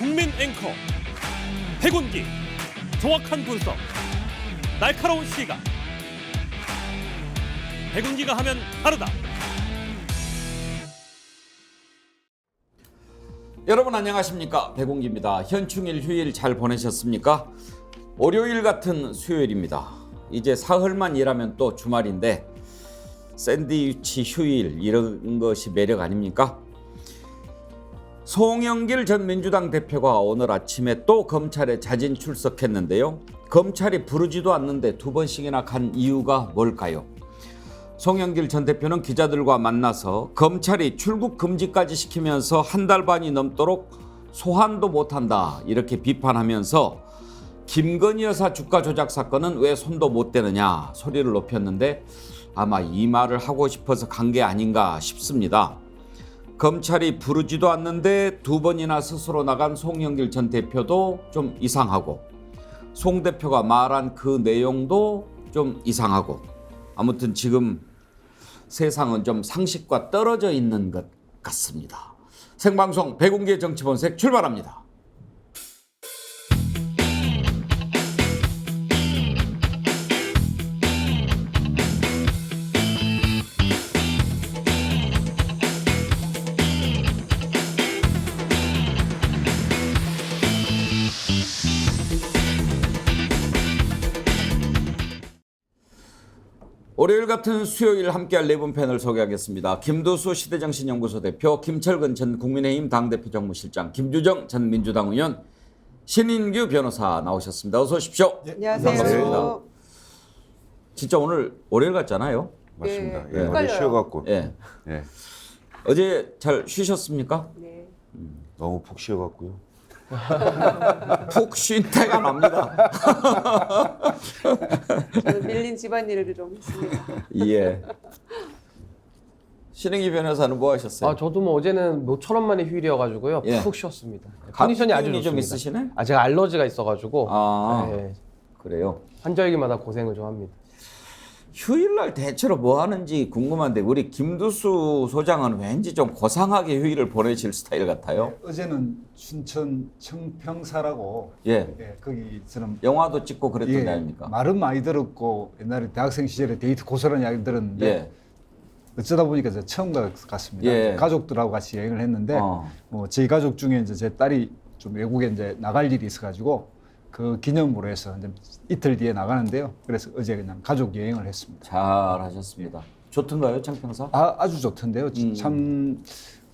국민 앵커 백운기, 정확한 분석, 날카로운 시각. 백운기가 하면 다르다. 여러분 안녕하십니까, 백운기입니다. 현충일 휴일 잘 보내셨습니까? 월요일 같은 수요일입니다. 이제 사흘만 일하면 또 주말인데 샌드위치 휴일 이런 것이 매력 아닙니까? 송영길 전 민주당 대표가 오늘 아침에 또 검찰에 자진 출석했는데요. 검찰이 부르지도 않는데 두 번씩이나 간 이유가 뭘까요? 송영길 전 대표는 기자들과 만나서 검찰이 출국 금지까지 시키면서 한 달 반이 넘도록 소환도 못한다 이렇게 비판하면서 김건희 여사 주가 조작 사건은 왜 손도 못 대느냐 소리를 높였는데 아마 이 말을 하고 싶어서 간 게 아닌가 싶습니다. 검찰이 부르지도 않는데 두 번이나 스스로 나간 송영길 전 대표도 좀 이상하고 송 대표가 말한 그 내용도 좀 이상하고 아무튼 지금 세상은 좀 상식과 떨어져 있는 것 같습니다. 생방송 백운기의 정치본색 출발합니다. 월요일 같은 수요일 함께할 네 분 패널 소개하겠습니다. 김두수 시대정신연구소 대표, 김철근 전 국민의힘 당대표 정무실장, 김주정 전 민주당 의원, 신인규 변호사 나오셨습니다. 어서 오십시오. 네, 안녕하세요. 반갑습니다. 진짜 오늘 월요일 같잖아요. 맞습니다. 네, 예, 어제 쉬어갖고 예. 예, 어제 잘 쉬셨습니까? 네. 너무 푹 쉬어갖고요. 푹 쉰 때가 납니다. 저는 밀린 집안일을 좀 했습니다. 예. 신인규 변호사는 뭐 하셨어요? 저도 뭐 어제는 모처럼 만에 휴일이어가지고요. 예. 푹 쉬었습니다. 컨디션이 아주 기운이 좋습니다. 좀 있으시네? 제가 알러지가 있어가지고 네, 그래요. 환절기마다 고생을 좀 합니다. 휴일날 대체로 뭐 하는지 궁금한데 우리 김두수 소장은 왠지 좀 고상하게 휴일을 보내실 스타일 같아요. 어제는 춘천 청평사라고 예. 거기 저는 영화도 찍고 그랬던 데 아닙니까? 말은 많이 들었고 옛날에 대학생 시절에 데이트 고스란히 이야기 들었는데 예. 어쩌다 보니까 저 처음 갔습니다. 예. 가족들하고 같이 여행을 했는데 뭐 저희 가족 중에 이제 제 딸이 좀 외국에 이제 나갈 일이 있어가지고 그 기념으로 해서 이제 이틀 뒤에 나가는데요. 그래서 어제 그냥 가족 여행을 했습니다. 잘하셨습니다. 좋던가요, 청평사? 아주 좋던데요. 참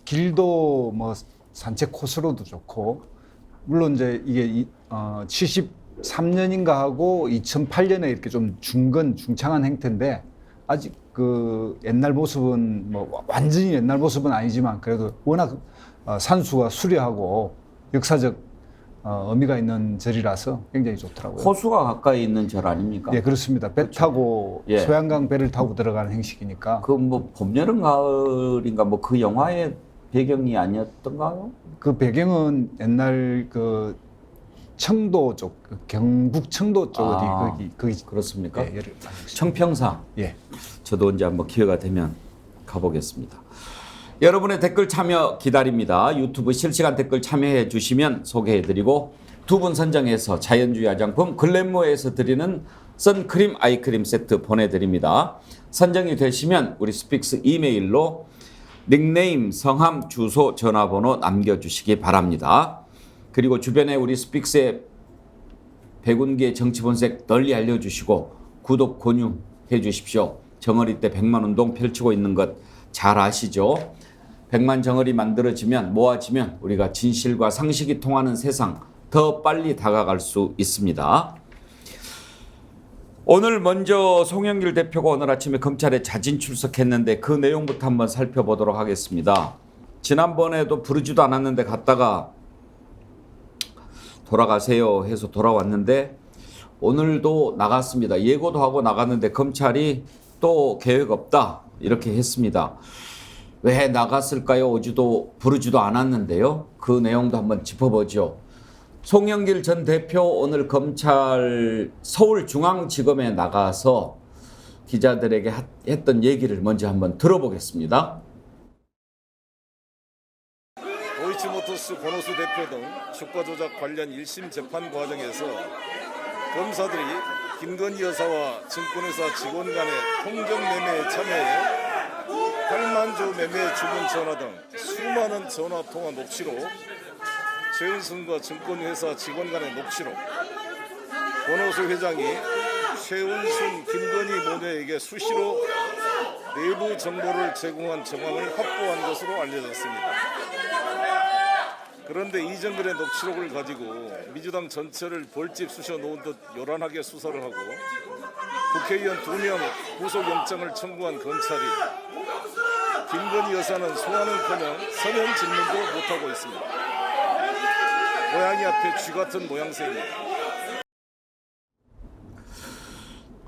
길도 뭐 산책 코스로도 좋고 물론 이제 이게 73년인가 하고 2008년에 이렇게 좀 중창한 행태인데 아직 그 옛날 모습은 뭐 완전히 옛날 모습은 아니지만 그래도 워낙 산수가 수려하고 역사적 의미가 있는 절이라서 굉장히 좋더라고요. 호수가 가까이 있는 절 아닙니까? 예, 그렇습니다. 배 타고 예. 소양강 배를 타고 들어가는 행식이니까 그 뭐 봄, 여름, 가을인가 뭐 그 영화의 배경이 아니었던가요? 그 배경은 옛날 그 청도 쪽, 그 경북 청도 쪽 거기 그렇습니까? 예, 청평사. 예. 저도 언제 한번 기회가 되면 가보겠습니다. 여러분의 댓글 참여 기다립니다. 유튜브 실시간 댓글 참여해 주시면 소개해드리고 두 분 선정해서 자연주의 화장품 글램모에서 드리는 선크림 아이크림 세트 보내드립니다. 선정이 되시면 우리 스픽스 이메일로 닉네임, 성함, 주소, 전화번호 남겨주시기 바랍니다. 그리고 주변에 우리 스픽스의 백운기의 정치본색 널리 알려주시고 구독, 권유해 주십시오. 정어리 때 100만 운동 펼치고 있는 것 잘 아시죠? 100만 정어리 만들어지면 모아지면 우리가 진실과 상식이 통하는 세상 더 빨리 다가갈 수 있습니다. 오늘 먼저 송영길 대표가 오늘 아침에 검찰에 자진 출석했는데 그 내용부터 한번 살펴보도록 하겠습니다. 지난번에도 부르지도 않았는데 갔다가 돌아가세요 해서 돌아왔는데 오늘도 나갔습니다. 예고도 하고 나갔는데 검찰이 또 계획 없다 이렇게 했습니다. 왜 나갔을까요? 오지도 부르지도 않았는데요. 그 내용도 한번 짚어보죠. 송영길 전 대표 오늘 검찰 서울중앙지검에 나가서 기자들에게 했던 얘기를 먼저 한번 들어보겠습니다. 도이치모터스 이철수 권오수 대표 등 주가 조작 관련 1심 재판 과정에서 검사들이 김건희 여사와 증권회사 직원 간의 통정 매매에 참여해 8만 주 매매 주문 전화 등 수많은 전화 통화 녹취록, 최은순과 증권회사 직원 간의 녹취록, 권오수 회장이 최은순, 김건희 모녀에게 수시로 내부 정보를 제공한 정황을 확보한 것으로 알려졌습니다. 그런데 이정근의 녹취록을 가지고 민주당 전체를 벌집 쑤셔 놓은 듯 요란하게 수사를 하고 국회의원 2명 구속영장을 청구한 검찰이 김건희 여사는 소환은커녕 서면 질문도 못하고 있습니다. 고양이 앞에 쥐 같은 모양새입니다.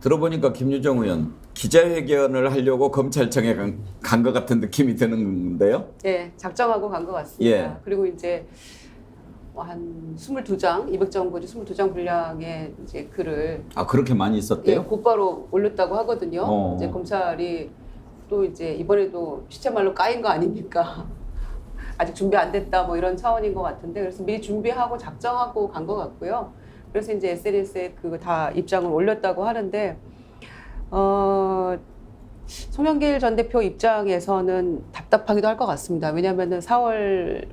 들어보니까 김유정 의원 기자회견을 하려고 검찰청에 간 것 같은 느낌이 드는데요. 예, 작정하고 간 것 같습니다. 예. 그리고 이제 한 22장, 200장 고지 22장 분량의 이제 글을 그렇게 많이 예, 있었대요? 곧바로 올렸다고 하거든요. 이제 검찰이 또 이제 이번에도 시체말로 까인 거 아닙니까? 아직 준비 안 됐다 뭐 이런 차원인 것 같은데 그래서 미리 준비하고 작정하고 간 것 같고요. 그래서 이제 SNS에 그거 다 입장을 올렸다고 하는데 송영길 전 대표 입장에서는 답답하기도 할 것 같습니다. 왜냐하면은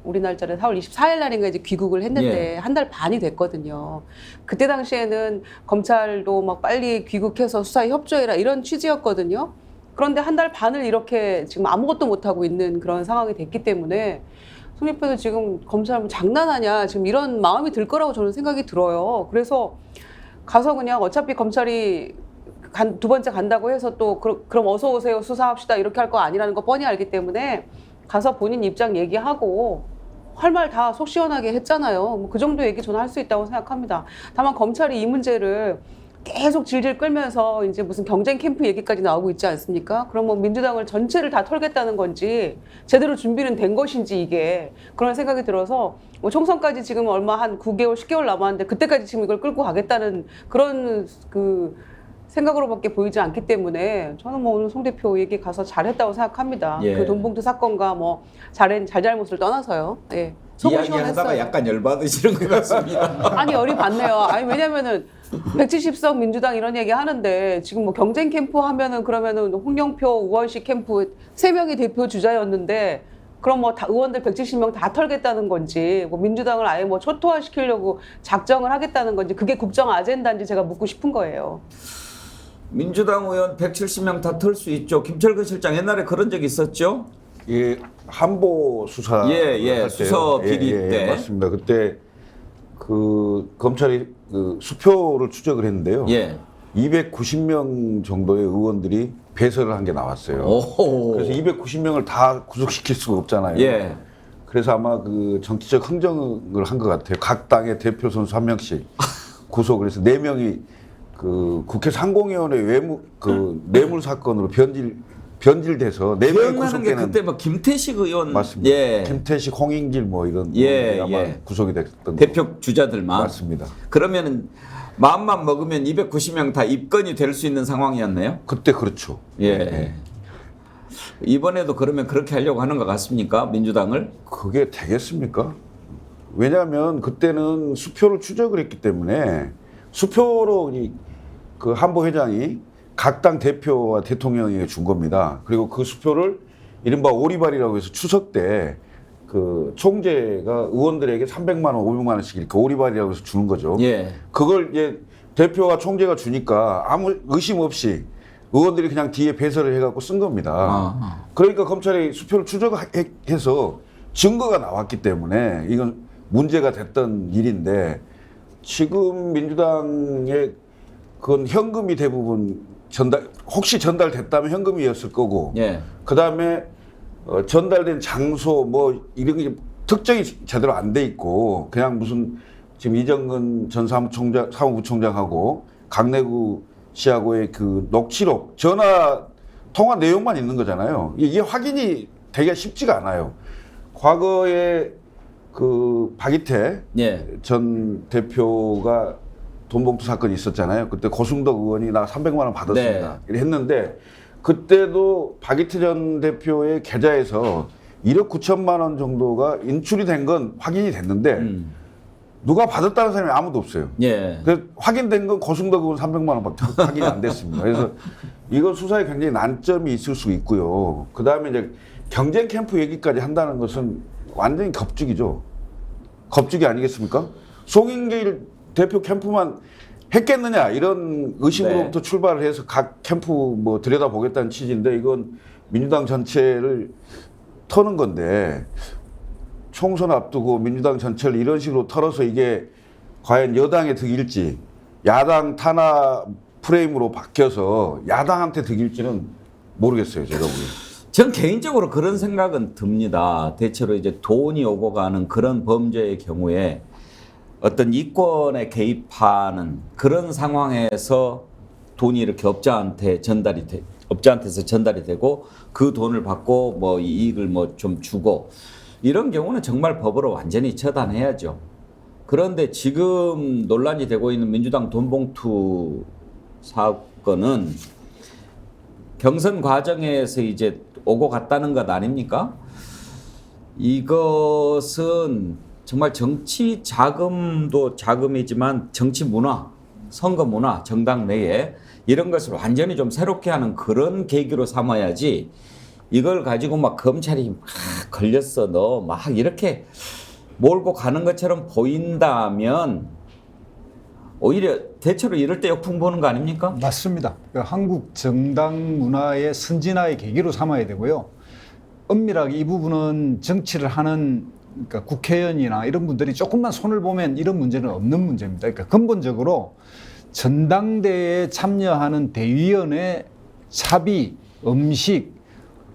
우리 날짜는 4월 24일 날인가 이제 귀국을 했는데 예. 한 달 반이 됐거든요. 그때 당시에는 검찰도 막 빨리 귀국해서 수사에 협조해라 이런 취지였거든요. 그런데 한 달 반을 이렇게 지금 아무것도 못하고 있는 그런 상황이 됐기 때문에 송 대표도 지금 검찰 뭐 장난하냐 지금 이런 마음이 들 거라고 저는 생각이 들어요. 그래서 가서 그냥 어차피 검찰이 두 번째 간다고 해서 또 그럼 어서 오세요 수사합시다 이렇게 할 거 아니라는 거 뻔히 알기 때문에 가서 본인 입장 얘기하고 할 말 다 속 시원하게 했잖아요. 뭐 그 정도 얘기 저는 할 수 있다고 생각합니다. 다만 검찰이 이 문제를 계속 질질 끌면서 이제 무슨 경쟁 캠프 얘기까지 나오고 있지 않습니까? 그럼 뭐 민주당을 전체를 다 털겠다는 건지 제대로 준비는 된 것인지 이게 그런 생각이 들어서 뭐 총선까지 지금 얼마 한 9개월, 10개월 남았는데 그때까지 지금 이걸 끌고 가겠다는 그런 그 생각으로밖에 보이지 않기 때문에 저는 뭐 오늘 송 대표 얘기 가서 잘했다고 생각합니다. 예. 그 돈봉투 사건과 뭐 잘잘못을 떠나서요. 예. 속은 이야기하다가 시원했어요. 약간 열받으시는 것 같습니다. 아니 열이 받네요. 아니 왜냐면은 170석 민주당 이런 얘기 하는데 지금 뭐 경쟁 캠프 하면은 그러면은 홍영표, 우원식 캠프 3명이 대표 주자였는데 그럼 뭐 다 의원들 170명 다 털겠다는 건지 뭐 민주당을 아예 뭐 초토화시키려고 작정을 하겠다는 건지 그게 국정 아젠다인지 제가 묻고 싶은 거예요. 민주당 의원 170명 다 털 수 있죠. 김철근 실장 옛날에 그런 적 있었죠? 예, 한보 수사 할 수서 때요. 비리 때. 맞습니다. 그때 그 검찰이 그 수표를 추적을 했는데요. 예. 290명 정도의 의원들이 배설을 한 게 나왔어요. 오호. 그래서 290명을 다 구속시킬 수가 없잖아요. 예. 그래서 아마 그 정치적 흥정을 한 것 같아요. 각 당의 대표 선수 1명씩 구속을 해서 4명이 그 국회 상공위원회 뇌물 사건으로 변질돼서 4명이 기억나는 게 구속되는. 그때 뭐 김태식 의원 맞습니다. 예. 김태식, 홍인길 뭐 이런 예, 분들이 아마 예. 구속이 됐던 대표 주자들만. 맞습니다. 그러면은 마음만 먹으면 290명 다 입건이 될 수 있는 상황이었네요. 그때 그렇죠. 예. 네. 이번에도 그러면 그렇게 하려고 하는 것 같습니까? 민주당을? 그게 되겠습니까? 왜냐하면 그때는 수표를 추적을 했기 때문에 수표로 그 한보 회장이 각 당 대표와 대통령에게 준 겁니다. 그리고 그 수표를 이른바 오리발이라고 해서 추석 때 그 총재가 의원들에게 300만 원, 500만 원씩 이렇게 오리발이라고 해서 주는 거죠. 예. 그걸 이제 대표와 총재가 주니까 아무 의심 없이 의원들이 그냥 뒤에 배설을 해갖고 쓴 겁니다. 그러니까 검찰이 수표를 추적해서 증거가 나왔기 때문에 이건 문제가 됐던 일인데 지금 민주당의 그건 현금이 대부분 혹시 전달됐다면 현금이었을 거고 예. 그다음에 전달된 장소 뭐 이런 게 특정이 제대로 안 돼 있고 그냥 무슨 지금 이정근 전 사무부총장하고 강내구 씨하고의 그 녹취록 전화 통화 내용만 있는 거잖아요. 이게 확인이 되기가 쉽지가 않아요. 과거에 그 박이태 예. 전 대표가 돈봉투 사건이 있었잖아요. 그때 고승덕 의원이 나 300만 원 받았습니다. 네. 이렇게 했는데 그때도 박이태 전 대표의 계좌에서 1억 9천만 원 정도가 인출이 된 건 확인이 됐는데 누가 받았다는 사람이 아무도 없어요. 예. 그래서 확인된 건 고승덕은 300만 원밖에 확인이 안 됐습니다. 그래서 이건 수사에 굉장히 난점이 있을 수 있고요. 그 다음에 이제 경쟁 캠프 얘기까지 한다는 것은 완전히 겁죽이죠. 겁죽이 아니겠습니까? 송영길 대표 캠프만 했겠느냐 이런 의심으로부터 출발을 해서 각 캠프 뭐 들여다보겠다는 취지인데 이건 민주당 전체를 터는 건데 총선 앞두고 민주당 전체를 이런 식으로 털어서 이게 과연 여당의 득일지 야당 탄압 프레임으로 바뀌어서 야당한테 득일지는 모르겠어요. 제가 보기엔. 전 개인적으로 그런 생각은 듭니다. 대체로 이제 돈이 오고 가는 그런 범죄의 경우에 어떤 이권에 개입하는 그런 상황에서 돈이 이렇게 업자한테서 전달이 되고 그 돈을 받고 뭐 이익을 뭐 좀 주고 이런 경우는 정말 법으로 완전히 처단해야죠. 그런데 지금 논란이 되고 있는 민주당 돈봉투 사건은 경선 과정에서 이제 오고 갔다는 것 아닙니까? 이것은 정말 정치 자금도 자금이지만 정치 문화, 선거 문화, 정당 내에 이런 것을 완전히 좀 새롭게 하는 그런 계기로 삼아야지 이걸 가지고 막 검찰이 막 걸렸어 너 막 이렇게 몰고 가는 것처럼 보인다면 오히려 대체로 이럴 때 역풍 보는 거 아닙니까? 맞습니다. 한국 정당 문화의 선진화의 계기로 삼아야 되고요. 엄밀하게 이 부분은 정치를 하는 그러니까 국회의원이나 이런 분들이 조금만 손을 보면 이런 문제는 없는 문제입니다. 그러니까 근본적으로 전당대회에 참여하는 대의원의 사비, 음식,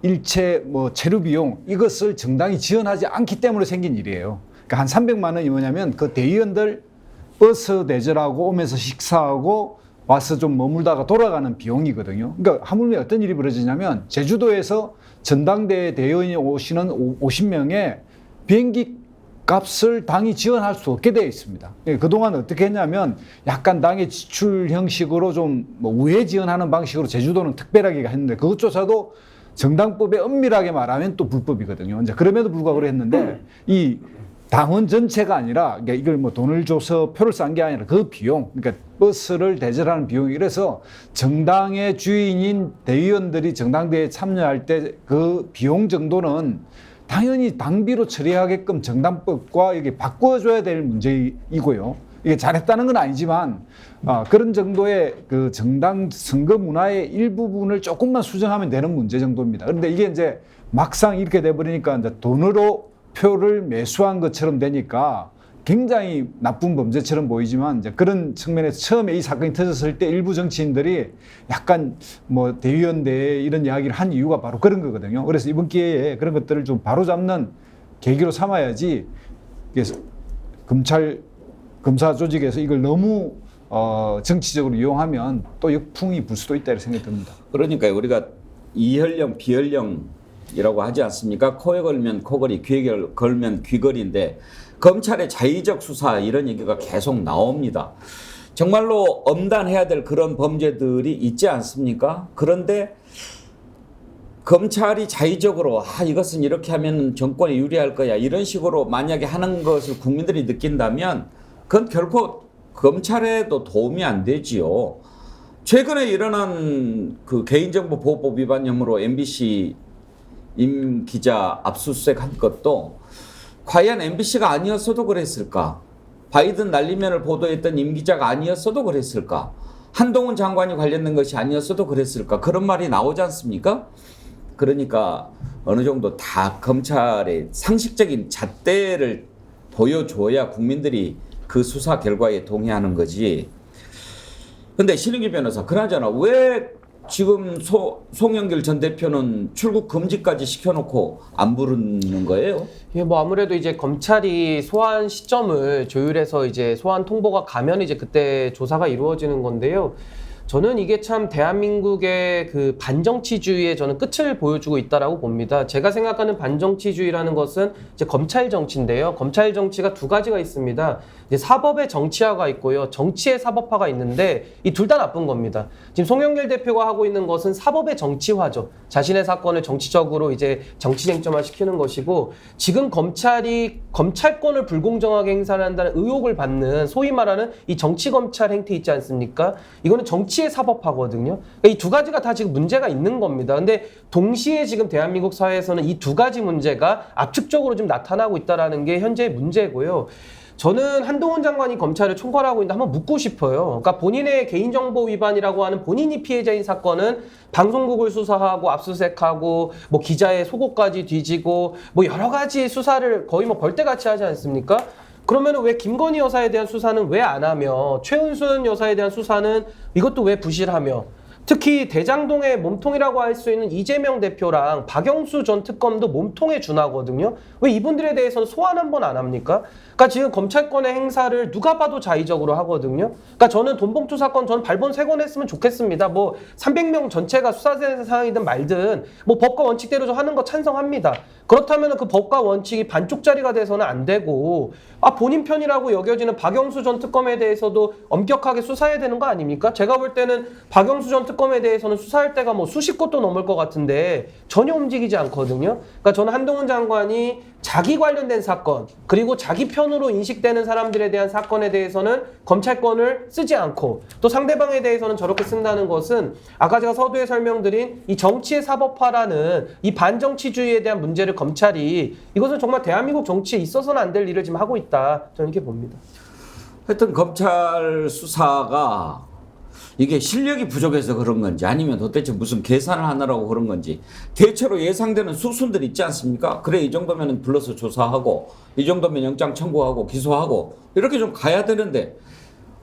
일체 뭐 체류 비용 이것을 정당이 지원하지 않기 때문에 생긴 일이에요. 그러니까 한 300만 원이 뭐냐면 그 대의원들 버스 대절하고 오면서 식사하고 와서 좀 머물다가 돌아가는 비용이거든요. 그러니까 하물며 어떤 일이 벌어지냐면 제주도에서 전당대회 대의원이 오시는 50명의 비행기 값을 당이 지원할 수 없게 되어 있습니다. 그동안 어떻게 했냐면 약간 당의 지출 형식으로 좀 뭐 우회 지원하는 방식으로 제주도는 특별하게 했는데 그것조차도 정당법에 엄밀하게 말하면 또 불법이거든요. 이제 그럼에도 불구하고 했는데 이 당원 전체가 아니라 그러니까 이걸 뭐 돈을 줘서 표를 싼 게 아니라 그 비용, 그러니까 버스를 대절하는 비용이 그래서 정당의 주인인 대의원들이 전당대회에 참여할 때 그 비용 정도는 당연히 당비로 처리하게끔 정당법과 이게 바꿔줘야 될 문제이고요. 이게 잘했다는 건 아니지만 그런 정도의 그 정당 선거 문화의 일부분을 조금만 수정하면 되는 문제 정도입니다. 그런데 이게 이제 막상 이렇게 돼버리니까 이제 돈으로 표를 매수한 것처럼 되니까 굉장히 나쁜 범죄처럼 보이지만 이제 그런 측면에서 처음에 이 사건이 터졌을 때 일부 정치인들이 약간 뭐 대의원대회 이런 이야기를 한 이유가 바로 그런 거거든요. 그래서 이번 기회에 그런 것들을 좀 바로잡는 계기로 삼아야지 검사 조직에서 이걸 너무 정치적으로 이용하면 또 역풍이 불 수도 있다 이렇게 생각이 듭니다. 그러니까 우리가 이혈령, 비혈령이라고 하지 않습니까? 코에 걸면 코걸이, 귀에 걸면 귀걸이인데 검찰의 자의적 수사 이런 얘기가 계속 나옵니다. 정말로 엄단해야 될 그런 범죄들이 있지 않습니까? 그런데 검찰이 자의적으로 이것은 이렇게 하면 정권에 유리할 거야 이런 식으로 만약에 하는 것을 국민들이 느낀다면 그건 결코 검찰에도 도움이 안 되지요. 최근에 일어난 그 개인정보보호법 위반 혐의로 MBC 임 기자 압수수색한 것도 과연 MBC가 아니었어도 그랬을까? 바이든 날리면을 보도했던 임 기자가 아니었어도 그랬을까? 한동훈 장관이 관련된 것이 아니었어도 그랬을까? 그런 말이 나오지 않습니까? 그러니까 어느 정도 다 검찰의 상식적인 잣대를 보여줘야 국민들이 그 수사 결과에 동의하는 거지. 근데 신은기 변호사, 그나저나 왜 지금 송영길 전 대표는 출국 금지까지 시켜놓고 안 부르는 거예요? 예, 뭐 아무래도 이제 검찰이 소환 시점을 조율해서 이제 소환 통보가 가면 이제 그때 조사가 이루어지는 건데요. 저는 이게 참 대한민국의 그 반정치주의의 저는 끝을 보여주고 있다라고 봅니다. 제가 생각하는 반정치주의라는 것은 이제 검찰 정치인데요. 검찰 정치가 두 가지가 있습니다. 이제 사법의 정치화가 있고요. 정치의 사법화가 있는데 이 둘 다 나쁜 겁니다. 지금 송영길 대표가 하고 있는 것은 사법의 정치화죠. 자신의 사건을 정치적으로 이제 정치 쟁점화 시키는 것이고 지금 검찰이 검찰권을 불공정하게 행사한다는 의혹을 받는 소위 말하는 이 정치 검찰 행태 있지 않습니까? 이거는 정치의 사법화거든요. 그러니까 이 두 가지가 다 지금 문제가 있는 겁니다. 근데 동시에 지금 대한민국 사회에서는 이 두 가지 문제가 압축적으로 좀 나타나고 있다는 게 현재의 문제고요. 저는 한동훈 장관이 검찰을 총괄하고 있는데 한번 묻고 싶어요. 그러니까 본인의 개인정보 위반이라고 하는 본인이 피해자인 사건은 방송국을 수사하고 압수수색하고 뭐 기자의 속옷까지 뒤지고 뭐 여러 가지 수사를 거의 뭐 벌떼같이 하지 않습니까? 그러면 왜 김건희 여사에 대한 수사는 왜 안 하며 최은순 여사에 대한 수사는 이것도 왜 부실하며 특히 대장동의 몸통이라고 할 수 있는 이재명 대표랑 박영수 전 특검도 몸통에 준하거든요. 왜 이분들에 대해서는 소환 한 번 안 합니까? 그러니까 지금 검찰권의 행사를 누가 봐도 자의적으로 하거든요. 그러니까 저는 돈봉투 사건 저는 발본 3건 했으면 좋겠습니다. 뭐 300명 전체가 수사 대상이든 말든 뭐 법과 원칙대로 저 하는 거 찬성합니다. 그렇다면 그 법과 원칙이 반쪽짜리가 돼서는 안 되고 본인 편이라고 여겨지는 박영수 전 특검에 대해서도 엄격하게 수사해야 되는 거 아닙니까? 제가 볼 때는 박영수 전 특검에 대해서는 수사할 때가 뭐 수십 곳도 넘을 것 같은데 전혀 움직이지 않거든요. 그러니까 저는 한동훈 장관이 자기 관련된 사건 그리고 자기 편으로 인식되는 사람들에 대한 사건에 대해서는 검찰권을 쓰지 않고 또 상대방에 대해서는 저렇게 쓴다는 것은 아까 제가 서두에 설명드린 이 정치의 사법화라는 이 반정치주의에 대한 문제를 검찰이 이것은 정말 대한민국 정치에 있어서는 안 될 일을 지금 하고 있다. 저는 이렇게 봅니다. 하여튼 검찰 수사가 이게 실력이 부족해서 그런 건지 아니면 도대체 무슨 계산을 하느라고 그런 건지 대체로 예상되는 수순들 있지 않습니까? 그래 이 정도면 불러서 조사하고 이 정도면 영장 청구하고 기소하고 이렇게 좀 가야 되는데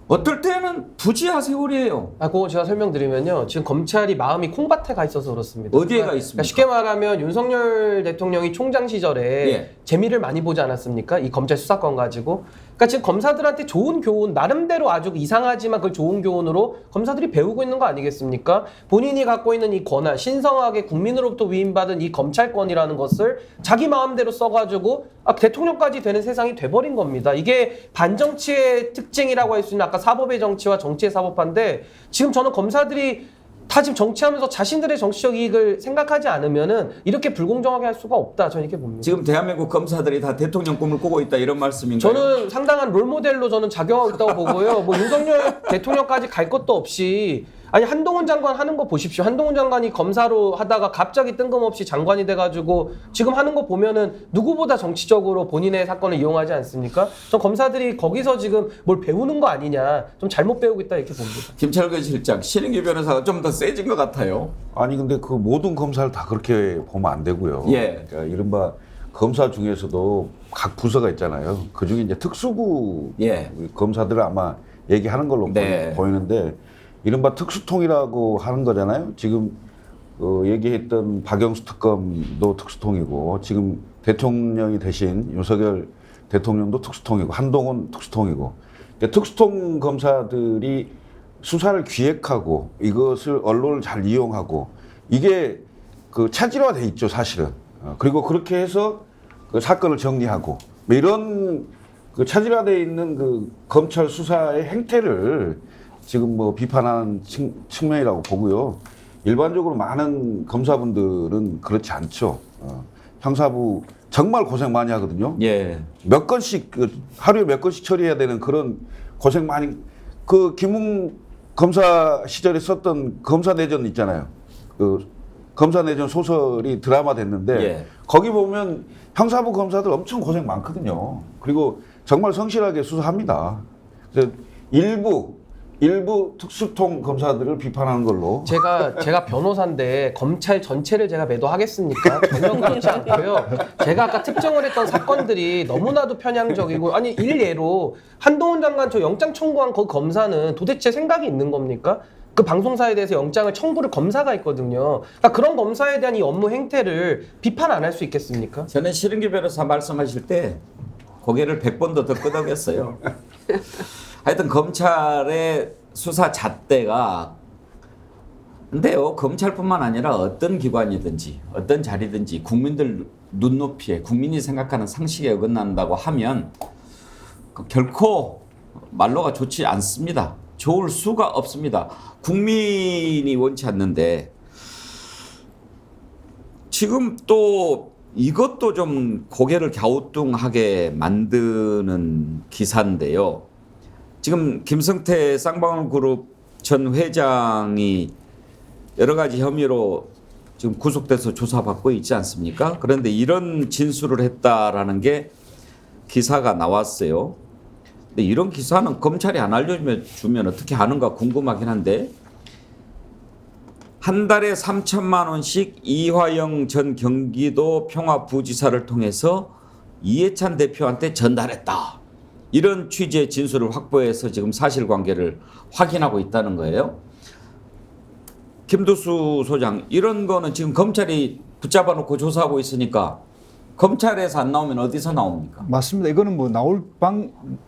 어떨 때는 부지하 세월이에요. 그거 제가 설명드리면요. 지금 검찰이 마음이 콩밭에 가 있어서 그렇습니다. 어디에 가 그러니까 있습니까? 쉽게 말하면 윤석열 대통령이 총장 시절에 예. 재미를 많이 보지 않았습니까? 이 검찰 수사권 가지고. 그러니까 지금 검사들한테 좋은 교훈, 나름대로 아주 이상하지만 그 좋은 교훈으로 검사들이 배우고 있는 거 아니겠습니까? 본인이 갖고 있는 이 권한, 신성하게 국민으로부터 위임받은 이 검찰권이라는 것을 자기 마음대로 써가지고 대통령까지 되는 세상이 돼버린 겁니다. 이게 반정치의 특징이라고 할 수 있는 아까 사법의 정치와 정치의 사법화인데 지금 저는 검사들이 다 지금 정치하면서 자신들의 정치적 이익을 생각하지 않으면은 이렇게 불공정하게 할 수가 없다. 저는 이렇게 봅니다. 지금 대한민국 검사들이 다 대통령 꿈을 꾸고 있다 이런 말씀인가요? 저는 상당한 롤모델로 저는 작용하고 있다고 보고요. 뭐 윤석열 대통령까지 갈 것도 없이 아니 한동훈 장관 하는 거 보십시오. 한동훈 장관이 검사로 하다가 갑자기 뜬금없이 장관이 돼가지고 지금 하는 거 보면은 누구보다 정치적으로 본인의 사건을 이용하지 않습니까? 전 검사들이 거기서 지금 뭘 배우는 거 아니냐, 좀 잘못 배우고 있다 이렇게 봅니다. 김철근 실장, 신인규 변호사가 좀 더 세진 것 같아요. 아니 근데 그 모든 검사를 다 그렇게 보면 안 되고요. 예. 그러니까 이른바 검사 중에서도 각 부서가 있잖아요. 그 중에 이제 특수부 예. 검사들을 아마 얘기하는 걸로 네. 보이는데 이른바 특수통이라고 하는 거잖아요. 지금 얘기했던 박영수 특검도 특수통이고 지금 대통령이 대신 윤석열 대통령도 특수통이고 한동훈 특수통이고 그러니까 특수통 검사들이 수사를 기획하고 이것을 언론을 잘 이용하고 이게 그 차질화돼 있죠 사실은. 그리고 그렇게 해서 그 사건을 정리하고 뭐 이런 그 차질화돼 있는 그 검찰 수사의 행태를 지금 뭐 비판하는 측면이라고 보고요. 일반적으로 많은 검사분들은 그렇지 않죠. 형사부 정말 고생 많이 하거든요. 예. 몇 건씩 하루에 몇 건씩 처리해야 되는 그런 고생 많이 그 김웅 검사 시절에 썼던 검사내전 있잖아요. 그 검사내전 소설이 드라마 됐는데 예. 거기 보면 형사부 검사들 엄청 고생 많거든요. 그리고 정말 성실하게 수사합니다. 그래서 일부 특수통 검사들을 비판하는 걸로. 제가 변호사인데 검찰 전체를 제가 매도하겠습니까? 전혀 그렇지 않고요. 제가 아까 특정을 했던 사건들이 너무나도 편향적이고 아니 일례로 한동훈 장관 저 영장 청구한 그 검사는 도대체 생각이 있는 겁니까? 그 방송사에 대해서 영장을 청구를 검사가 있거든요. 그러니까 그런 검사에 대한 이 업무 행태를 비판 안 할 수 있겠습니까? 저는 신인규 변호사 말씀하실 때 고개를 100번도 더 끄덕였어요. 하여튼 검찰의 수사 잣대가 근데요, 검찰뿐만 아니라 어떤 기관이든지 어떤 자리든지 국민들 눈높이에 국민이 생각하는 상식에 어긋난다고 하면 결코 말로가 좋지 않습니다. 좋을 수가 없습니다. 국민이 원치 않는데 지금 또 이것도 좀 고개를 갸우뚱하게 만드는 기사인데요. 지금 김성태 쌍방울그룹 전 회장이 여러 가지 혐의로 지금 구속돼서 조사받고 있지 않습니까? 그런데 이런 진술을 했다라는 게 기사가 나왔어요. 근데 이런 기사는 검찰이 안 알려주면 어떻게 하는가 궁금하긴 한데 한 달에 3천만 원씩 이화영 전 경기도 평화부지사를 통해서 이해찬 대표한테 전달했다. 이런 취지의 진술을 확보해서 지금 사실관계를 확인하고 있다는 거예요. 김두수 소장, 이런 거는 지금 검찰이 붙잡아 놓고 조사하고 있으니까 검찰에서 안 나오면 어디서 나옵니까? 맞습니다. 이거는 뭐 나올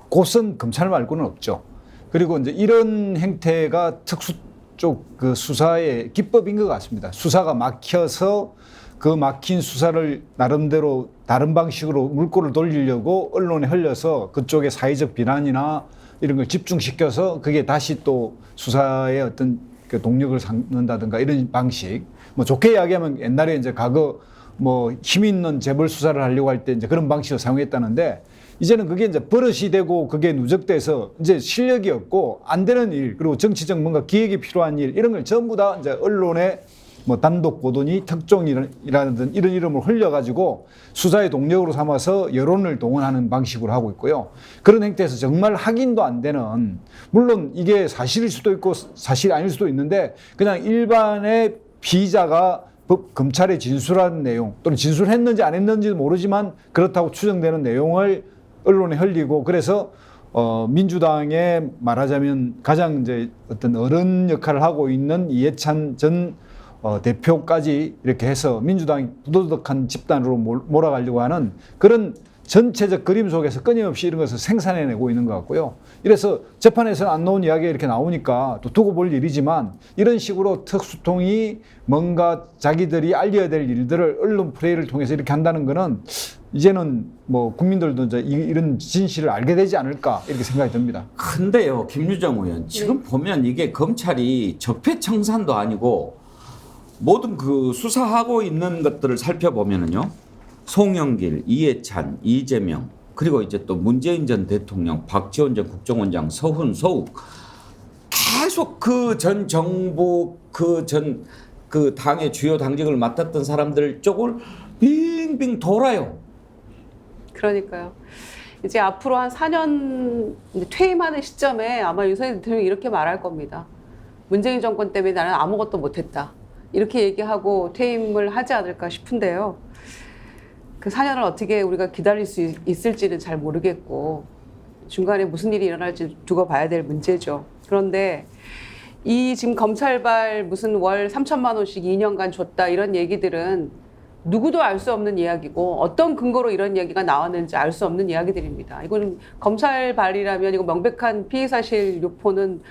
곳은 검찰 말고는 없죠. 그리고 이제 이런 행태가 특수 쪽 그 수사의 기법인 것 같습니다. 수사가 막혀서 그 막힌 수사를 나름대로 다른 방식으로 물꼬를 돌리려고 언론에 흘려서 그쪽에 사회적 비난이나 이런 걸 집중시켜서 그게 다시 또 수사의 어떤 그 동력을 쌓는다든가 이런 방식. 뭐 좋게 이야기하면 옛날에 이제 과거 뭐 힘 있는 재벌 수사를 하려고 할 때 이제 그런 방식을 사용했다는데 이제는 그게 이제 버릇이 되고 그게 누적돼서 이제 실력이 없고 안 되는 일 그리고 정치적 뭔가 기획이 필요한 일 이런 걸 전부 다 이제 언론에 뭐 단독 보도니 특종이라든 이런 이름을 흘려가지고 수사의 동력으로 삼아서 여론을 동원하는 방식으로 하고 있고요. 그런 행태에서 정말 확인도 안 되는 물론 이게 사실일 수도 있고 사실이 아닐 수도 있는데 그냥 일반의 피의자가 검찰에 진술한 내용 또는 진술했는지 안 했는지도 모르지만 그렇다고 추정되는 내용을 언론에 흘리고 그래서 민주당에 말하자면 가장 이제 어떤 어른 역할을 하고 있는 이해찬 전 대표까지 이렇게 해서 민주당이 부도덕한 집단으로 몰아가려고 하는 그런 전체적 그림 속에서 끊임없이 이런 것을 생산해내고 있는 것 같고요. 이래서 재판에서는 안 나온 이야기가 이렇게 나오니까 또 두고 볼 일이지만 이런 식으로 특수통이 뭔가 자기들이 알려야 될 일들을 언론 플레이를 통해서 이렇게 한다는 거는 이제는 뭐 국민들도 이제 이런 진실을 알게 되지 않을까 이렇게 생각이 듭니다. 근데요, 김유정 의원, 지금 보면 이게 검찰이 적폐청산도 아니고 모든 그 수사하고 있는 것들을 살펴보면은요, 송영길, 이해찬, 이재명, 그리고 이제 또 문재인 전 대통령, 박지원 전 국정원장, 서훈, 서욱 계속 그 전 정부 그 당의 주요 당직을 맡았던 사람들 쪽을 빙빙 돌아요. 그러니까요. 이제 앞으로 한 4년 퇴임하는 시점에 아마 윤석열 대통령이 이렇게 말할 겁니다. 문재인 정권 때문에 나는 아무것도 못했다. 이렇게 얘기하고 퇴임을 하지 않을까 싶은데요. 그 4년을 어떻게 우리가 기다릴 수 있을지는 잘 모르겠고 중간에 무슨 일이 일어날지 두고 봐야 될 문제죠. 그런데 이 지금 검찰발 무슨 월 3천만 원씩 2년간 줬다 이런 얘기들은 누구도 알 수 없는 이야기고 어떤 근거로 이런 이야기가 나왔는지 알 수 없는 이야기들입니다. 이건 검찰발이라면 이거 명백한 피의사실 유포는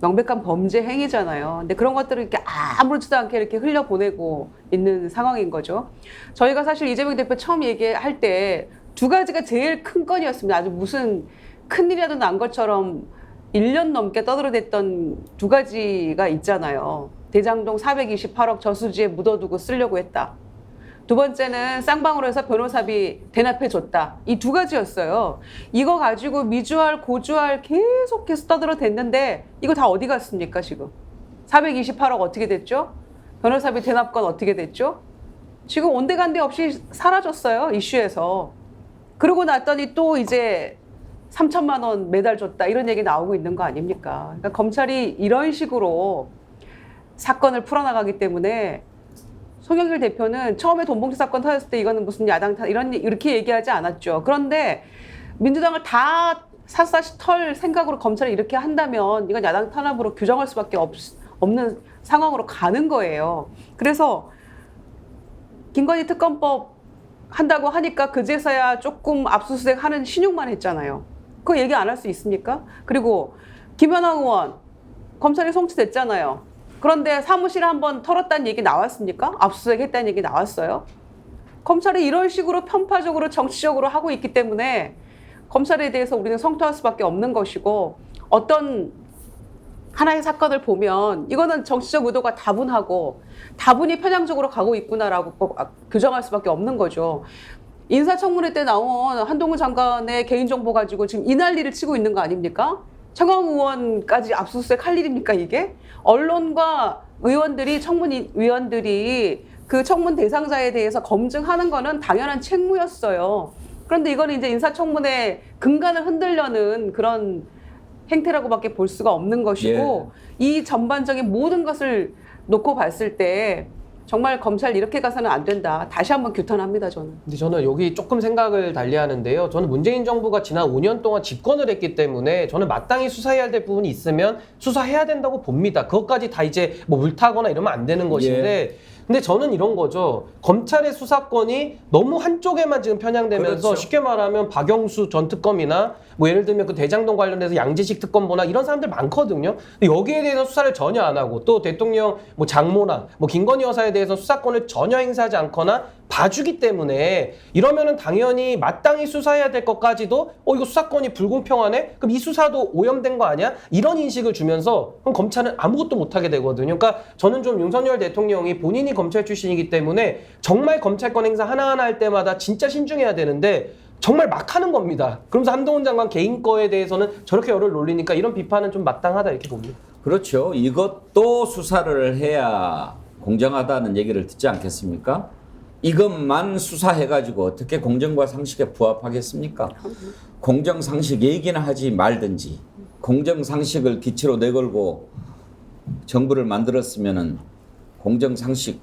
명백한 범죄 행위잖아요. 근데 그런 것들을 이렇게 아무렇지도 않게 이렇게 흘려보내고 있는 상황인 거죠. 저희가 사실 이재명 대표 처음 얘기할 때 두 가지가 제일 큰 건이었습니다. 아주 무슨 큰일이라도 난 것처럼 1년 넘게 떠들어댔던 두 가지가 있잖아요. 대장동 428억 저수지에 묻어두고 쓰려고 했다. 두 번째는 쌍방으로 해서 변호사비 대납해줬다. 이 두 가지였어요. 이거 가지고 미주알, 고주알 계속해서 떠들어댔는데 이거 다 어디 갔습니까 지금? 428억 어떻게 됐죠? 변호사비 대납건 어떻게 됐죠? 지금 온데간데 없이 사라졌어요. 이슈에서. 그러고 났더니 또 이제 3천만 원 매달 줬다. 이런 얘기 나오고 있는 거 아닙니까? 그러니까 검찰이 이런 식으로 사건을 풀어나가기 때문에 송영길 대표는 처음에 돈봉투 사건 터졌을 때 이거는 무슨 야당 탄 이렇게 얘기하지 않았죠. 그런데 민주당을 다 샅샅이 털 생각으로 검찰이 이렇게 한다면 이건 야당 탄압으로 규정할 수밖에 없는 상황으로 가는 거예요. 그래서 김건희 특검법 한다고 하니까 그제서야 조금 압수수색 하는 신용만 했잖아요. 그거 얘기 안 할 수 있습니까? 그리고 김연아 의원 검찰이 송치됐잖아요. 그런데 사무실 한번 털었다는 얘기 나왔습니까? 압수수색 했다는 얘기 나왔어요? 검찰이 이런 식으로 편파적으로 정치적으로 하고 있기 때문에 검찰에 대해서 우리는 성토할 수밖에 없는 것이고, 어떤 하나의 사건을 보면 이거는 정치적 의도가 다분하고 다분히 편향적으로 가고 있구나라고 규정할 수밖에 없는 거죠. 인사청문회 때 나온 한동훈 장관의 개인정보 가지고 지금 이 난리를 치고 있는 거 아닙니까? 최강 의원까지 압수수색 할 일입니까 이게? 언론과 의원들이, 청문위원들이 그 청문 대상자에 대해서 검증하는 거는 당연한 책무였어요. 그런데 이거는 이제 인사청문회 근간을 흔들려는 그런 행태라고밖에 볼 수가 없는 것이고, 이 전반적인 모든 것을 놓고 봤을 때 정말 검찰 이렇게 가서는 안 된다. 다시 한번 규탄합니다, 저는. 근데 저는 여기 조금 생각을 달리하는데요. 저는 문재인 정부가 지난 5년 동안 집권을 했기 때문에 저는 마땅히 수사해야 될 부분이 있으면 수사해야 된다고 봅니다. 그것까지 다 이제 뭐 물타거나 이러면 안 되는 것인데, 근데 저는 이런 거죠. 검찰의 수사권이 너무 한쪽에만 지금 편향되면서, 그렇죠. 쉽게 말하면 박영수 전 특검이나 뭐 예를 들면 그 대장동 관련해서 양지식 특검보나 이런 사람들 많거든요. 근데 여기에 대해서 수사를 전혀 안 하고, 또 대통령 뭐 장모나 뭐 김건희 여사에 대해서 수사권을 전혀 행사하지 않거나 봐주기 때문에, 이러면은 당연히 마땅히 수사해야 될 것까지도 이거 수사권이 불공평하네? 그럼 이 수사도 오염된 거 아니야? 이런 인식을 주면서 그럼 검찰은 아무것도 못하게 되거든요. 그러니까 저는 좀 윤석열 대통령이 본인이 검찰 출신이기 때문에 정말 검찰권 행사 하나하나 할 때마다 진짜 신중해야 되는데 정말 막 하는 겁니다. 그러면서 한동훈 장관 개인 거에 대해서는 저렇게 열을 놀리니까 이런 비판은 좀 마땅하다 이렇게 봅니다. 그렇죠. 이것도 수사를 해야 공정하다는 얘기를 듣지 않겠습니까? 이것만 수사해가지고 어떻게 공정과 상식에 부합하겠습니까? 공정상식 얘기는 하지 말든지, 공정상식을 기치로 내걸고 정부를 만들었으면은 공정상식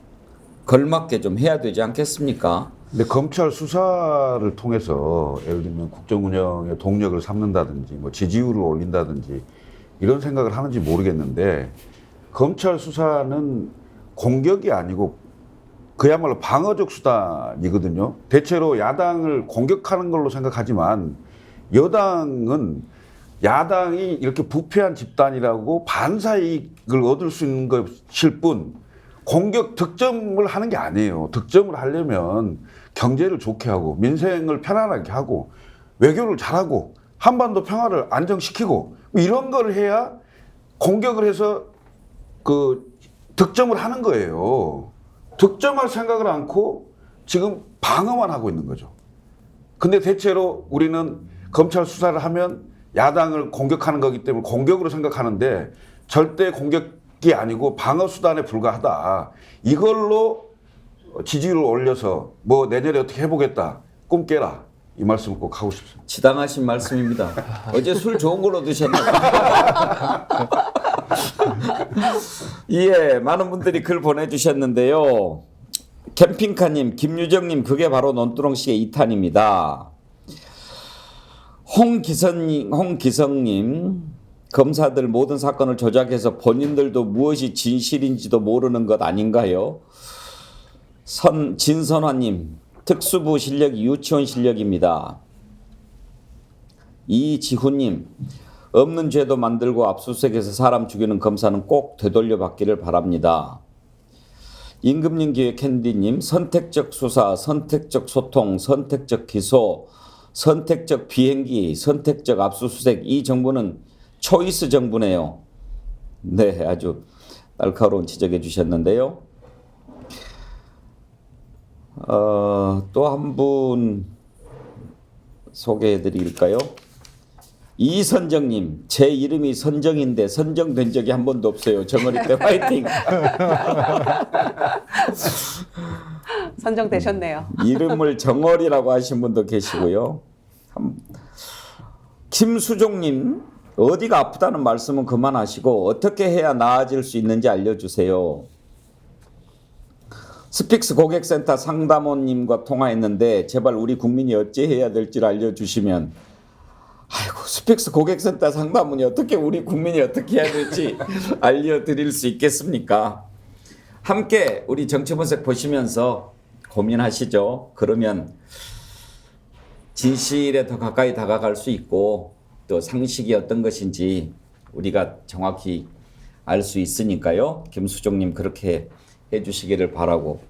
걸맞게 좀 해야 되지 않겠습니까? 근데 검찰 수사를 통해서 예를 들면 국정 운영의 동력을 삼는다든지 뭐 지지율을 올린다든지 이런 생각을 하는지 모르겠는데, 검찰 수사는 공격이 아니고 그야말로 방어적 수단이거든요. 대체로 야당을 공격하는 걸로 생각하지만 여당은 야당이 이렇게 부패한 집단이라고 반사이익을 얻을 수 있는 것일 뿐 공격 득점을 하는 게 아니에요. 득점을 하려면 경제를 좋게 하고 민생을 편안하게 하고 외교를 잘하고 한반도 평화를 안정시키고 이런 걸 해야 공격을 해서 그 득점을 하는 거예요. 득점할 생각을 않고 지금 방어만 하고 있는 거죠. 근데 대체로 우리는 검찰 수사를 하면 야당을 공격하는 거기 때문에 공격으로 생각하는데 절대 공격이 아니고 방어 수단에 불과하다. 이걸로 지지율을 올려서 뭐 내년에 어떻게 해보겠다. 꿈 깨라. 이 말씀을 꼭 하고 싶습니다. 지당하신 말씀입니다. 어제 술 좋은 걸로 드셨나요? 예, 많은 분들이 글 보내주셨는데요. 캠핑카님, 김유정님, 그게 바로 논두렁식의 2탄입니다. 홍기성님, 검사들 모든 사건을 조작해서 본인들도 무엇이 진실인지도 모르는 것 아닌가요? 진선화님, 특수부 실력이 유치원 실력입니다. 이지훈님, 없는 죄도 만들고 압수수색해서 사람 죽이는 검사는 꼭 되돌려 받기를 바랍니다. 임금님 기회 캔디님, 선택적 수사, 선택적 소통, 선택적 기소, 선택적 비행기, 선택적 압수수색, 이 정부는 초이스 정부네요. 네, 아주 날카로운 지적해 주셨는데요. 또 한 분 소개해 드릴까요? 이선정님, 제 이름이 선정인데 선정된 적이 한 번도 없어요. 정어리 때 화이팅. 선정되셨네요. 이름을 정어리라고 하신 분도 계시고요. 김수종님, 어디가 아프다는 말씀은 그만하시고 어떻게 해야 나아질 수 있는지 알려주세요. 스픽스 고객센터 상담원님과 통화했는데 제발 우리 국민이 어찌해야 될지를 알려주시면, 아이고, 스픽스 고객센터 상담원이 어떻게 우리 국민이 어떻게 해야 될지 알려드릴 수 있겠습니까? 함께 우리 정치분석 보시면서 고민하시죠. 그러면 진실에 더 가까이 다가갈 수 있고 또 상식이 어떤 것인지 우리가 정확히 알 수 있으니까요. 김수종님 그렇게 해주시기를 바라고.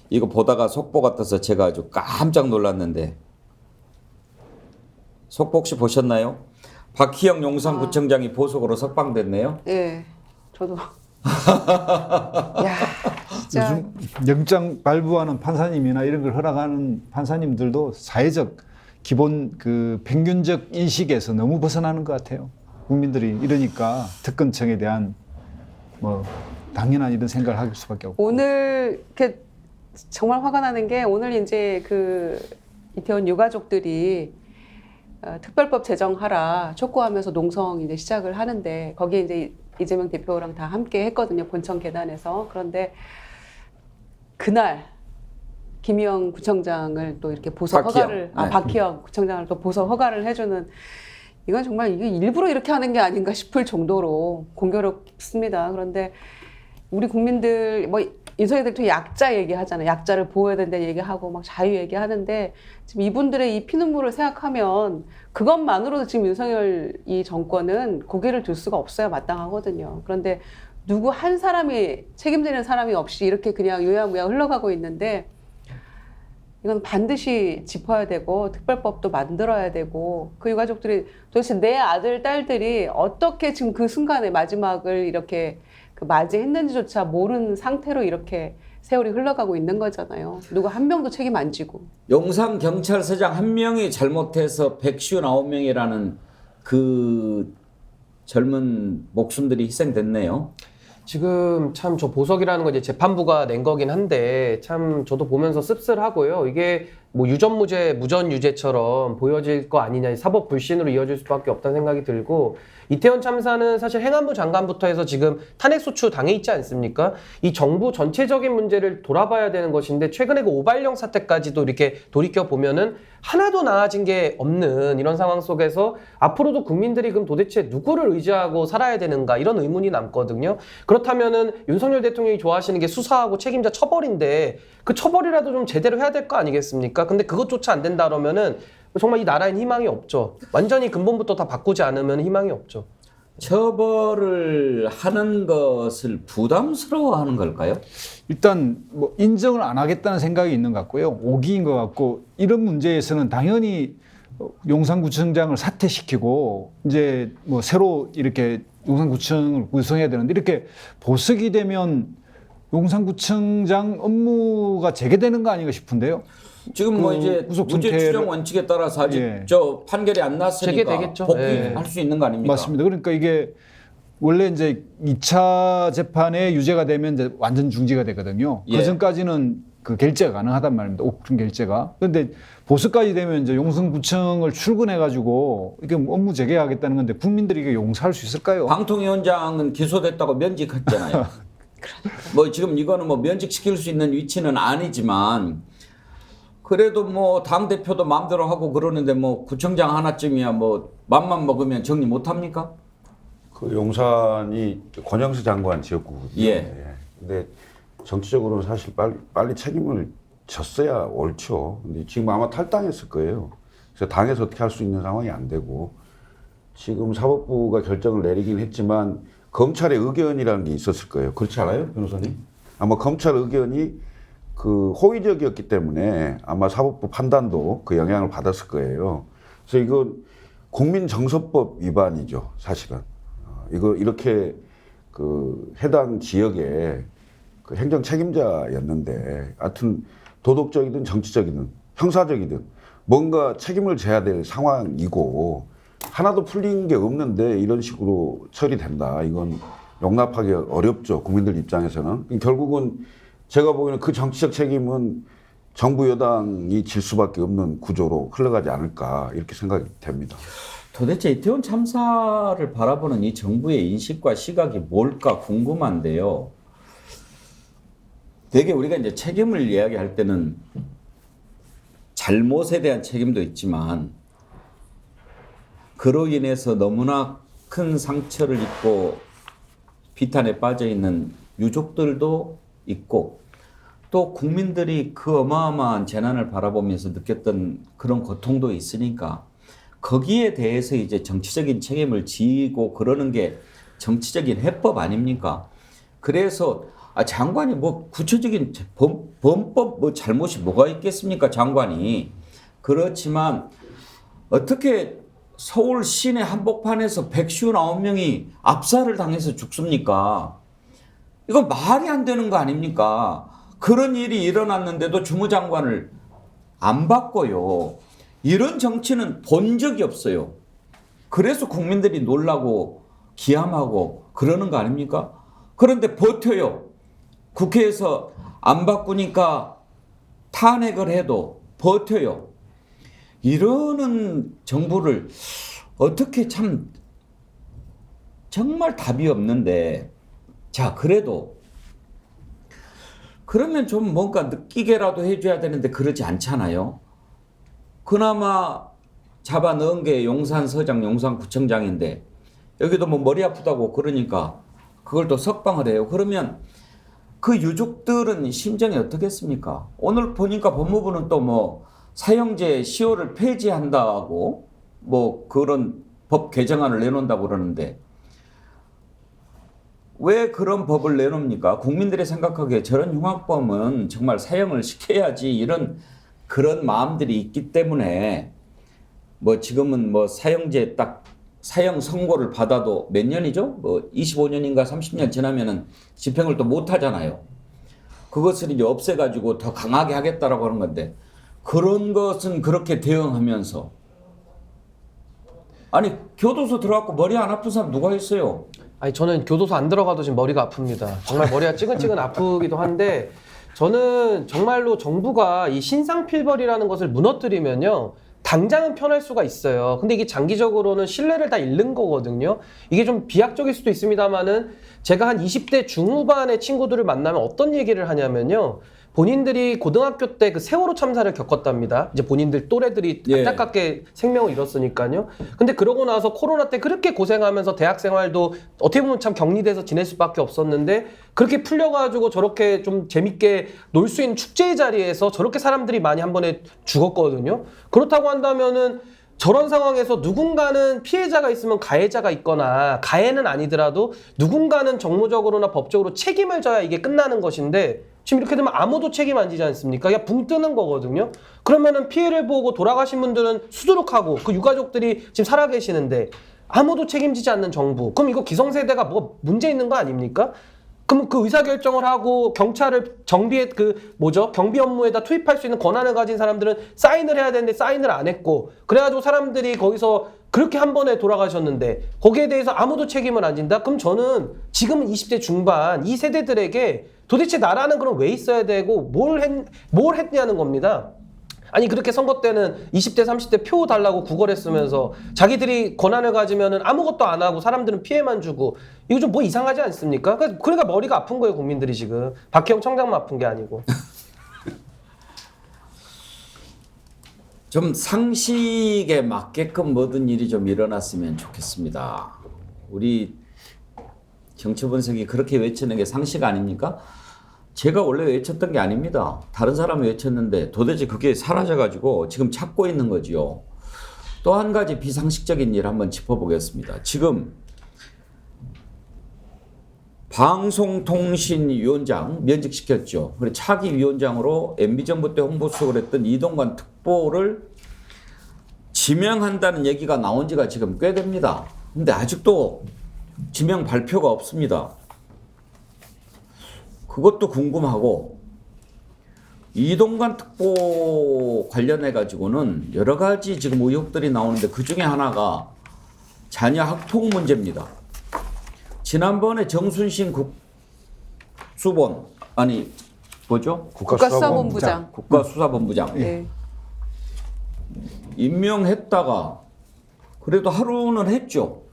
이거 보다가 속보가 떠서 제가 아주 깜짝 놀랐는데 속보 혹시 보셨나요? 박희영 용산구청장이 보석으로 석방됐네요. 예, 저도. 야, 진짜. 요즘 영장 발부하는 판사님이나 이런 걸 허락하는 판사님들도 사회적 기본 그 평균적 인식에서 너무 벗어나는 것 같아요. 국민들이 이러니까 특검청에 대한 뭐 당연한 이런 생각을 할 수밖에 없고. 오늘 이렇게 정말 화가 나는 게 오늘 이제 그 이태원 유가족들이 특별법 제정하라 촉구하면서 농성 이제 시작을 하는데 거기에 이제 이재명 대표랑 다 함께 했거든요. 본청 계단에서. 그런데 그날 김희영 구청장을 또 이렇게 보석 박희영. 허가를 네. 박희영 구청장을 또 보석 허가를 해주는 이건 정말 이게 일부러 이렇게 하는 게 아닌가 싶을 정도로 공교롭습니다. 그런데 우리 국민들 뭐 윤석열 대통령 약자 얘기하잖아요. 약자를 보호해야 된다 얘기하고 막 자유 얘기하는데 지금 이분들의 이 피눈물을 생각하면 그것만으로도 지금 윤석열 이 정권은 고개를 들 수가 없어야 마땅하거든요. 그런데 누구 한 사람이 책임지는 사람이 없이 이렇게 그냥 유야무야 흘러가고 있는데 이건 반드시 짚어야 되고 특별법도 만들어야 되고 그 유가족들이 도대체 내 아들 딸들이 어떻게 지금 그 순간에 마지막을 이렇게 그 맞이했는지조차 모르는 상태로 이렇게 세월이 흘러가고 있는 거잖아요. 누구 한 명도 책임 안 지고. 용산 경찰서장 한 명이 잘못해서 159명이라는 그 젊은 목숨들이 희생됐네요. 지금 참 저 보석이라는 건 이제 재판부가 낸 거긴 한데 참 저도 보면서 씁쓸하고요. 이게 뭐 유전무죄, 무전유죄처럼 보여질 거 아니냐, 사법 불신으로 이어질 수밖에 없다는 생각이 들고 이태원 참사는 사실 행안부 장관부터 해서 지금 탄핵소추 당해 있지 않습니까? 이 정부 전체적인 문제를 돌아봐야 되는 것인데 최근에 그 오발령 사태까지도 이렇게 돌이켜보면은 하나도 나아진 게 없는 이런 상황 속에서 앞으로도 국민들이 그럼 도대체 누구를 의지하고 살아야 되는가 이런 의문이 남거든요. 그렇다면은 윤석열 대통령이 좋아하시는 게 수사하고 책임자 처벌인데 그 처벌이라도 좀 제대로 해야 될 거 아니겠습니까? 근데 그것조차 안 된다 그러면은 정말 이 나라엔 희망이 없죠. 완전히 근본부터 다 바꾸지 않으면 희망이 없죠. 처벌을 하는 것을 부담스러워하는 걸까요? 일단 뭐 인정을 안 하겠다는 생각이 있는 것 같고요. 오기인 것 같고 이런 문제에서는 당연히 용산구청장을 사퇴시키고 이제 뭐 새로 이렇게 용산구청을 구성해야 되는데 이렇게 보석이 되면 용산구청장 업무가 재개되는 거 아닌가 싶은데요. 지금 뭐 이제 구속 무죄 상태를- 추정 원칙에 따라서 아직 예. 저 판결이 안 났으니까 재개되겠죠. 복귀할 수 있는 거 아닙니까? 맞습니다. 그러니까 이게 원래 이제 2차 재판에 유죄가 되면 이제 완전 중지가 되거든요. 예. 그 전까지는 그 결재가 가능하단 말입니다. 옥중 결재가. 그런데 보석까지 되면 이제 용산구청을 출근해가지고 이게 업무 재개하겠다는 건데 국민들이 이게 용서할 수 있을까요? 방통위원장은 기소됐다고 면직했잖아요. 뭐 지금 이거는 뭐 면직시킬 수 있는 위치는 아니지만 그래도 뭐 당 대표도 마음대로 하고 그러는데 뭐 구청장 하나쯤이야 뭐 맘만 먹으면 정리 못 합니까? 그 용산이 권영수 장관 지역구거든요. 예. 근데 정치적으로는 사실 빨리 책임을 졌어야 옳죠. 근데 지금 아마 탈당했을 거예요. 그래서 당에서 어떻게 할 수 있는 상황이 안 되고 지금 사법부가 결정을 내리긴 했지만 검찰의 의견이라는 게 있었을 거예요. 그렇지 않아요, 변호사님? 아마 검찰 의견이 그 호의적이었기 때문에 아마 사법부 판단도 그 영향을 받았을 거예요. 그래서 이건 국민정서법 위반이죠, 사실은. 이거 이렇게 그 해당 지역의 그 행정 책임자였는데, 하여튼 도덕적이든 정치적이든 형사적이든 뭔가 책임을 져야 될 상황이고 하나도 풀린 게 없는데 이런 식으로 처리된다. 이건 용납하기 어렵죠, 국민들 입장에서는. 결국은 제가 보기에는 그 정치적 책임은 정부 여당이 질 수밖에 없는 구조로 흘러가지 않을까 이렇게 생각이 됩니다. 도대체 이태원 참사를 바라보는 이 정부의 인식과 시각이 뭘까 궁금한데요. 되게 우리가 이제 책임을 이야기할 때는 잘못에 대한 책임도 있지만 그로 인해서 너무나 큰 상처를 입고 비탄에 빠져 있는 유족들도 있고 또 국민들이 그 어마어마한 재난을 바라보면서 느꼈던 그런 고통도 있으니까 거기에 대해서 이제 정치적인 책임을 지고 그러는 게 정치적인 해법 아닙니까? 그래서 장관이 뭐 구체적인 범법 뭐 잘못이 뭐가 있겠습니까? 장관이. 그렇지만 어떻게 서울 시내 한복판에서 159명이 압살을 당해서 죽습니까? 이거 말이 안 되는 거 아닙니까? 그런 일이 일어났는데도 주무장관을 안 바꿔요. 이런 정치는 본 적이 없어요. 그래서 국민들이 놀라고 기함하고 그러는 거 아닙니까? 그런데 버텨요. 국회에서 안 바꾸니까 탄핵을 해도 버텨요. 이러는 정부를 어떻게 참 정말 답이 없는데, 자, 그래도 그러면 좀 뭔가 느끼게라도 해줘야 되는데 그러지 않잖아요. 그나마 잡아 넣은 게 용산서장, 용산구청장인데 여기도 뭐 머리 아프다고 그러니까 그걸 또 석방을 해요. 그러면 그 유족들은 심정이 어떻겠습니까? 오늘 보니까 법무부는 또 뭐 사형제 시효를 폐지한다고 뭐 그런 법 개정안을 내놓는다고 그러는데 왜 그런 법을 내놓습니까? 국민들이 생각하기에 저런 흉악범은 정말 사형을 시켜야지 이런 그런 마음들이 있기 때문에 뭐 지금은 뭐 사형제 딱 사형 선고를 받아도 몇 년이죠? 뭐 25년인가 30년 지나면은 집행을 또 못 하잖아요. 그것을 이제 없애가지고 더 강하게 하겠다라고 하는 건데 그런 것은 그렇게 대응하면서 아니 교도소 들어갔고 머리 안 아픈 사람 누가 있어요? 아니 저는 교도소 안 들어가도 지금 머리가 아픕니다. 정말 머리가 찌근찌근 아프기도 한데 저는 정말로 정부가 이 신상필벌이라는 것을 무너뜨리면요. 당장은 편할 수가 있어요. 근데 이게 장기적으로는 신뢰를 다 잃는 거거든요. 이게 좀 비약적일 수도 있습니다만은 제가 한 20대 중후반의 친구들을 만나면 어떤 얘기를 하냐면요. 본인들이 고등학교 때 그 세월호 참사를 겪었답니다. 이제 본인들 또래들이 안타깝게 생명을 잃었으니까요. 근데 그러고 나서 코로나 때 그렇게 고생하면서 대학 생활도 어떻게 보면 참 격리돼서 지낼 수밖에 없었는데 그렇게 풀려가지고 저렇게 좀 재밌게 놀 수 있는 축제의 자리에서 저렇게 사람들이 많이 한 번에 죽었거든요. 그렇다고 한다면은 저런 상황에서 누군가는 피해자가 있으면 가해자가 있거나 가해는 아니더라도 누군가는 정무적으로나 법적으로 책임을 져야 이게 끝나는 것인데 지금 이렇게 되면 아무도 책임 안 지지 않습니까? 그냥 붕 뜨는 거거든요. 그러면은 피해를 보고 돌아가신 분들은 수두룩하고 그 유가족들이 지금 살아계시는데 아무도 책임지지 않는 정부. 그럼 이거 기성세대가 뭐 문제 있는 거 아닙니까? 그럼 그 의사결정을 하고 경찰을 정비에 경비 업무에다 투입할 수 있는 권한을 가진 사람들은 사인을 해야 되는데 사인을 안 했고 그래가지고 사람들이 거기서 그렇게 한 번에 돌아가셨는데 거기에 대해서 아무도 책임을 안 진다? 그럼 저는 지금은 20대 중반 이 세대들에게 도대체 나라는 그럼 왜 있어야 되고 뭘 했냐는 겁니다. 아니 그렇게 선거 때는 20대 30대 표 달라고 구걸했으면서 자기들이 권한을 가지면은 아무것도 안 하고 사람들은 피해만 주고 이거 좀 뭐 이상하지 않습니까? 그러니까 머리가 아픈 거예요 국민들이 지금. 박혜영 청장만 아픈 게 아니고. 좀 상식에 맞게끔 모든 일이 좀 일어났으면 좋겠습니다. 우리 정치 분석이 그렇게 외치는 게 상식 아닙니까? 제가 원래 외쳤던 게 아닙니다. 다른 사람이 외쳤는데 도대체 그게 사라져가지고 지금 찾고 있는 거지요. 또 한 가지 비상식적인 일 한번 짚어보겠습니다. 지금 방송통신위원장 면직시켰죠. 그리고 차기 위원장으로 MB정부 때 홍보수석을 했던 이동관 특보를 지명한다는 얘기가 나온 지가 지금 꽤 됩니다. 근데 아직도 지명 발표가 없습니다. 그것도 궁금하고 이동관 특보 관련해 가지고는 여러 가지 지금 의혹들이 나오는데 그 중에 하나가 자녀 학폭 문제입니다. 지난번에 정순신 국가수사본부장. 국가수사본부장 네. 임명했다가 그래도 하루는 했죠.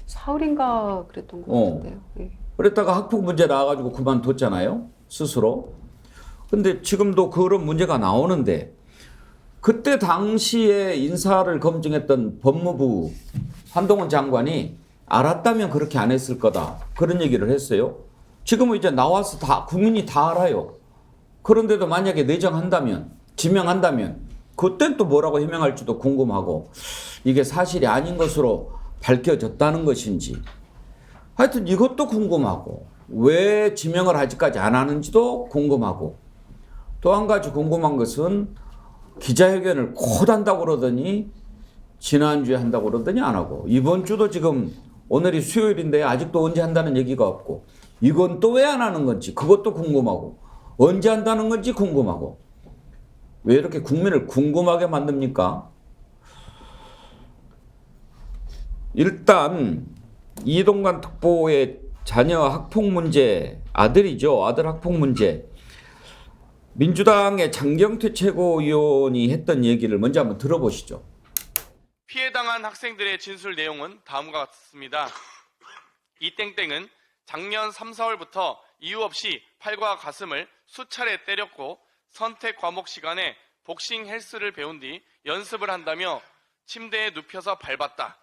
사흘인가 그랬던 것 같은데요. 네. 그랬다가 학폭 문제 나와가지고 그만뒀잖아요. 스스로. 근데 지금도 그런 문제가 나오는데 그때 당시에 인사를 검증했던 법무부 한동훈 장관이 알았다면 그렇게 안 했을 거다. 그런 얘기를 했어요. 지금은 이제 나와서 다 국민이 다 알아요. 그런데도 만약에 내정한다면 지명한다면 그땐 또 뭐라고 해명할지도 궁금하고 이게 사실이 아닌 것으로 밝혀졌다는 것인지 하여튼 이것도 궁금하고 왜 지명을 아직까지 안 하는지도 궁금하고 또 한 가지 궁금한 것은 기자회견을 곧 한다고 그러더니 지난주에 한다고 그러더니 안 하고 이번 주도 지금 오늘이 수요일인데 아직도 언제 한다는 얘기가 없고 이건 또 왜 안 하는 건지 그것도 궁금하고 언제 한다는 건지 궁금하고 왜 이렇게 국민을 궁금하게 만듭니까? 일단 이동관 특보의 자녀 학폭 문제, 아들이죠. 아들 학폭 문제. 민주당의 장경태 최고위원이 했던 얘기를 먼저 한번 들어보시죠. 피해당한 학생들의 진술 내용은 다음과 같습니다. 이 땡땡은 작년 3, 4월부터 이유 없이 팔과 가슴을 수차례 때렸고 선택 과목 시간에 복싱 헬스를 배운 뒤 연습을 한다며 침대에 눕혀서 밟았다.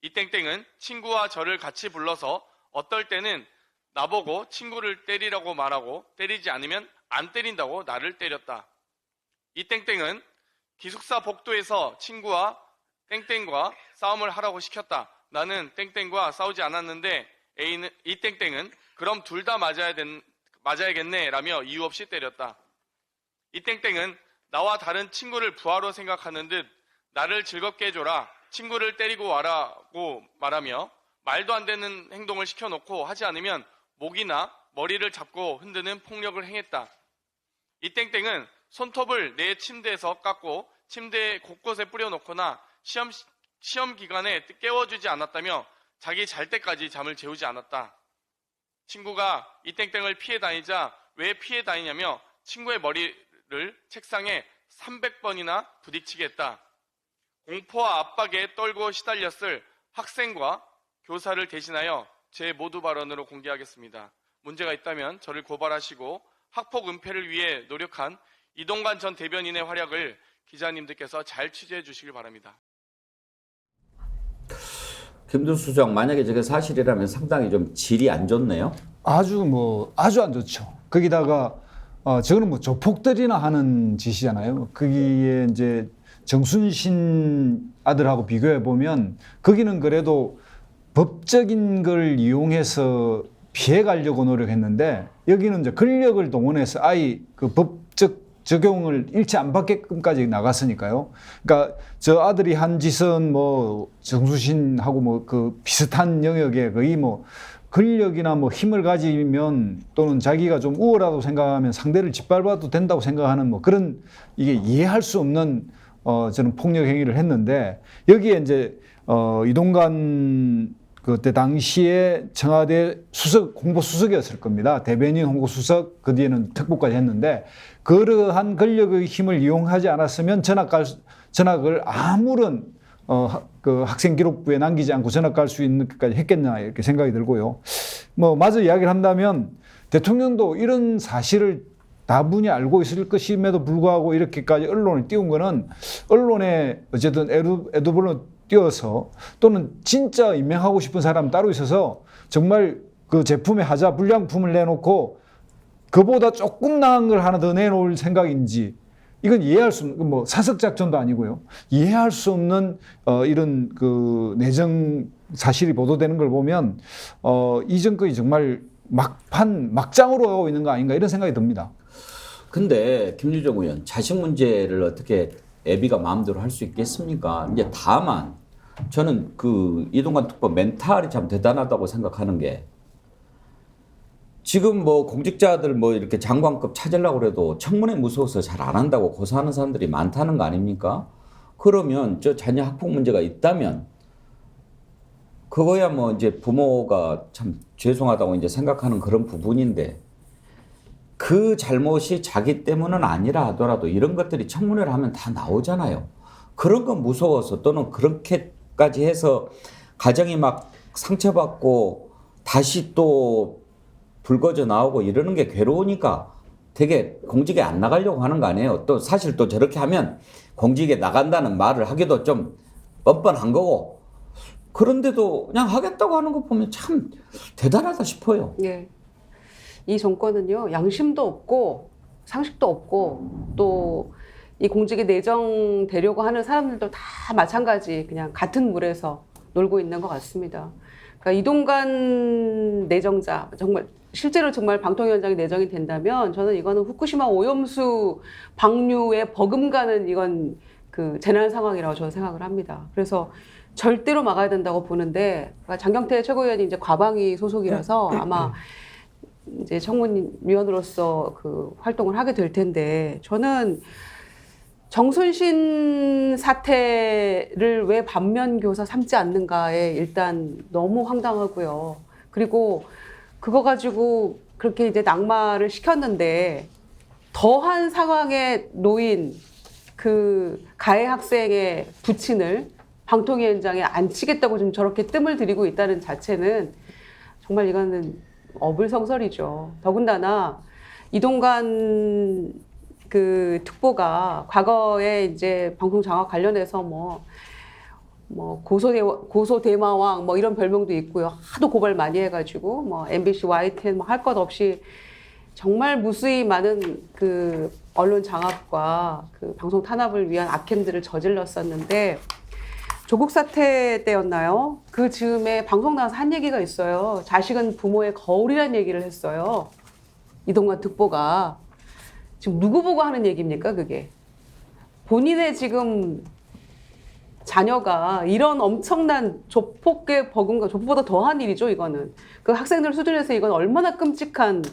이 땡땡은 친구와 저를 같이 불러서 어떨 때는 나보고 친구를 때리라고 말하고 때리지 않으면 안 때린다고 나를 때렸다. 이 땡땡은 기숙사 복도에서 친구와 땡땡과 싸움을 하라고 시켰다. 나는 땡땡과 싸우지 않았는데 이 땡땡은 그럼 둘 다 맞아야겠네 라며 이유 없이 때렸다. 이 땡땡은 나와 다른 친구를 부하로 생각하는 듯 나를 즐겁게 해줘라. 친구를 때리고 와라고 말하며 말도 안 되는 행동을 시켜놓고 하지 않으면 목이나 머리를 잡고 흔드는 폭력을 행했다. 이 땡땡은 손톱을 내 침대에서 깎고 침대 곳곳에 뿌려놓거나 시험 기간에 깨워주지 않았다며 자기 잘 때까지 잠을 재우지 않았다. 친구가 이 땡땡을 피해 다니자 왜 피해 다니냐며 친구의 머리를 책상에 300번이나 부딪히게 했다. 공포와 압박에 떨고 시달렸을 학생과 교사를 대신하여 제 모두 발언으로 공개하겠습니다. 문제가 있다면 저를 고발하시고 학폭 은폐를 위해 노력한 이동관 전 대변인의 활약을 기자님들께서 잘 취재해 주시길 바랍니다. 김두수 수장 만약에 저게 사실이라면 상당히 좀 질이 안 좋네요. 아주 안 좋죠. 거기다가 저거는 뭐 조폭들이나 하는 짓이잖아요. 거기에 이제 정순신 아들하고 비교해 보면 거기는 그래도 법적인 걸 이용해서 피해 가려고 노력했는데 여기는 이제 권력을 동원해서 아예 그 법적 적용을 일치 안 받게끔까지 나갔으니까요. 그러니까 저 아들이 한 짓은 뭐 정순신하고 뭐 그 비슷한 영역에 거의 뭐 권력이나 뭐 힘을 가지면 또는 자기가 좀 우월하다고 생각하면 상대를 짓밟아도 된다고 생각하는 뭐 그런 이게 이해할 수 없는 저는 폭력 행위를 했는데 여기에 이제 이동관 그때 당시에 청와대 홍보수석이었을 겁니다. 대변인 홍보수석 그 뒤에는 특보까지 했는데 그러한 권력의 힘을 이용하지 않았으면 전학을 아무런 그 학생 기록부에 남기지 않고 전학 갈 수 있는 것까지 했겠냐 이렇게 생각이 들고요. 뭐 마저 이야기를 한다면 대통령도 이런 사실을 다분히 알고 있을 것임에도 불구하고 이렇게까지 언론을 띄운 거는 언론에 어쨌든 애도불로 띄어서 또는 진짜 임명하고 싶은 사람 따로 있어서 정말 그 제품의 하자 불량품을 내놓고 그보다 조금 나은 걸 하나 더 내놓을 생각인지 이건 이해할 수 없는 뭐 사석 작전도 아니고요. 이해할 수 없는 이런 그 내정 사실이 보도되는 걸 보면 이 정권이 정말 막장으로 가고 있는 거 아닌가 이런 생각이 듭니다. 근데 김유정 의원 자식 문제를 어떻게 애비가 마음대로 할 수 있겠습니까? 이제 다만 저는 그 이동관 특보 멘탈이 참 대단하다고 생각하는 게 지금 뭐 공직자들 뭐 이렇게 장관급 찾으려고 그래도 청문회 무서워서 잘 안 한다고 고사하는 사람들이 많다는 거 아닙니까? 그러면 저 자녀 학폭 문제가 있다면 그거야 뭐 이제 부모가 참 죄송하다고 이제 생각하는 그런 부분인데 그 잘못이 자기 때문은 아니라 하더라도 이런 것들이 청문회를 하면 다 나오잖아요. 그런 건 무서워서 또는 그렇게까지 해서 가정이 막 상처받고 다시 또 불거져 나오고 이러는 게 괴로우니까 되게 공직에 안 나가려고 하는 거 아니에요. 또 사실 또 저렇게 하면 공직에 나간다는 말을 하기도 좀 뻔뻔한 거고 그런데도 그냥 하겠다고 하는 거 보면 참 대단하다 싶어요. 예. 이 정권은요, 양심도 없고 상식도 없고 또 이 공직에 내정되려고 하는 사람들도 다 마찬가지 그냥 같은 물에서 놀고 있는 것 같습니다. 그러니까 이동관 내정자 정말 실제로 정말 방통위원장이 내정이 된다면 저는 이거는 후쿠시마 오염수 방류에 버금가는 이건 그 재난 상황이라고 저는 생각을 합니다. 그래서 절대로 막아야 된다고 보는데 장경태 최고위원이 이제 과방위 소속이라서 아마 이제 청문위원으로서 그 활동을 하게 될 텐데 저는 정순신 사태를 왜 반면교사 삼지 않는가에 일단 너무 황당하고요. 그리고 그거 가지고 그렇게 이제 낙마를 시켰는데 더한 상황에 놓인 그 가해 학생의 부친을 방통위원장에 앉히겠다고 지금 저렇게 뜸을 들이고 있다는 자체는 정말 이거는 어불성설이죠. 더군다나 이동관 그 특보가 과거에 이제 방송 장악 관련해서 뭐 고소대마왕 뭐 이런 별명도 있고요. 하도 고발 많이 해가지고 뭐 MBC, YTN 뭐 할 것 없이 정말 무수히 많은 그 언론 장악과 그 방송 탄압을 위한 악행들을 저질렀었는데 조국 사태 때였나요? 그 즈음에 방송 나와서 한 얘기가 있어요. 자식은 부모의 거울이라는 얘기를 했어요. 이동관 특보가. 지금 누구 보고 하는 얘기입니까, 그게? 본인의 지금 자녀가 이런 엄청난 조폭의 버금가, 조폭보다 더한 일이죠, 이거는. 그 학생들 수준에서 이건 얼마나 끔찍한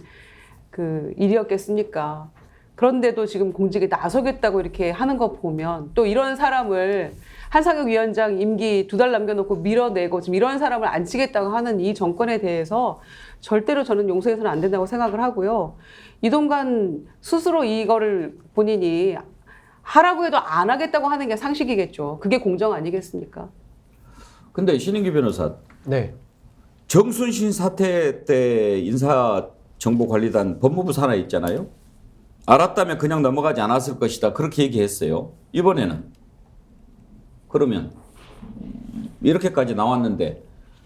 그 일이었겠습니까? 그런데도 지금 공직에 나서겠다고 이렇게 하는 거 보면 또 이런 사람을 한상혁 위원장 임기 2달 남겨놓고 밀어내고 지금 이런 사람을 앉히겠다고 하는 이 정권에 대해서 절대로 저는 용서해서는 안 된다고 생각을 하고요. 이동관 스스로 이거를 본인이 하라고 해도 안 하겠다고 하는 게 상식이겠죠. 그게 공정 아니겠습니까? 근데 신인기 변호사, 네. 정순신 사태 때 인사정보관리단 법무부 산하 있잖아요. 알았다면 그냥 넘어가지 않았을 것이다. 그렇게 얘기했어요. 이번에는 그러면 이렇게까지 나왔는데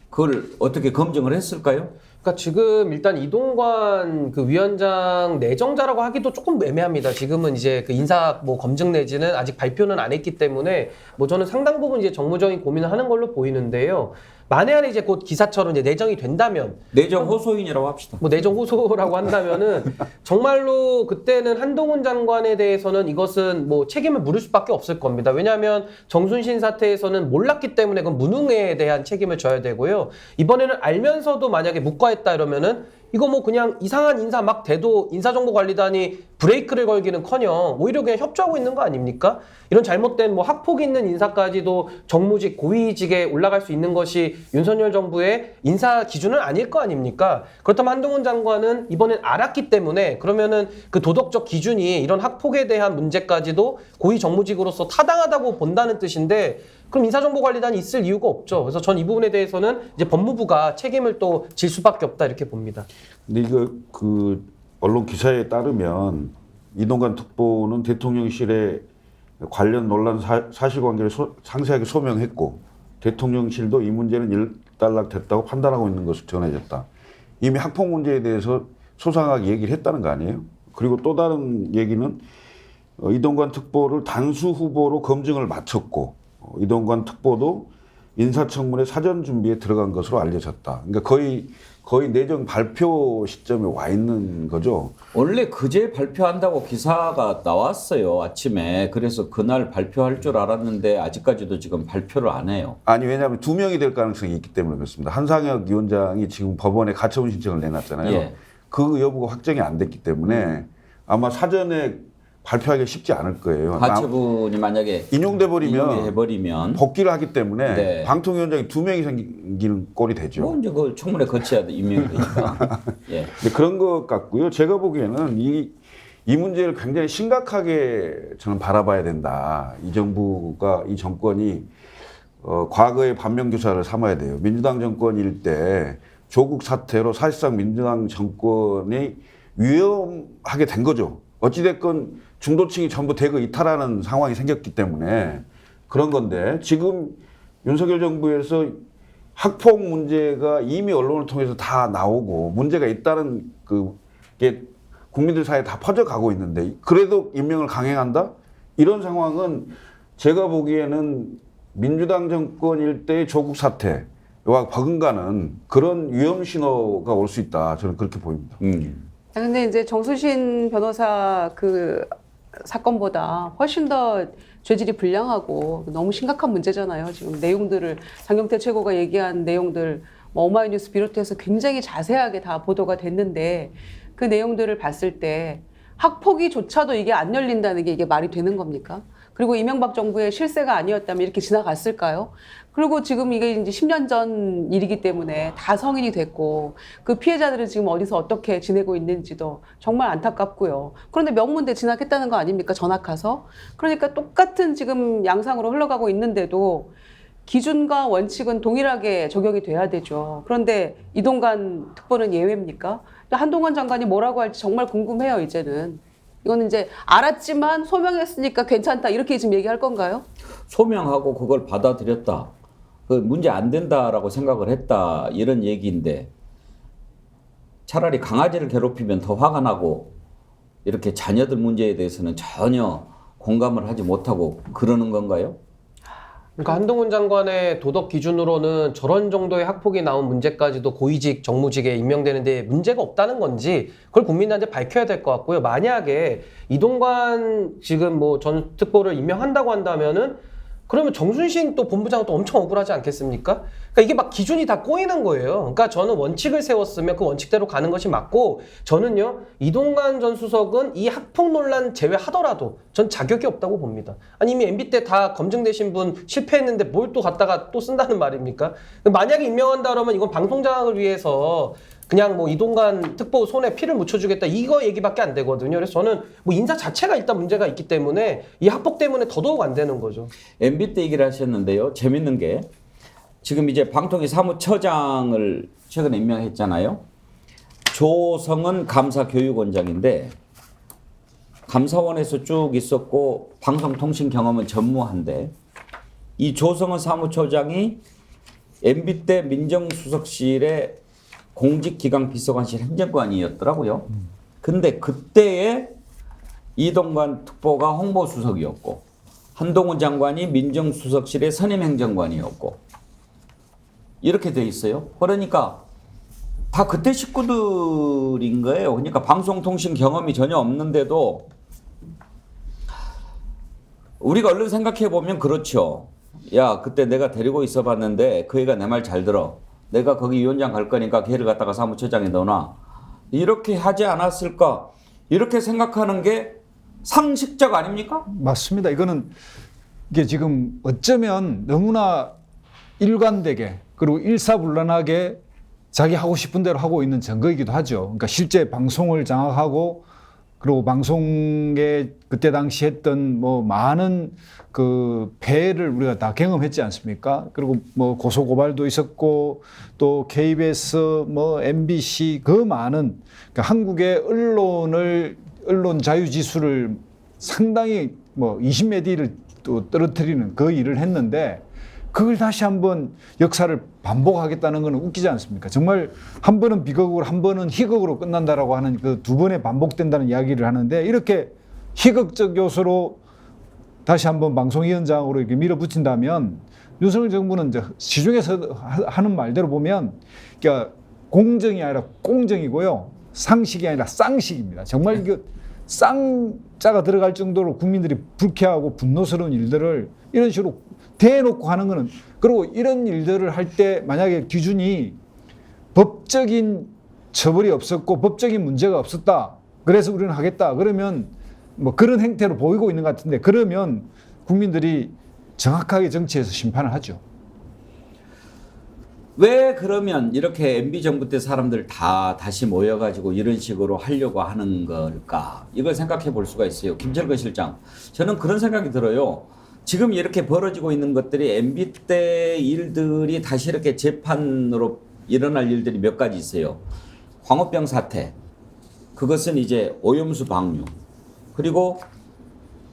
그걸 어떻게 검증을 했을까요? 그러니까 지금 일단 이동관 그 위원장 내정자라고 하기도 조금 애매합니다. 지금은 이제 그 인사 뭐 검증 내지는 아직 발표는 안 했기 때문에 뭐 저는 상당 부분 이제 정무적인 고민을 하는 걸로 보이는데요. 만에 하나 이제 곧 기사처럼 이제 내정이 된다면 내정 호소인이라고 합시다. 뭐 내정 호소라고 한다면은 정말로 그때는 한동훈 장관에 대해서는 이것은 뭐 책임을 물을 수밖에 없을 겁니다. 왜냐하면 정순신 사태에서는 몰랐기 때문에 그건 무능에 대한 책임을 져야 되고요. 이번에는 알면서도 만약에 묵과했다 이러면은 이거 뭐 그냥 이상한 인사 막 대도 인사정보관리단이 브레이크를 걸기는커녕 오히려 그냥 협조하고 있는 거 아닙니까? 이런 잘못된 뭐 학폭 있는 인사까지도 정무직 고위직에 올라갈 수 있는 것이 윤석열 정부의 인사 기준은 아닐 거 아닙니까? 그렇다면 한동훈 장관은 이번엔 알았기 때문에 그러면은 그 도덕적 기준이 이런 학폭에 대한 문제까지도 고위 정무직으로서 타당하다고 본다는 뜻인데 그럼 인사정보관리단이 있을 이유가 없죠. 그래서 전 이 부분에 대해서는 이제 법무부가 책임을 또 질 수밖에 없다 이렇게 봅니다. 근데 이거 그 언론 기사에 따르면 이동관 특보는 대통령실에 관련 논란 사실관계를 상세하게 소명했고 대통령실도 이 문제는 일단락됐다고 판단하고 있는 것으로 전해졌다. 이미 학폭 문제에 대해서 소상하게 얘기를 했다는 거 아니에요? 그리고 또 다른 얘기는 이동관 특보를 단수 후보로 검증을 마쳤고 이동관 특보도 인사청문회 사전 준비에 들어간 것으로 알려졌다. 그러니까 거의 내정 발표 시점에 와 있는 거죠. 원래 그제 발표한다고 기사가 나왔어요, 아침에. 그래서 그날 발표할 줄 알았는데 아직까지도 지금 발표를 안 해요. 아니 왜냐하면 2명이 될 가능성이 있기 때문에 그렇습니다. 한상혁 위원장이 지금 법원에 가처분 신청을 내놨잖아요. 예. 그 여부가 확정이 안 됐기 때문에 아마 사전에 발표하기가 쉽지 않을 거예요. 가처분이 만약에 인용돼 버리면 해버리면 복귀를 하기 때문에 네. 방통위원장이 2명이 생기는 꼴이 되죠. 뭐 이제 그 청문회 거쳐야 돼, 임명되니까. 예. 근데 그런 것 같고요. 제가 보기에는 이 문제를 굉장히 심각하게 저는 바라봐야 된다. 이 정부가 이 정권이 과거의 반면교사를 삼아야 돼요. 민주당 정권일 때 조국 사태로 사실상 민주당 정권이 위험하게 된 거죠. 어찌됐건 중도층이 전부 대거 이탈하는 상황이 생겼기 때문에 그런 건데 지금 윤석열 정부에서 학폭 문제가 이미 언론을 통해서 다 나오고 문제가 있다는 그게 국민들 사이에 다 퍼져가고 있는데 그래도 임명을 강행한다? 이런 상황은 제가 보기에는 민주당 정권일 때의 조국 사태와 버금가는 그런 위험 신호가 올 수 있다. 저는 그렇게 보입니다. 근데 이제 정수신 변호사 그 사건보다 훨씬 더 죄질이 불량하고 너무 심각한 문제잖아요. 지금 내용들을 장경태 최고가 얘기한 내용들 뭐 오마이뉴스 비롯해서 굉장히 자세하게 다 보도가 됐는데 그 내용들을 봤을 때 학폭위조차도 이게 안 열린다는 게 이게 말이 되는 겁니까? 그리고 이명박 정부의 실세가 아니었다면 이렇게 지나갔을까요? 그리고 지금 이게 이제 10년 전 일이기 때문에 다 성인이 됐고 그 피해자들은 지금 어디서 어떻게 지내고 있는지도 정말 안타깝고요. 그런데 명문대 진학했다는 거 아닙니까? 전학 가서. 그러니까 똑같은 지금 양상으로 흘러가고 있는데도 기준과 원칙은 동일하게 적용이 돼야 되죠. 그런데 이동관 특보는 예외입니까? 한동훈 장관이 뭐라고 할지 정말 궁금해요, 이제는. 이거는 이제 알았지만 소명했으니까 괜찮다 이렇게 지금 얘기할 건가요? 소명하고 그걸 받아들였다. 그 문제 안 된다라고 생각을 했다. 이런 얘기인데 차라리 강아지를 괴롭히면 더 화가 나고 이렇게 자녀들 문제에 대해서는 전혀 공감을 하지 못하고 그러는 건가요? 그러니까 한동훈 장관의 도덕 기준으로는 저런 정도의 학폭이 나온 문제까지도 고위직 정무직에 임명되는데 문제가 없다는 건지 그걸 국민한테 밝혀야 될 것 같고요. 만약에 이동관 지금 뭐 전 특보를 임명한다고 한다면은 그러면 정순신 또 본부장은 또 엄청 억울하지 않겠습니까? 그러니까 이게 막 기준이 다 꼬이는 거예요. 그러니까 저는 원칙을 세웠으면 그 원칙대로 가는 것이 맞고 저는요 이동관 전 수석은 이 학폭 논란 제외하더라도 전 자격이 없다고 봅니다. 아니 이미 MB 때 다 검증되신 분 실패했는데 뭘 또 갖다가 또 쓴다는 말입니까? 만약에 임명한다 그러면 이건 방송장악을 위해서 그냥 뭐 이동관 특보 손에 피를 묻혀주겠다 이거 얘기밖에 안 되거든요. 그래서 저는 뭐 인사 자체가 일단 문제가 있기 때문에 이 학폭 때문에 더더욱 안 되는 거죠. MB 때 얘기를 하셨는데요. 재밌는 게 지금 이제 방통위 사무처장을 최근에 임명했잖아요. 조성은 감사교육원장인데 감사원에서 쭉 있었고 방송통신 경험은 전무한데 이 조성은 사무처장이 MB 때 민정수석실의 공직기강 비서관실 행정관이었더라고요. 근데 그때에 이동관 특보가 홍보수석이었고 한동훈 장관이 민정수석실의 선임행정관이었고 이렇게 돼 있어요. 그러니까 다 그때 식구들인 거예요. 그러니까 방송통신 경험이 전혀 없는데도 우리가 얼른 생각해 보면 그렇죠. 야, 그때 내가 데리고 있어 봤는데 그 애가 내 말 잘 들어. 내가 거기 위원장 갈 거니까 걔를 갖다가 사무처장에 넣어놔. 이렇게 하지 않았을까? 이렇게 생각하는 게 상식적 아닙니까? 맞습니다. 이게 지금 어쩌면 너무나 일관되게 그리고 일사불란하게 자기 하고 싶은 대로 하고 있는 증거이기도 하죠. 그러니까 실제 방송을 장악하고 그리고 방송에 그때 당시 했던 뭐 많은 그 폐해를 우리가 다 경험했지 않습니까? 그리고 뭐 고소고발도 있었고 또 KBS 뭐 MBC 그 많은 그러니까 한국의 언론 자유 지수를 상당히 뭐 20몇 위를 또 떨어뜨리는 그 일을 했는데 그걸 다시 한번 역사를 반복하겠다는 건 웃기지 않습니까? 정말 한 번은 비극으로 한 번은 희극으로 끝난다라고 하는 그 두 번에 반복된다는 이야기를 하는데 이렇게 희극적 요소로 다시 한번 방송위원장으로 이렇게 밀어붙인다면 윤석열 정부는 이제 시중에서 하는 말대로 보면 그러니까 공정이 아니라 꽁정이고요. 상식이 아니라 쌍식입니다. 정말 이거 쌍자가 들어갈 정도로 국민들이 불쾌하고 분노스러운 일들을 이런 식으로 대놓고 하는 거는 그리고 이런 일들을 할 때 만약에 기준이 법적인 처벌이 없었고 법적인 문제가 없었다. 그래서 우리는 하겠다. 그러면 뭐 그런 행태로 보이고 있는 것 같은데 그러면 국민들이 정확하게 정치에서 심판을 하죠. 왜 그러면 이렇게 MB 정부 때 사람들 다 다시 모여가지고 이런 식으로 하려고 하는 걸까? 이걸 생각해 볼 수가 있어요. 김철근 실장. 저는 그런 생각이 들어요. 지금 이렇게 벌어지고 있는 것들이 MB 때 일들이 다시 이렇게 재판으로 일어날 일들이 몇 가지 있어요. 광우병 사태. 그것은 이제 오염수 방류. 그리고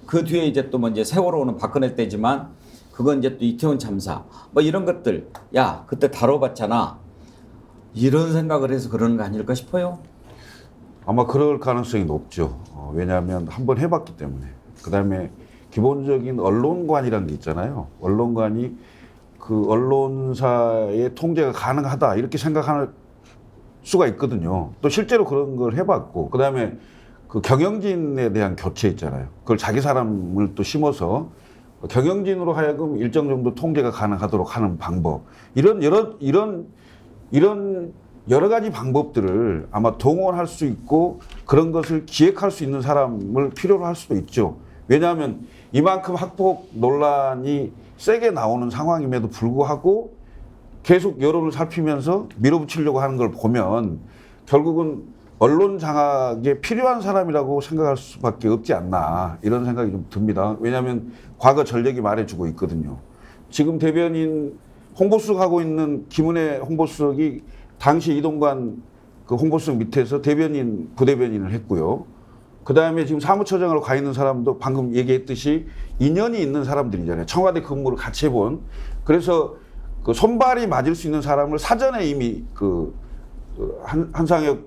그 뒤에 이제 또 뭐 이제 세월호는 박근혜 때지만 그건 이제 또 이태원 참사. 뭐 이런 것들. 야, 그때 다뤄봤잖아. 이런 생각을 해서 그러는 거 아닐까 싶어요. 아마 그럴 가능성이 높죠. 왜냐하면 한번 해봤기 때문에. 그다음에 기본적인 언론관이라는 게 있잖아요. 언론관이 그 언론사의 통제가 가능하다 이렇게 생각할 수가 있거든요. 또 실제로 그런 걸 해봤고, 그 다음에 그 경영진에 대한 교체 있잖아요. 그걸 자기 사람을 또 심어서 경영진으로 하여금 일정 정도 통제가 가능하도록 하는 방법. 이런 여러 가지 방법들을 아마 동원할 수 있고 그런 것을 기획할 수 있는 사람을 필요로 할 수도 있죠. 왜냐하면 이만큼 학폭 논란이 세게 나오는 상황임에도 불구하고 계속 여론을 살피면서 밀어붙이려고 하는 걸 보면 결국은 언론 장악에 필요한 사람이라고 생각할 수밖에 없지 않나 이런 생각이 좀 듭니다. 왜냐하면 과거 전력이 말해주고 있거든요. 지금 대변인 홍보수석 하고 있는 김은혜 홍보수석이 당시 이동관 그 홍보수석 밑에서 대변인, 부대변인을 했고요. 그 다음에 지금 사무처장으로 가 있는 사람도 방금 얘기했듯이 인연이 있는 사람들이잖아요. 청와대 근무를 같이 해본. 그래서 그 손발이 맞을 수 있는 사람을 사전에 이미 한상혁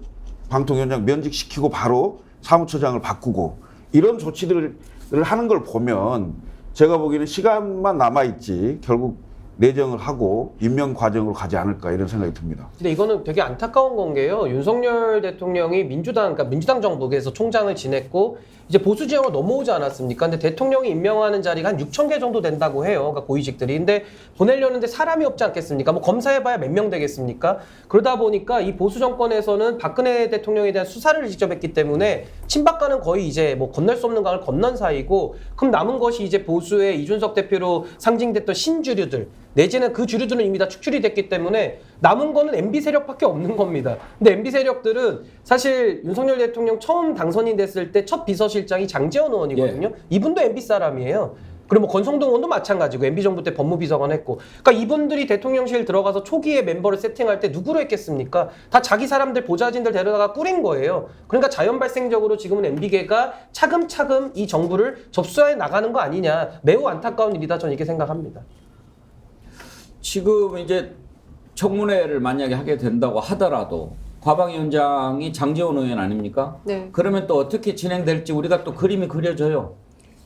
방통위원장 면직시키고 바로 사무처장을 바꾸고 이런 조치들을 하는 걸 보면 제가 보기에는 시간만 남아있지 결국 내정을 하고 임명 과정으로 가지 않을까 이런 생각이 듭니다. 근데 이거는 되게 안타까운 건 게요. 윤석열 대통령이 그러니까 민주당 정부에서 총장을 지냈고 이제 보수 지형으로 넘어오지 않았습니까? 근데 대통령이 임명하는 자리가 한 6,000개 정도 된다고 해요. 그러니까 고위직들이. 근데 보내려는데 사람이 없지 않겠습니까? 뭐 검사해봐야 몇 명 되겠습니까? 그러다 보니까 이 보수 정권에서는 박근혜 대통령에 대한 수사를 직접 했기 때문에 친박과는 거의 이제 뭐 건널 수 없는 강을 건넌 사이고, 그럼 남은 것이 이제 보수의 이준석 대표로 상징됐던 신주류들 내지는 그 주류들은 이미 다 축출이 됐기 때문에 남은 거는 MB 세력밖에 없는 겁니다. 근데 MB 세력들은 사실 윤석열 대통령 처음 당선인 됐을 때 첫 비서실장이 장제원 의원이거든요. 예. 이분도 MB 사람이에요. 그리고 뭐 권성동 의원도 마찬가지고 MB 정부 때 법무비서관 했고, 그러니까 이분들이 대통령실 들어가서 초기에 멤버를 세팅할 때 누구로 했겠습니까? 다 자기 사람들 보좌진들 데려다가 꾸린 거예요. 그러니까 자연 발생적으로 지금은 MB계가 차근차근 이 정부를 접수해 나가는 거 아니냐. 매우 안타까운 일이다. 저는 이렇게 생각합니다. 지금 이제 청문회를 만약에 하게 된다고 하더라도 과방위원장이 장제원 의원 아닙니까? 네. 그러면 또 어떻게 진행될지 우리가 또 그림이 그려져요.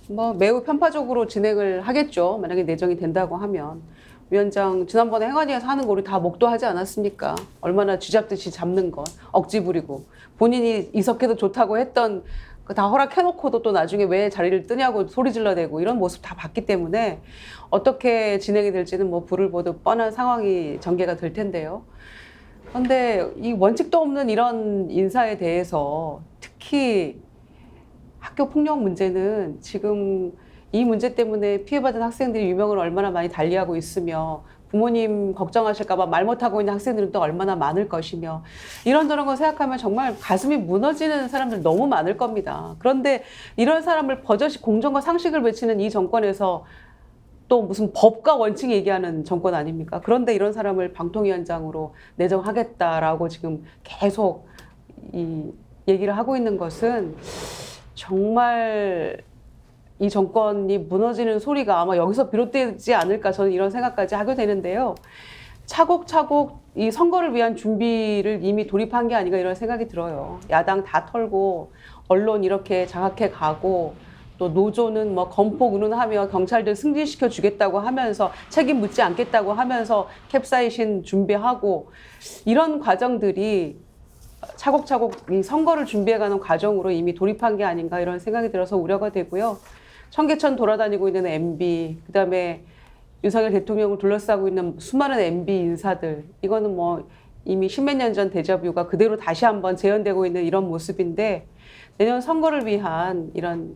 뭐 매우 편파적으로 진행을 하겠죠. 만약에 내정이 된다고 하면. 위원장 지난번에 행안위에서 하는 거 우리 다 목도하지 않았습니까? 얼마나 쥐잡듯이 잡는 것, 억지 부리고 본인이 이석해도 좋다고 했던 다 허락해놓고도 또 나중에 왜 자리를 뜨냐고 소리 질러대고 이런 모습 다 봤기 때문에 어떻게 진행이 될지는 뭐 불을 보듯 뻔한 상황이 전개가 될 텐데요. 그런데 이 원칙도 없는 이런 인사에 대해서 특히 학교 폭력 문제는 지금 이 문제 때문에 피해받은 학생들이 유명을 얼마나 많이 달리하고 있으며 부모님 걱정하실까 봐 말 못하고 있는 학생들은 또 얼마나 많을 것이며 이런저런 거 생각하면 정말 가슴이 무너지는 사람들 너무 많을 겁니다. 그런데 이런 사람을 버젓이 공정과 상식을 외치는 이 정권에서 또 무슨 법과 원칙 얘기하는 정권 아닙니까? 그런데 이런 사람을 방통위원장으로 내정하겠다라고 지금 계속 이 얘기를 하고 있는 것은 정말 이 정권이 무너지는 소리가 아마 여기서 비롯되지 않을까 저는 이런 생각까지 하게 되는데요. 차곡차곡 이 선거를 위한 준비를 이미 돌입한 게 아닌가 이런 생각이 들어요. 야당 다 털고 언론 이렇게 장악해 가고 또 노조는 뭐 검폭 운운하며 경찰들 승진시켜 주겠다고 하면서 책임 묻지 않겠다고 하면서 캡사이신 준비하고 이런 과정들이 차곡차곡 이 선거를 준비해가는 과정으로 이미 돌입한 게 아닌가 이런 생각이 들어서 우려가 되고요. 청계천 돌아다니고 있는 MB, 그다음에 윤석열 대통령을 둘러싸고 있는 수많은 MB 인사들, 이거는 뭐 이미 십몇 년 전 데자뷰가 그대로 다시 한번 재현되고 있는 이런 모습인데 내년 선거를 위한 이런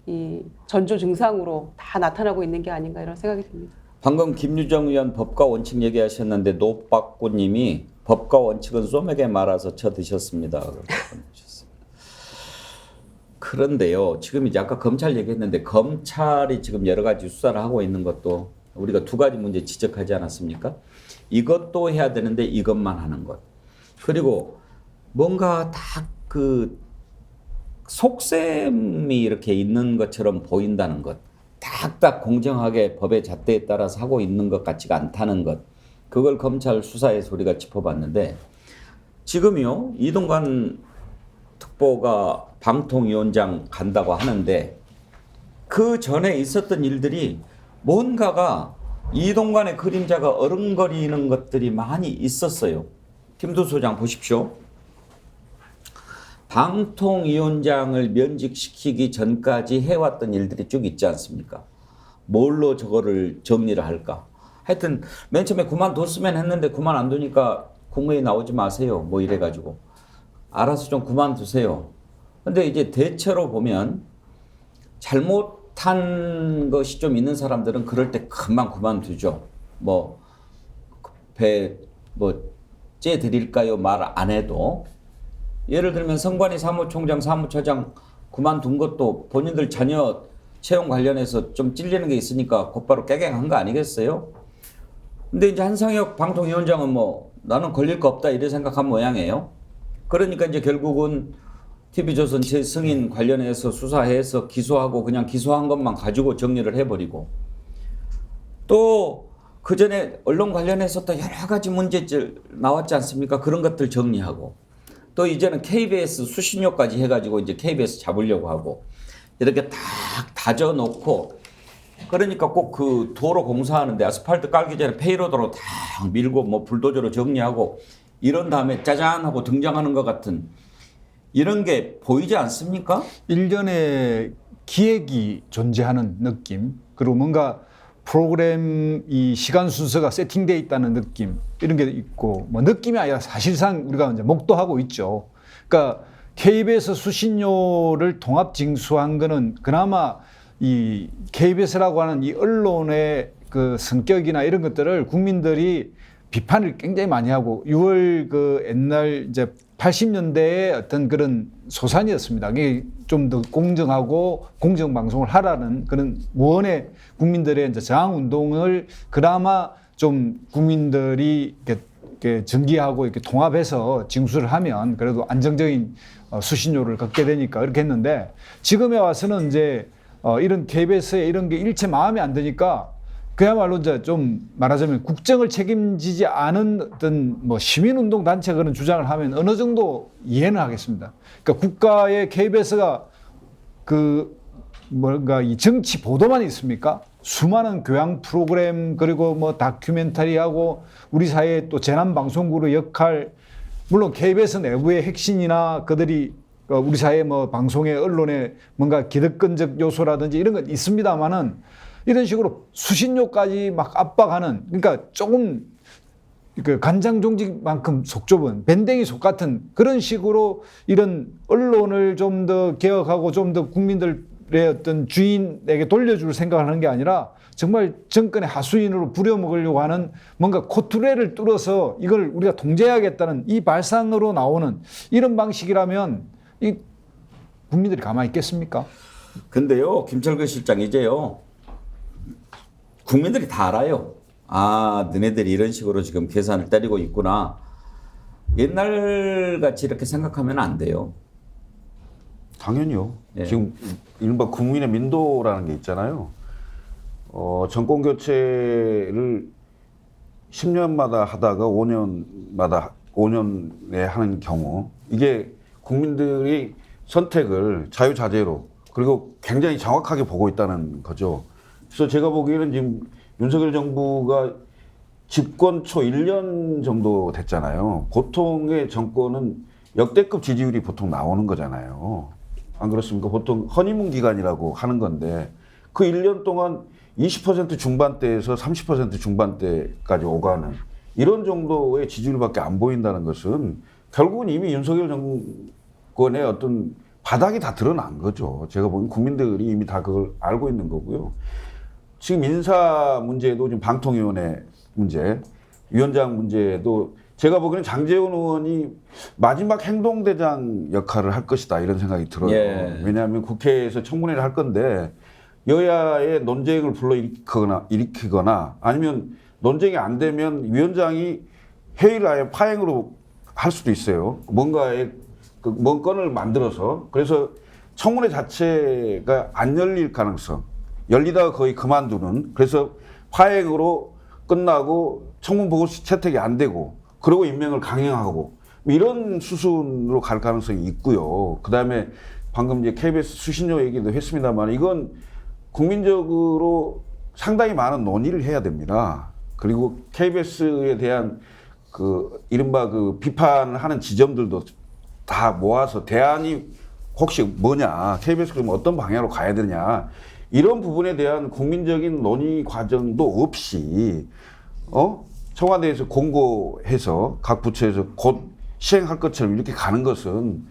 이 전조 증상으로 다 나타나고 있는 게 아닌가 이런 생각이 듭니다. 방금 김유정 의원 법과 원칙 얘기하셨는데 노박구님이 법과 원칙은 소맥에 말아서 쳐드셨습니다. 그런데요, 지금 이제 아까 검찰 얘기했는데 검찰이 지금 여러 가지 수사를 하고 있는 것도 우리가 두 가지 문제 지적하지 않았습니까? 이것도 해야 되는데 이것만 하는 것. 그리고 뭔가 다 그 속셈이 이렇게 있는 것처럼 보인다는 것. 딱딱 공정하게 법의 잣대에 따라서 하고 있는 것 같지가 않다는 것. 그걸 검찰 수사에서 우리가 짚어봤는데 지금요 이동관 특보가 방통위원장 간다고 하는데 그 전에 있었던 일들이 뭔가가 이동관의 그림자가 어른거리는 것들이 많이 있었어요. 김두 소장 보십시오. 방통위원장을 면직시키기 전까지 해왔던 일들이 쭉 있지 않습니까? 뭘로 저거를 정리를 할까? 하여튼 맨 처음에 그만뒀으면 했는데 그만 안 두니까 국무회의 나오지 마세요. 뭐 이래가지고 알아서 좀 그만두세요. 근데 이제 대체로 보면 잘못한 것이 좀 있는 사람들은 그럴 때 금방 그만두죠. 뭐 째드릴까요? 말 안 해도. 예를 들면 성관이 사무총장, 사무처장 그만둔 것도 본인들 자녀 채용 관련해서 좀 찔리는 게 있으니까 곧바로 깨갱한 거 아니겠어요? 근데 이제 한상혁 방통위원장은 뭐 나는 걸릴 거 없다 이래 생각한 모양이에요. 그러니까 이제 결국은 TV조선 재승인 관련해서 수사해서 기소하고 그냥 기소한 것만 가지고 정리를 해버리고 또 그 전에 언론 관련해서 또 여러 가지 문제들 나왔지 않습니까? 그런 것들 정리하고 또 이제는 KBS 수신료까지 해가지고 이제 KBS 잡으려고 하고 이렇게 딱 다져놓고 그러니까 꼭 그 도로 공사하는데 아스팔트 깔기 전에 페이로드로 딱 밀고 뭐 불도저로 정리하고 이런 다음에 짜잔 하고 등장하는 것 같은 이런 게 보이지 않습니까? 일련의 기획이 존재하는 느낌, 그리고 뭔가 프로그램 이 시간 순서가 세팅되어 있다는 느낌, 이런 게 있고, 뭐 느낌이 아니라 사실상 우리가 이제 목도하고 있죠. 그러니까 KBS 수신료를 통합 징수한 거는 그나마 이 KBS라고 하는 이 언론의 그 성격이나 이런 것들을 국민들이 비판을 굉장히 많이 하고 6월 그 옛날 이제 80년대의 어떤 그런 소산이었습니다. 이게 좀 더 공정하고 공정 방송을 하라는 그런 무언의 국민들의 이제 저항 운동을 그나마 좀 국민들이 이렇게 전기하고 이렇게 통합해서 징수를 하면 그래도 안정적인 수신료를 걷게 되니까 그렇게 했는데 지금에 와서는 이제 이런 KBS에 이런 게 일체 마음에 안 드니까 그야말로 이제 좀 말하자면 국정을 책임지지 않은 어떤 뭐 시민운동 단체 그런 주장을 하면 어느 정도 이해는 하겠습니다. 그러니까 국가의 KBS가 그 뭔가 이 정치 보도만 있습니까? 수많은 교양 프로그램 그리고 뭐 다큐멘터리하고 우리 사회의 또 재난 방송국의 역할, 물론 KBS 내부의 핵심이나 그들이 우리 사회 뭐 방송의 언론의 뭔가 기득권적 요소라든지 이런 건 있습니다만은 이런 식으로 수신료까지 막 압박하는, 그러니까 조금 그 간장종직만큼 속 좁은 밴댕이 속 같은 그런 식으로 이런 언론을 좀 더 개혁하고 좀 더 국민들의 어떤 주인에게 돌려줄 생각을 하는 게 아니라 정말 정권의 하수인으로 부려먹으려고 하는 뭔가 코투레를 뚫어서 이걸 우리가 통제해야겠다는 이 발상으로 나오는 이런 방식이라면 이 국민들이 가만히 있겠습니까? 근데요, 김철근 실장 이제요. 국민들이 다 알아요. 아, 너네들이 이런 식으로 지금 계산을 때리고 있구나. 옛날같이 이렇게 생각하면 안 돼요. 당연히요. 예. 지금 이른바 국민의 민도라는 게 있잖아요. 정권 교체를 10년마다 하다가 5년에 하는 경우 이게 국민들이 선택을 자유자재로 그리고 굉장히 정확하게 보고 있다는 거죠. 그래서 제가 보기에는 지금 윤석열 정부가 집권 초 1년 정도 됐잖아요. 보통의 정권은 역대급 지지율이 보통 나오는 거잖아요. 안 그렇습니까? 보통 허니문 기간이라고 하는 건데 그 1년 동안 20% 중반대에서 30% 중반대까지 오가는 이런 정도의 지지율밖에 안 보인다는 것은 결국은 이미 윤석열 정권의 어떤 바닥이 다 드러난 거죠. 제가 보기엔 국민들이 이미 다 그걸 알고 있는 거고요. 지금 인사 문제도 지금 방통위원회 문제, 위원장 문제도 제가 보기에는 장제원 의원이 마지막 행동대장 역할을 할 것이다 이런 생각이 들어요. 예. 왜냐하면 국회에서 청문회를 할 건데 여야의 논쟁을 불러일으키거나 아니면 논쟁이 안 되면 위원장이 회의를 아예 파행으로 할 수도 있어요. 뭔가의 뭔 건을 만들어서 그래서 청문회 자체가 안 열릴 가능성, 열리다가 거의 그만두는, 그래서 파행으로 끝나고 청문 보고서 채택이 안 되고 그러고 임명을 강행하고 이런 수순으로 갈 가능성이 있고요. 그다음에 방금 이제 KBS 수신료 얘기도 했습니다만 이건 국민적으로 상당히 많은 논의를 해야 됩니다. 그리고 KBS에 대한 그 이른바 그 비판을 하는 지점들도 다 모아서 대안이 혹시 뭐냐, KBS 그러면 어떤 방향으로 가야 되냐, 이런 부분에 대한 국민적인 논의 과정도 없이 청와대에서 공고해서 각 부처에서 곧 시행할 것처럼 이렇게 가는 것은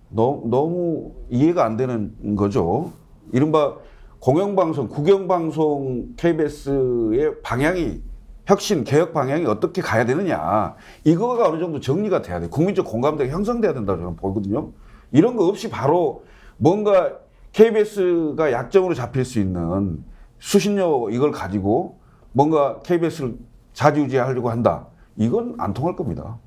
너무 이해가 안 되는 거죠. 이른바 공영방송, 국영방송 KBS의 방향이, 혁신, 개혁 방향이 어떻게 가야 되느냐, 이거가 어느 정도 정리가 돼야 돼요. 국민적 공감대가 형성돼야 된다고 저는 보거든요. 이런 거 없이 바로 뭔가 KBS가 약점으로 잡힐 수 있는 수신료 이걸 가지고 뭔가 KBS를 좌지우지하려고 한다. 이건 안 통할 겁니다.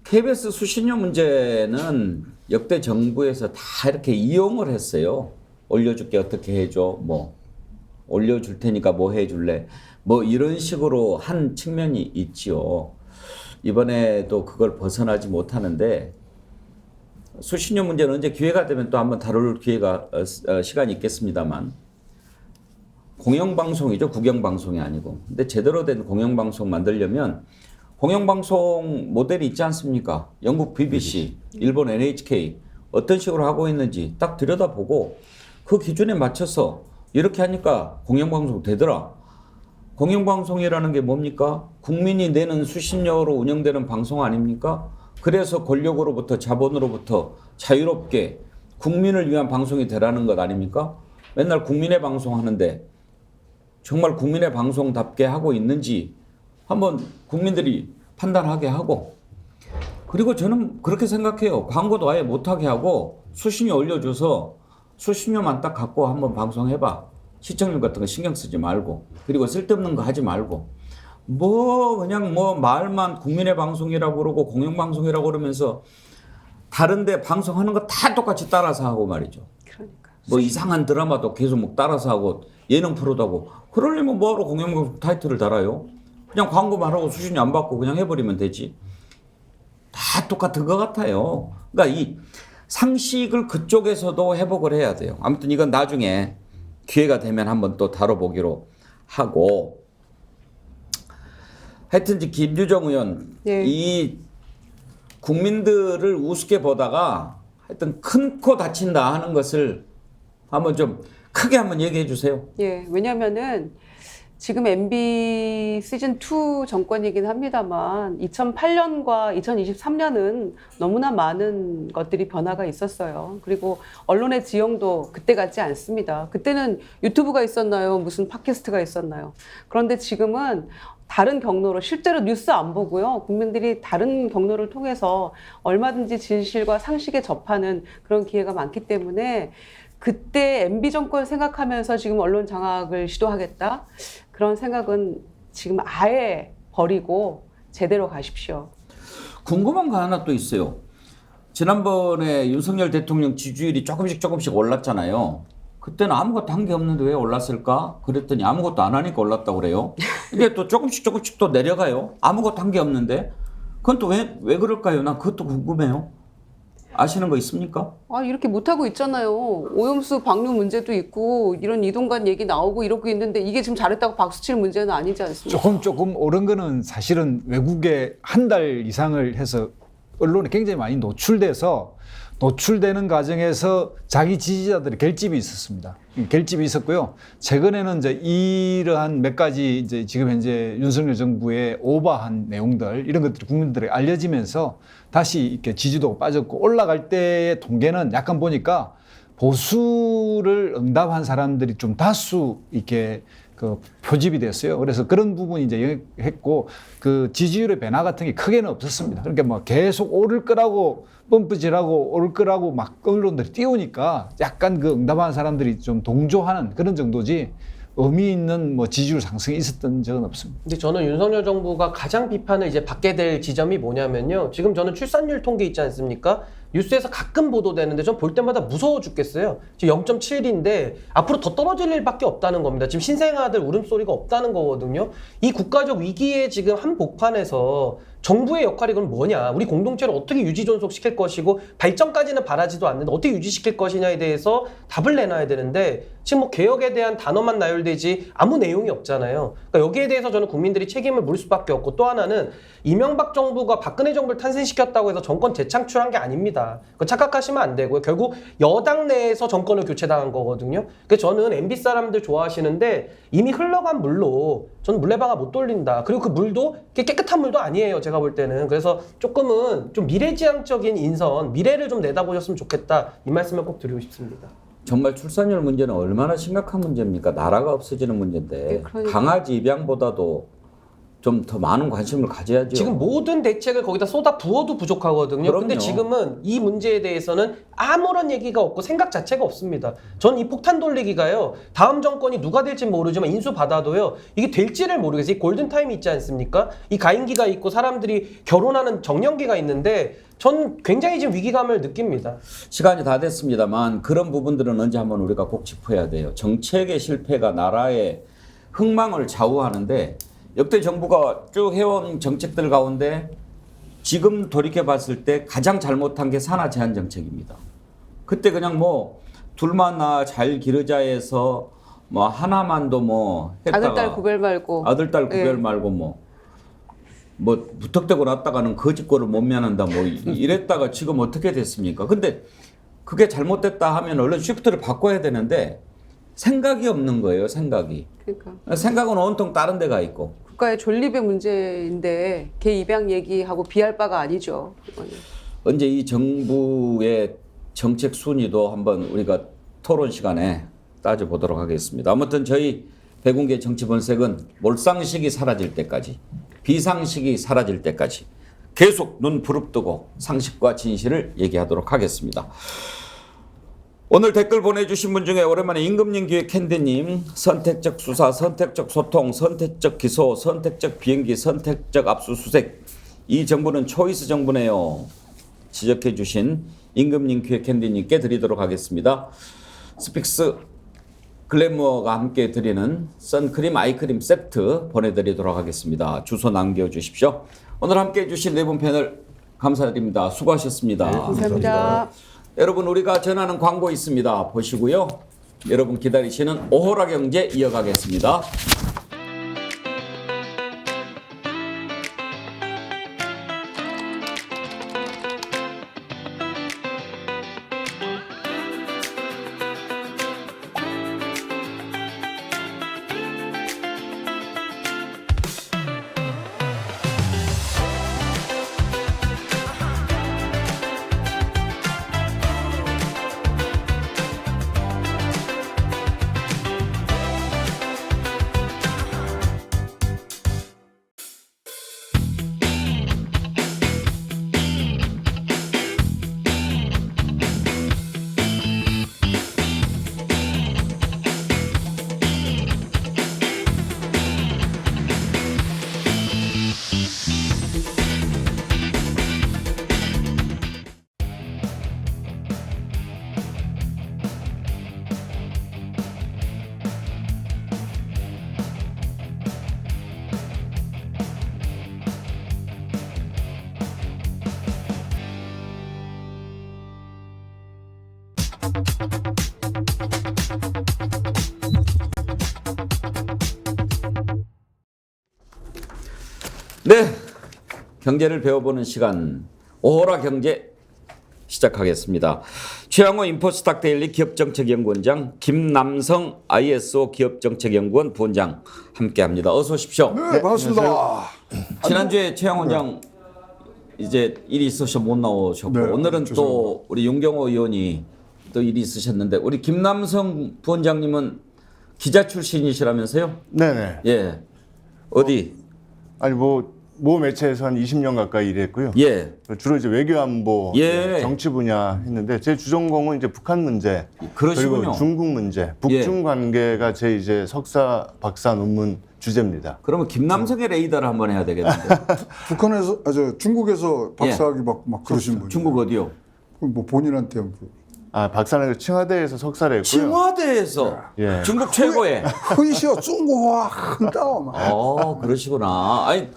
KBS 수신료 문제는 역대 정부에서 다 이렇게 이용을 했어요. 올려줄게 어떻게 해줘, 뭐 올려줄 테니까 뭐 해줄래, 뭐 이런 식으로 한 측면이 있지요. 이번에도 그걸 벗어나지 못하는데, 수신료 문제는 언제 기회가 되면 또 한번 다룰 기회가 시간이 있겠습니다만, 공영방송이죠, 국영방송이 아니고. 근데 제대로 된 공영방송 만들려면 공영방송 모델이 있지 않습니까? 영국 BBC, 일본 NHK 어떤 식으로 하고 있는지 딱 들여다보고 그 기준에 맞춰서 이렇게 하니까 공영방송 되더라. 공영방송이라는 게 뭡니까? 국민이 내는 수신료로 운영되는 방송 아닙니까? 그래서 권력으로부터, 자본으로부터 자유롭게 국민을 위한 방송이 되라는 것 아닙니까? 맨날 국민의 방송 하는데 정말 국민의 방송답게 하고 있는지 한번 국민들이 판단하게 하고, 그리고 저는 그렇게 생각해요. 광고도 아예 못하게 하고 수신료 올려줘서 수신료만 딱 갖고 한번 방송해봐. 시청률 같은 거 신경 쓰지 말고, 그리고 쓸데없는 거 하지 말고, 그냥 말만 국민의 방송이라고 그러고 공영방송이라고 그러면서 다른데 방송하는 거 다 똑같이 따라서 하고 말이죠. 그러니까. 뭐 이상한 드라마도 계속 뭐 따라서 하고 예능 프로도 하고, 그러려면 뭐하러 공영방송 타이틀을 달아요? 그냥 광고만 하고 수신료 안 받고 그냥 해버리면 되지. 다 똑같은 것 같아요. 그러니까 이 상식을 그쪽에서도 회복을 해야 돼요. 아무튼 이건 나중에 기회가 되면 한번 또 다뤄보기로 하고, 하여튼 김유정 의원, 네. 이 국민들을 우습게 보다가 하여튼 큰 코 다친다 하는 것을 한번 좀 크게 한번 얘기해 주세요. 예, 왜냐면은 지금 MB 시즌2 정권이긴 합니다만 2008년과 2023년은 너무나 많은 것들이 변화가 있었어요. 그리고 언론의 지형도 그때 같지 않습니다. 그때는 유튜브가 있었나요? 무슨 팟캐스트가 있었나요? 그런데 지금은 다른 경로로, 실제로 뉴스 안 보고요, 국민들이 다른 경로를 통해서 얼마든지 진실과 상식에 접하는 그런 기회가 많기 때문에 그때 MB 정권 생각하면서 지금 언론 장악을 시도하겠다? 그런 생각은 지금 아예 버리고 제대로 가십시오. 궁금한 거 하나 또 있어요. 지난번에 윤석열 대통령 지지율이 조금씩 올랐잖아요. 그때는 아무것도 한 게 없는데 왜 올랐을까? 그랬더니 아무것도 안 하니까 올랐다고 그래요. 이게 또 조금씩 또 내려가요. 아무것도 한 게 없는데. 그건 또 왜 그럴까요? 난 그것도 궁금해요. 아시는 거 있습니까? 이렇게 못하고 있잖아요. 오염수 방류 문제도 있고 이런 이동관 얘기 나오고 이러고 있는데 이게 지금 잘했다고 박수칠 문제는 아니지 않습니까? 조금 오른 거는 사실은 외국에 한 달 이상을 해서 언론에 굉장히 많이 노출되는 과정에서 자기 지지자들의 결집이 있었습니다. 결집이 있었고요. 최근에는 이제 이러한 몇 가지 이제 지금 현재 윤석열 정부의 오버한 내용들, 이런 것들이 국민들에게 알려지면서 다시 이렇게 지지도가 빠졌고, 올라갈 때의 통계는 약간 보니까 보수를 응답한 사람들이 좀 다수 이렇게 그 표집이 됐어요. 그래서 그런 부분이 이제 했고, 그 지지율의 변화 같은 게 크게는 없었습니다. 그러니까 뭐 계속 오를 거라고 펌프질하고 올 거라고 막 언론들이 띄우니까 약간 그 응답하는 사람들이 좀 동조하는 그런 정도지 의미 있는 뭐 지지율 상승이 있었던 적은 없습니다. 근데 저는 윤석열 정부가 가장 비판을 이제 받게 될 지점이 뭐냐면요. 지금 저는 출산율 통계 있지 않습니까? 뉴스에서 가끔 보도되는데 전 볼 때마다 무서워 죽겠어요. 지금 0.7인데 앞으로 더 떨어질 일밖에 없다는 겁니다. 지금 신생아들 울음소리가 없다는 거거든요. 이 국가적 위기에 지금 한복판에서 정부의 역할이 그럼 뭐냐? 우리 공동체를 어떻게 유지 존속시킬 것이고 발전까지는 바라지도 않는데 어떻게 유지시킬 것이냐에 대해서 답을 내놔야 되는데 지금 뭐 개혁에 대한 단어만 나열되지 아무 내용이 없잖아요. 그러니까 여기에 대해서 저는 국민들이 책임을 물 수밖에 없고 또 하나는 이명박 정부가 박근혜 정부를 탄생시켰다고 해서 정권 재창출한 게 아닙니다. 그거 착각하시면 안 되고요. 결국 여당 내에서 정권을 교체당한 거거든요. 그래서 저는 MB 사람들 좋아하시는데 이미 흘러간 물로 저는 물레방아 못 돌린다. 그리고 그 물도 깨끗한 물도 아니에요. 제가 볼 때는. 그래서 조금은 좀 미래지향적인 인선, 미래를 좀 내다보셨으면 좋겠다. 이 말씀을 꼭 드리고 싶습니다. 정말 출산율 문제는 얼마나 심각한 문제입니까? 나라가 없어지는 문제인데 그러니까. 강아지 입양보다도 좀 더 많은 관심을 가져야죠. 지금 모든 대책을 거기다 쏟아 부어도 부족하거든요. 그럼요. 근데 지금은 이 문제에 대해서는 아무런 얘기가 없고 생각 자체가 없습니다. 전 이 폭탄 돌리기가요. 다음 정권이 누가 될지 모르지만 인수받아도요. 이게 될지를 모르겠어요. 이 골든타임이 있지 않습니까? 이 가임기가 있고 사람들이 결혼하는 정년기가 있는데 전 굉장히 지금 위기감을 느낍니다. 시간이 다 됐습니다만 그런 부분들은 언제 한번 우리가 꼭 짚어야 돼요. 정책의 실패가 나라의 흥망을 좌우하는데 역대 정부가 쭉 해온 정책들 가운데 지금 돌이켜 봤을 때 가장 잘못한 게 산하 제한 정책입니다. 그때 그냥 뭐 둘만 잘 기르자에서 뭐 하나만도 뭐 했다가 아들, 딸 구별 말고. 아들, 딸 구별 예. 말고 뭐 무턱대고 났다가는 거짓골을 못 면한다 뭐 이랬다가 지금 어떻게 됐습니까? 근데 그게 잘못됐다 하면 얼른 쉬프트를 바꿔야 되는데 생각이 없는 거예요. 생각이. 그러니까. 생각은 온통 다른 데가 있고. 국가의 존립의 문제인데 개 입양 얘기하고 비할 바가 아니죠. 그거는. 언제 이 정부의 정책 순위도 한번 우리가 토론 시간에 따져보도록 하겠습니다. 아무튼 저희 백운계 정치본색은 몰상식이 사라질 때까지 비상식이 사라질 때까지 계속 눈 부릅뜨고 상식과 진실을 얘기하도록 하겠습니다. 오늘 댓글 보내주신 분 중에 오랜만에 임금님 기획 캔디님 선택적 수사, 선택적 소통, 선택적 기소, 선택적 비행기, 선택적 압수수색 이 정부는 초이스 정부네요. 지적해 주신 임금님 기획 캔디님께 드리도록 하겠습니다. 스픽스 글래머가 함께 드리는 선크림 아이크림 세트 보내드리도록 하겠습니다. 주소 남겨주십시오. 오늘 함께 해주신 네 분 패널 감사드립니다. 수고하셨습니다. 네, 감사합니다. 여러분 우리가 전하는 광고 있습니다. 보시고요. 여러분 기다리시는 오호라 경제 이어가겠습니다. 네, 경제를 배워보는 시간 오호라 경제 시작하겠습니다. 최양호 인포스탁데일리 기업정책연구원장, 김남성 ISO 기업정책연구원 부원장 함께합니다. 어서 오십시오. 네, 반갑습니다. 지난주에 최양호 원장 이제 일이 있으셔 못 나오셨고 네, 오늘은 죄송합니다. 또 우리 윤경호 의원이 또 일이 있으셨는데 우리 김남성 부원장님은 기자 출신이시라면서요? 네네. 예. 어디? 아니 모 매체에서 한 20년 가까이 일했고요. 예. 주로 이제 외교안보, 예. 정치 분야 했는데 제 주전공은 이제 북한 문제, 그러시군요. 그리고 중국 문제, 북중 관계가 제 이제 석사, 박사 논문 주제입니다. 그러면 김남성의 레이더를 한번 해야 되겠는데. 북한에서 중국에서 박사학위 막 그러신 분이 중국 어디요? 뭐 본인한테 뭐. 박사는 칭화대에서 석사를 했고요. 칭화대에서 예. 중국 최고의. 会学中国话很到嘛。 그러시구나. 아니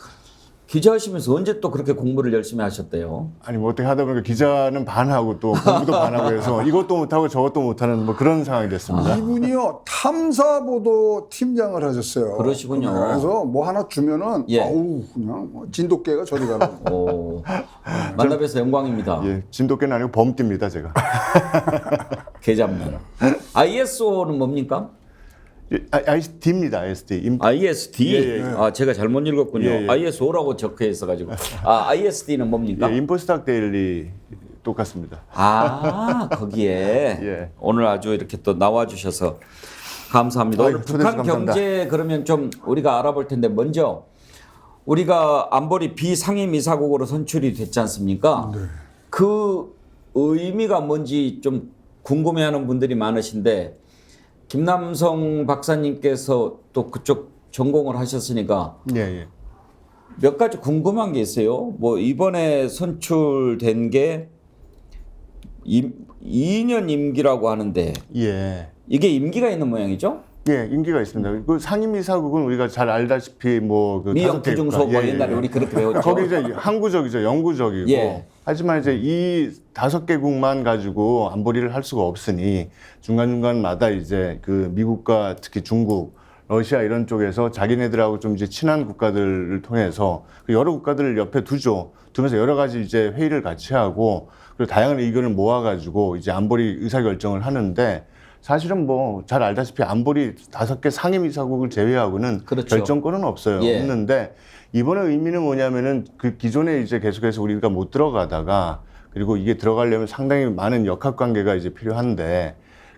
기자하시면서 언제 또 그렇게 공부를 열심히 하셨대요? 아니 뭐 어떻게 하다 보니까 기자는 반하고 또 공부도 반하고 해서 이것도 못하고 저것도 못하는 뭐 그런 상황이 됐습니다. 이분이요 탐사보도 팀장을 하셨어요. 그러시군요. 그래서 뭐 하나 주면은 예. 아우 그냥 뭐 진돗개가 저리 가라고. 만나뵈서 영광입니다. 예, 진돗개는 아니고 범띠입니다, 제가. 계잡는. ISO는 뭡니까? ISD입니다, ISD. ISD. 예, 예. 제가 잘못 읽었군요. 예, 예. ISO라고 적혀 있어가지고. ISD는 뭡니까? 예, 인포스탁 데일리 똑같습니다. 거기에 예. 오늘 아주 이렇게 또 나와주셔서 감사합니다. 오늘 초대해주셔서 북한 감사합니다. 경제 그러면 좀 우리가 알아볼 텐데 먼저 우리가 안보리 비상임이사국으로 선출이 됐지 않습니까? 네. 그 의미가 뭔지 좀 궁금해하는 분들이 많으신데 김남성 박사님께서 또 그쪽 전공을 하셨으니까 예, 예. 몇 가지 궁금한 게 있어요. 뭐 이번에 선출된 게 2년 임기라고 하는데 예. 이게 임기가 있는 모양이죠? 예, 임기가 있습니다. 그 상임이사국은 우리가 잘 알다시피 뭐그 미역 부중소 옛날에 우리 그렇게 배웠죠. 거기 이제 항구적이죠, 영구적이고. 예. 하지만 이제 이 5개국만 가지고 안보리를 할 수가 없으니 중간중간마다 이제 그 미국과 특히 중국, 러시아 이런 쪽에서 자기네들하고 좀 이제 친한 국가들을 통해서 그 여러 국가들을 옆에 두면서 여러 가지 이제 회의를 같이 하고 그리고 다양한 의견을 모아가지고 이제 안보리 의사결정을 하는데 사실은 뭐 잘 알다시피 안보리 5개 상임이사국을 제외하고는 그렇죠. 결정권은 없어요. 예. 없는데 이번에 의미는 뭐냐면은 그 기존에 이제 계속해서 우리가 못 들어가다가 그리고 이게 들어가려면 상당히 많은 역학관계가 이제 필요한데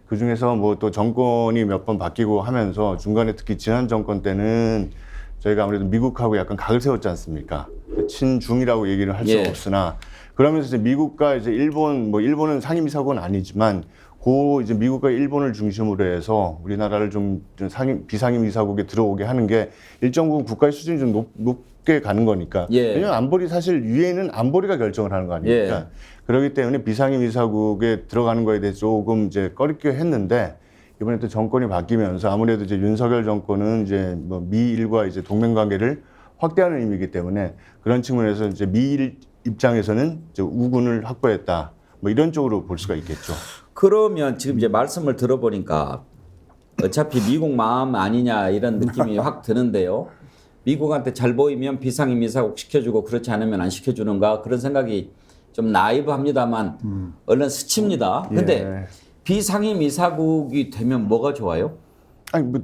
그 중에서 뭐 또 정권이 몇 번 바뀌고 하면서 중간에 특히 지난 정권 때는 저희가 아무래도 미국하고 약간 각을 세웠지 않습니까? 친중이라고 얘기를 할 수 예. 없으나 그러면서 이제 미국과 이제 일본, 뭐 일본은 상임이사국은 아니지만 이제 미국과 일본을 중심으로 해서 우리나라를 좀 비상임이사국에 들어오게 하는 게 일정 부분 국가의 수준이 좀 높게 가는 거니까. 예. 왜냐하면 안보리 사실 유엔은 안보리가 결정을 하는 거 아닙니까? 예. 그렇기 때문에 비상임이사국에 들어가는 거에 대해서 조금 이제 꺼리끼 했는데 이번에 또 정권이 바뀌면서 아무래도 이제 윤석열 정권은 이제 뭐 미일과 이제 동맹 관계를 확대하는 의미이기 때문에 그런 측면에서 이제 미일 입장에서는 이제 우군을 확보했다. 뭐 이런 쪽으로 볼 수가 있겠죠. 그러면 지금 이제 말씀을 들어보니까 어차피 미국 마음 아니냐 이런 느낌이 확 드는데요. 미국한테 잘 보이면 비상임이사국 시켜주고 그렇지 않으면 안 시켜주는가 그런 생각이 좀 나이브합니다만 얼른 스칩니다. 근데 예. 비상임이사국이 되면 뭐가 좋아요? 아니 뭐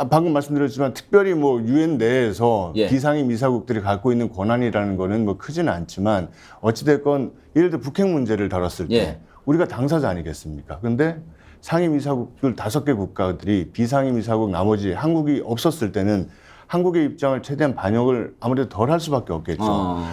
방금 말씀드렸지만 특별히 뭐 유엔 내에서 예. 비상임이사국들이 갖고 있는 권한이라는 거는 뭐 크지는 않지만 어찌됐건 예를 들어 북핵 문제를 다뤘을 때 예. 우리가 당사자 아니겠습니까? 근데 상임이사국들 5개 국가들이 비상임이사국 나머지 한국이 없었을 때는 한국의 입장을 최대한 반영을 아무래도 덜 할 수밖에 없겠죠.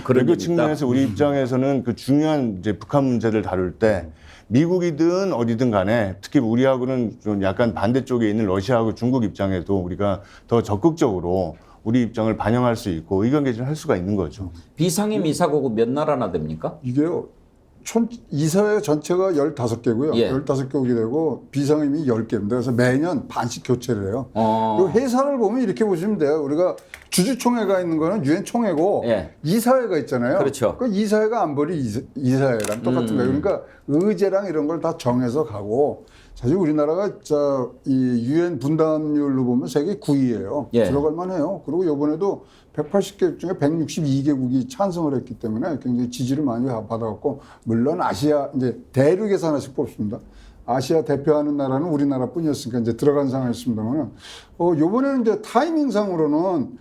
그런 그 점이 측면에서 우리 입장에서는 그 중요한 이제 북한 문제를 다룰 때 미국이든 어디든 간에 특히 우리하고는 좀 약간 반대쪽에 있는 러시아하고 중국 입장에도 우리가 더 적극적으로 우리 입장을 반영할 수 있고 의견 개진을 할 수가 있는 거죠. 비상임이사국은 몇 나라나 됩니까? 이게요. 이사회 전체가 15개고요. 예. 15개국이 되고 비상임이 10개입니다. 그래서 매년 반씩 교체를 해요. 그리고 회사를 보면 이렇게 보시면 돼요. 우리가 주주총회가 있는 거는 유엔 총회고 예. 이사회가 있잖아요. 그렇죠. 그 이사회가 안보리 이사회랑 똑같은 거예요. 그러니까 의제랑 이런 걸 다 정해서 가고 사실 우리나라가 이 유엔 분담률로 보면 세계 9위예요. 예. 들어갈 만해요. 그리고 이번에도 180개 중에 162개국이 찬성을 했기 때문에 굉장히 지지를 많이 받아갖고 물론 아시아 이제 대륙에서 하나씩 뽑습니다. 아시아 대표하는 나라는 우리나라뿐이었으니까 이제 들어간 상황이었습니다만 이번에는 이제 타이밍상으로는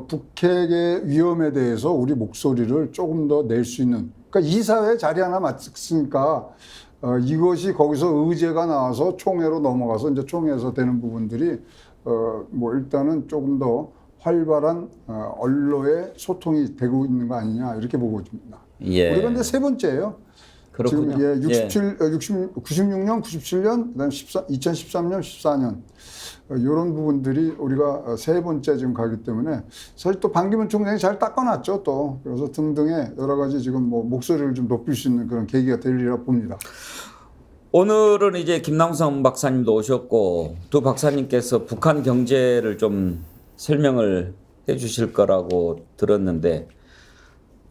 북핵의 위험에 대해서 우리 목소리를 조금 더 낼 수 있는 그러니까 이사회 자리 하나 맡았으니까 이것이 거기서 의제가 나와서 총회로 넘어가서 이제 총회에서 되는 부분들이 뭐 일단은 조금 더 활발한 언론의 소통이 되고 있는 거 아니냐 이렇게 보고 있습니다. 예. 우리가 이제 세 번째예요. 그렇군요. 지금 96년, 97년, 그다음 2013년, 14년 이런 부분들이 우리가 세 번째 지금 가기 때문에 사실 또 반기문 총장이 잘 닦아놨죠 또. 그래서 등등의 여러 가지 지금 뭐 목소리를 좀 높일 수 있는 그런 계기가 되리라 봅니다. 오늘은 이제 김남성 박사님도 오셨고 두 박사님께서 북한 경제를 좀 설명을 해주실 거라고 들었는데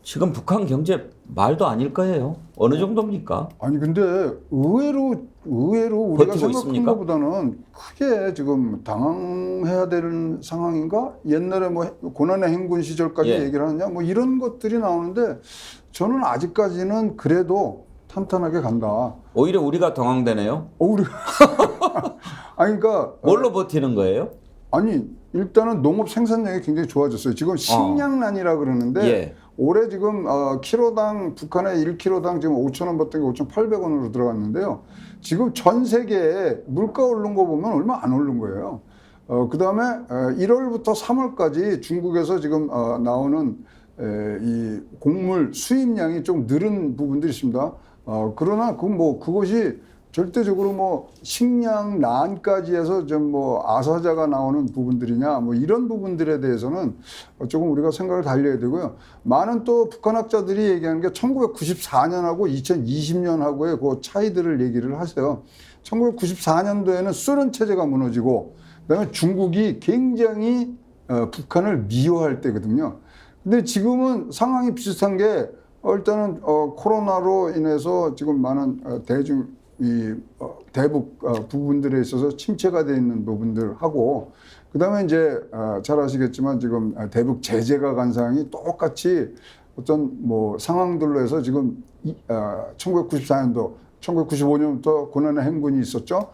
지금 북한 경제 말도 아닐 거예요. 어느 정도입니까? 아니 근데 의외로 우리가 버티고 생각한 있습니까? 것보다는 크게 지금 당황해야 되는 상황인가? 옛날에 뭐 고난의 행군 시절까지 예. 얘기를 하느냐? 뭐 이런 것들이 나오는데 저는 아직까지는 그래도 탄탄하게 간다. 오히려 우리가 당황되네요. 우리가 아니 그러니까 뭘로 버티는 거예요? 아니 일단은 농업 생산량이 굉장히 좋아졌어요. 지금 식량난이라 그러는데 예. 올해 지금 키로당 북한의 1kg당 지금 5,000원 받던 게 5,800원으로 들어갔는데요. 지금 전 세계에 물가 오른 거 보면 얼마 안 오른 거예요. 그다음에 1월부터 3월까지 중국에서 지금 나오는 이 곡물 수입량이 좀 늘은 부분들이 있습니다. 그러나 그것이 절대적으로 뭐 식량난까지 해서 좀 뭐 아사자가 나오는 부분들이냐 뭐 이런 부분들에 대해서는 조금 우리가 생각을 달려야 되고요. 많은 또 북한학자들이 얘기하는 게 1994년하고 2020년하고의 그 차이들을 얘기를 하세요. 1994년도에는 소련 체제가 무너지고 그다음에 중국이 굉장히 북한을 미워할 때거든요. 근데 지금은 상황이 비슷한 게 일단은 코로나로 인해서 지금 많은 대북 부분들에 있어서 침체가 되어 있는 부분들하고 그다음에 이제 잘 아시겠지만 지금 대북 제재가 간 상황이 똑같이 어떤 뭐 상황들로 해서 지금 1994년도, 1995년부터 고난의 행군이 있었죠.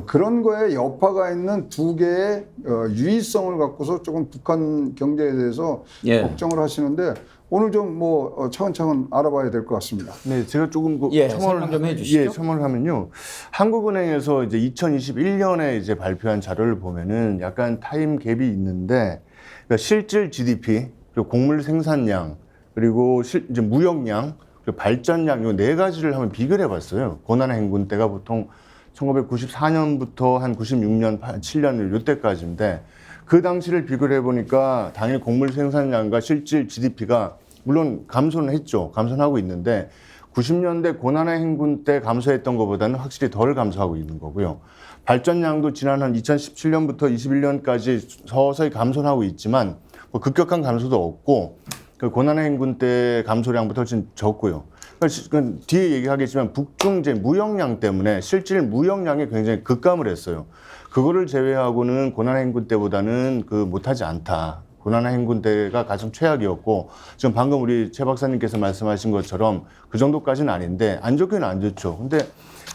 그런 거에 여파가 있는 두 개의 유의성을 갖고서 조금 북한 경제에 대해서 예. 걱정을 하시는데 오늘 좀 뭐 차근차근 알아봐야 될 것 같습니다. 네, 제가 조금 설명 좀 해주시죠. 첨언을 하면요. 한국은행에서 이제 2021년에 이제 발표한 자료를 보면은 약간 타임 갭이 있는데, 그러니까 실질 GDP, 그리고 곡물 생산량, 그리고 이제 무역량, 그리고 발전량 이 네 가지를 한번 비교를 해봤어요. 고난의 행군 때가 보통 1994년부터 한 96년, 7년 이때까지인데. 그 당시를 비교를 해보니까 당일 곡물 생산량과 실질 GDP가 물론 감소는 했죠. 감소는 하고 있는데 90년대 고난의 행군 때 감소했던 것보다는 확실히 덜 감소하고 있는 거고요. 발전량도 지난 한 2017년부터 21년까지 서서히 감소는 하고 있지만 뭐 급격한 감소도 없고 그 고난의 행군 때 감소량부터 훨씬 적고요. 그러니까 뒤에 얘기하겠지만 북중제 무역량 때문에 실질 무역량이 굉장히 급감을 했어요. 그거를 제외하고는 고난의 행군 때보다는 못하지 않다. 고난의 행군 때가 가장 최악이었고 지금 방금 우리 최 박사님께서 말씀하신 것처럼 그 정도까지는 아닌데 안 좋기는 안 좋죠. 근데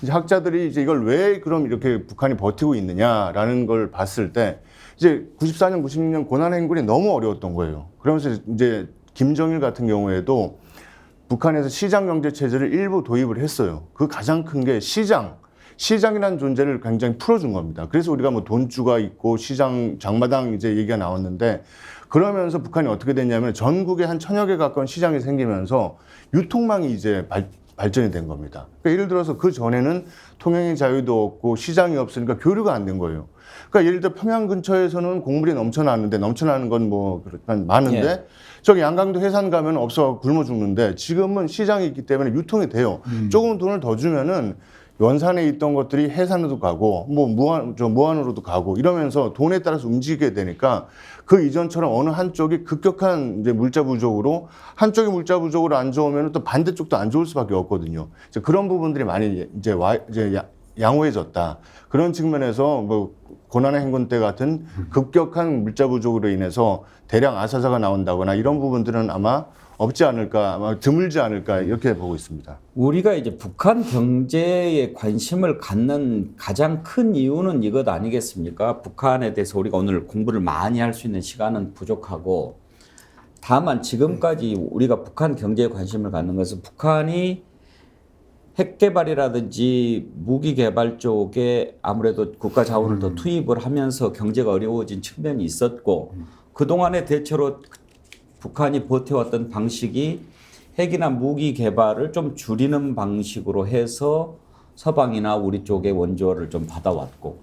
이제 학자들이 이제 이걸 왜 그럼 이렇게 북한이 버티고 있느냐라는 걸 봤을 때 이제 94년, 96년 고난의 행군이 너무 어려웠던 거예요. 그러면서 이제 김정일 같은 경우에도 북한에서 시장 경제 체제를 일부 도입을 했어요. 그 가장 큰 게 시장이라는 존재를 굉장히 풀어준 겁니다. 그래서 우리가 뭐 돈주가 있고 시장, 장마당 이제 얘기가 나왔는데 그러면서 북한이 어떻게 됐냐면 전국에 한 1000여 개 가까운 시장이 생기면서 유통망이 이제 발전이 된 겁니다. 그러니까 예를 들어서 그 전에는 통행의 자유도 없고 시장이 없으니까 교류가 안 된 거예요. 그러니까 예를 들어 평양 근처에서는 곡물이 넘쳐나는 건 뭐 많은데 예. 저기 양강도 해산 가면 없어 굶어 죽는데 지금은 시장이 있기 때문에 유통이 돼요. 조금 돈을 더 주면은 원산에 있던 것들이 해산으로도 가고 뭐 무한으로도 가고 이러면서 돈에 따라서 움직이게 되니까 그 이전처럼 어느 한쪽이 급격한 이제 물자 부족으로 한쪽이 물자 부족으로 안 좋으면 또 반대쪽도 안 좋을 수밖에 없거든요. 이제 그런 부분들이 많이 이제 양호해졌다. 그런 측면에서 뭐 고난의 행군 때 같은 급격한 물자 부족으로 인해서 대량 아사자가 나온다거나 이런 부분들은 아마 없지 않을까, 아마 드물지 않을까 이렇게 보고 있습니다. 우리가 이제 북한 경제에 관심을 갖는 가장 큰 이유는 이것 아니겠습니까? 북한에 대해서 우리가 오늘 공부를 많이 할 수 있는 시간은 부족하고 다만 지금까지 우리가 북한 경제에 관심을 갖는 것은 북한이 핵 개발이라든지 무기 개발 쪽에 아무래도 국가 자원을 더 투입을 하면서 경제가 어려워진 측면이 있었고 그동안의 대체로 북한이 버텨왔던 방식이 핵이나 무기 개발을 좀 줄이는 방식으로 해서 서방이나 우리 쪽의 원조를 좀 받아왔고,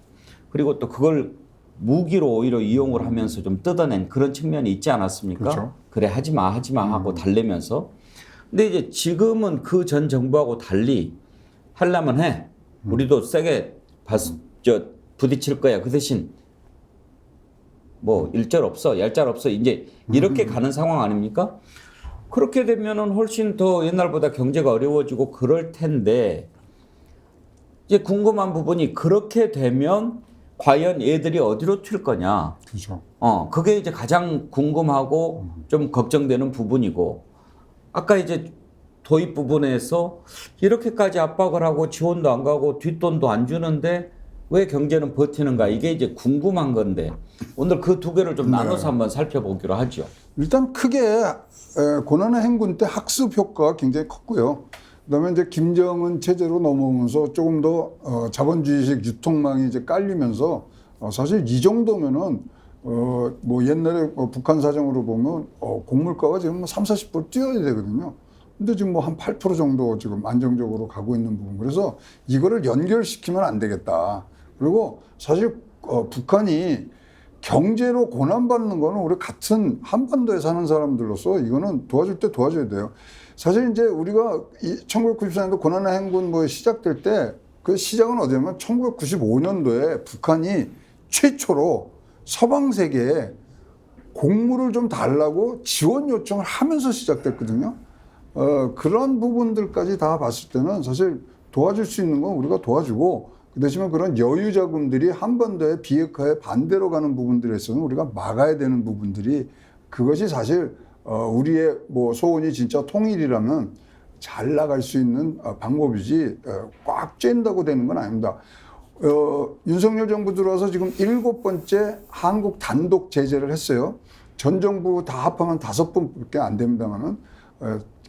그리고 또 그걸 무기로 오히려 이용을 하면서 좀 뜯어낸 그런 측면이 있지 않았습니까? 그렇죠. 그래 하지 마 하고 달래면서. 근데 이제 지금은 그 전 정부하고 달리 하려면 해. 우리도 세게 부딪힐 거야. 그 대신 뭐 일절 없어, 얄짤 없어. 이제 이렇게 가는 상황 아닙니까? 그렇게 되면은 훨씬 더 옛날보다 경제가 어려워지고 그럴 텐데, 이제 궁금한 부분이 그렇게 되면 과연 얘들이 어디로 튈 거냐. 그렇죠. 그게 이제 가장 궁금하고 좀 걱정되는 부분이고, 아까 이제 도입 부분에서 이렇게까지 압박을 하고 지원도 안 가고 뒷돈도 안 주는데 왜 경제는 버티는가, 이게 이제 궁금한 건데 오늘 그 두 개를 좀 나눠서 한번 살펴보기로 하죠. 일단 크게 고난의 행군 때 학습 효과가 굉장히 컸고요. 그다음에 이제 김정은 체제로 넘어오면서 조금 더 자본주의식 유통망이 이제 깔리면서 사실 이 정도면은 뭐 옛날에 북한 사정으로 보면 곡물가가 지금 30-40% 뛰어야 되거든요. 근데 지금 뭐 한 8% 정도 지금 안정적으로 가고 있는 부분. 그래서 이거를 연결시키면 안 되겠다. 그리고 사실 북한이 경제로 고난받는 거는 우리 같은 한반도에 사는 사람들로서 이거는 도와줄 때 도와줘야 돼요. 사실 이제 우리가 1994년도 고난의 행군 뭐 시작될 때 그 시작은 어디냐면 1995년도에 북한이 최초로 서방 세계에 곡물을 좀 달라고 지원 요청을 하면서 시작됐거든요. 그런 부분들까지 다 봤을 때는 사실 도와줄 수 있는 건 우리가 도와주고, 그 대신에 그런 여유 자금들이 한반도의 비핵화에 반대로 가는 부분들에 있어서는 우리가 막아야 되는 부분들이, 그것이 사실 우리의 뭐 소원이 진짜 통일이라면 잘 나갈 수 있는 방법이지 꽉 쬐는다고 되는 건 아닙니다. 윤석열 정부 들어와서 지금 7번째 한국 단독 제재를 했어요. 전 정부 다 합하면 5번밖에 안 됩니다만은,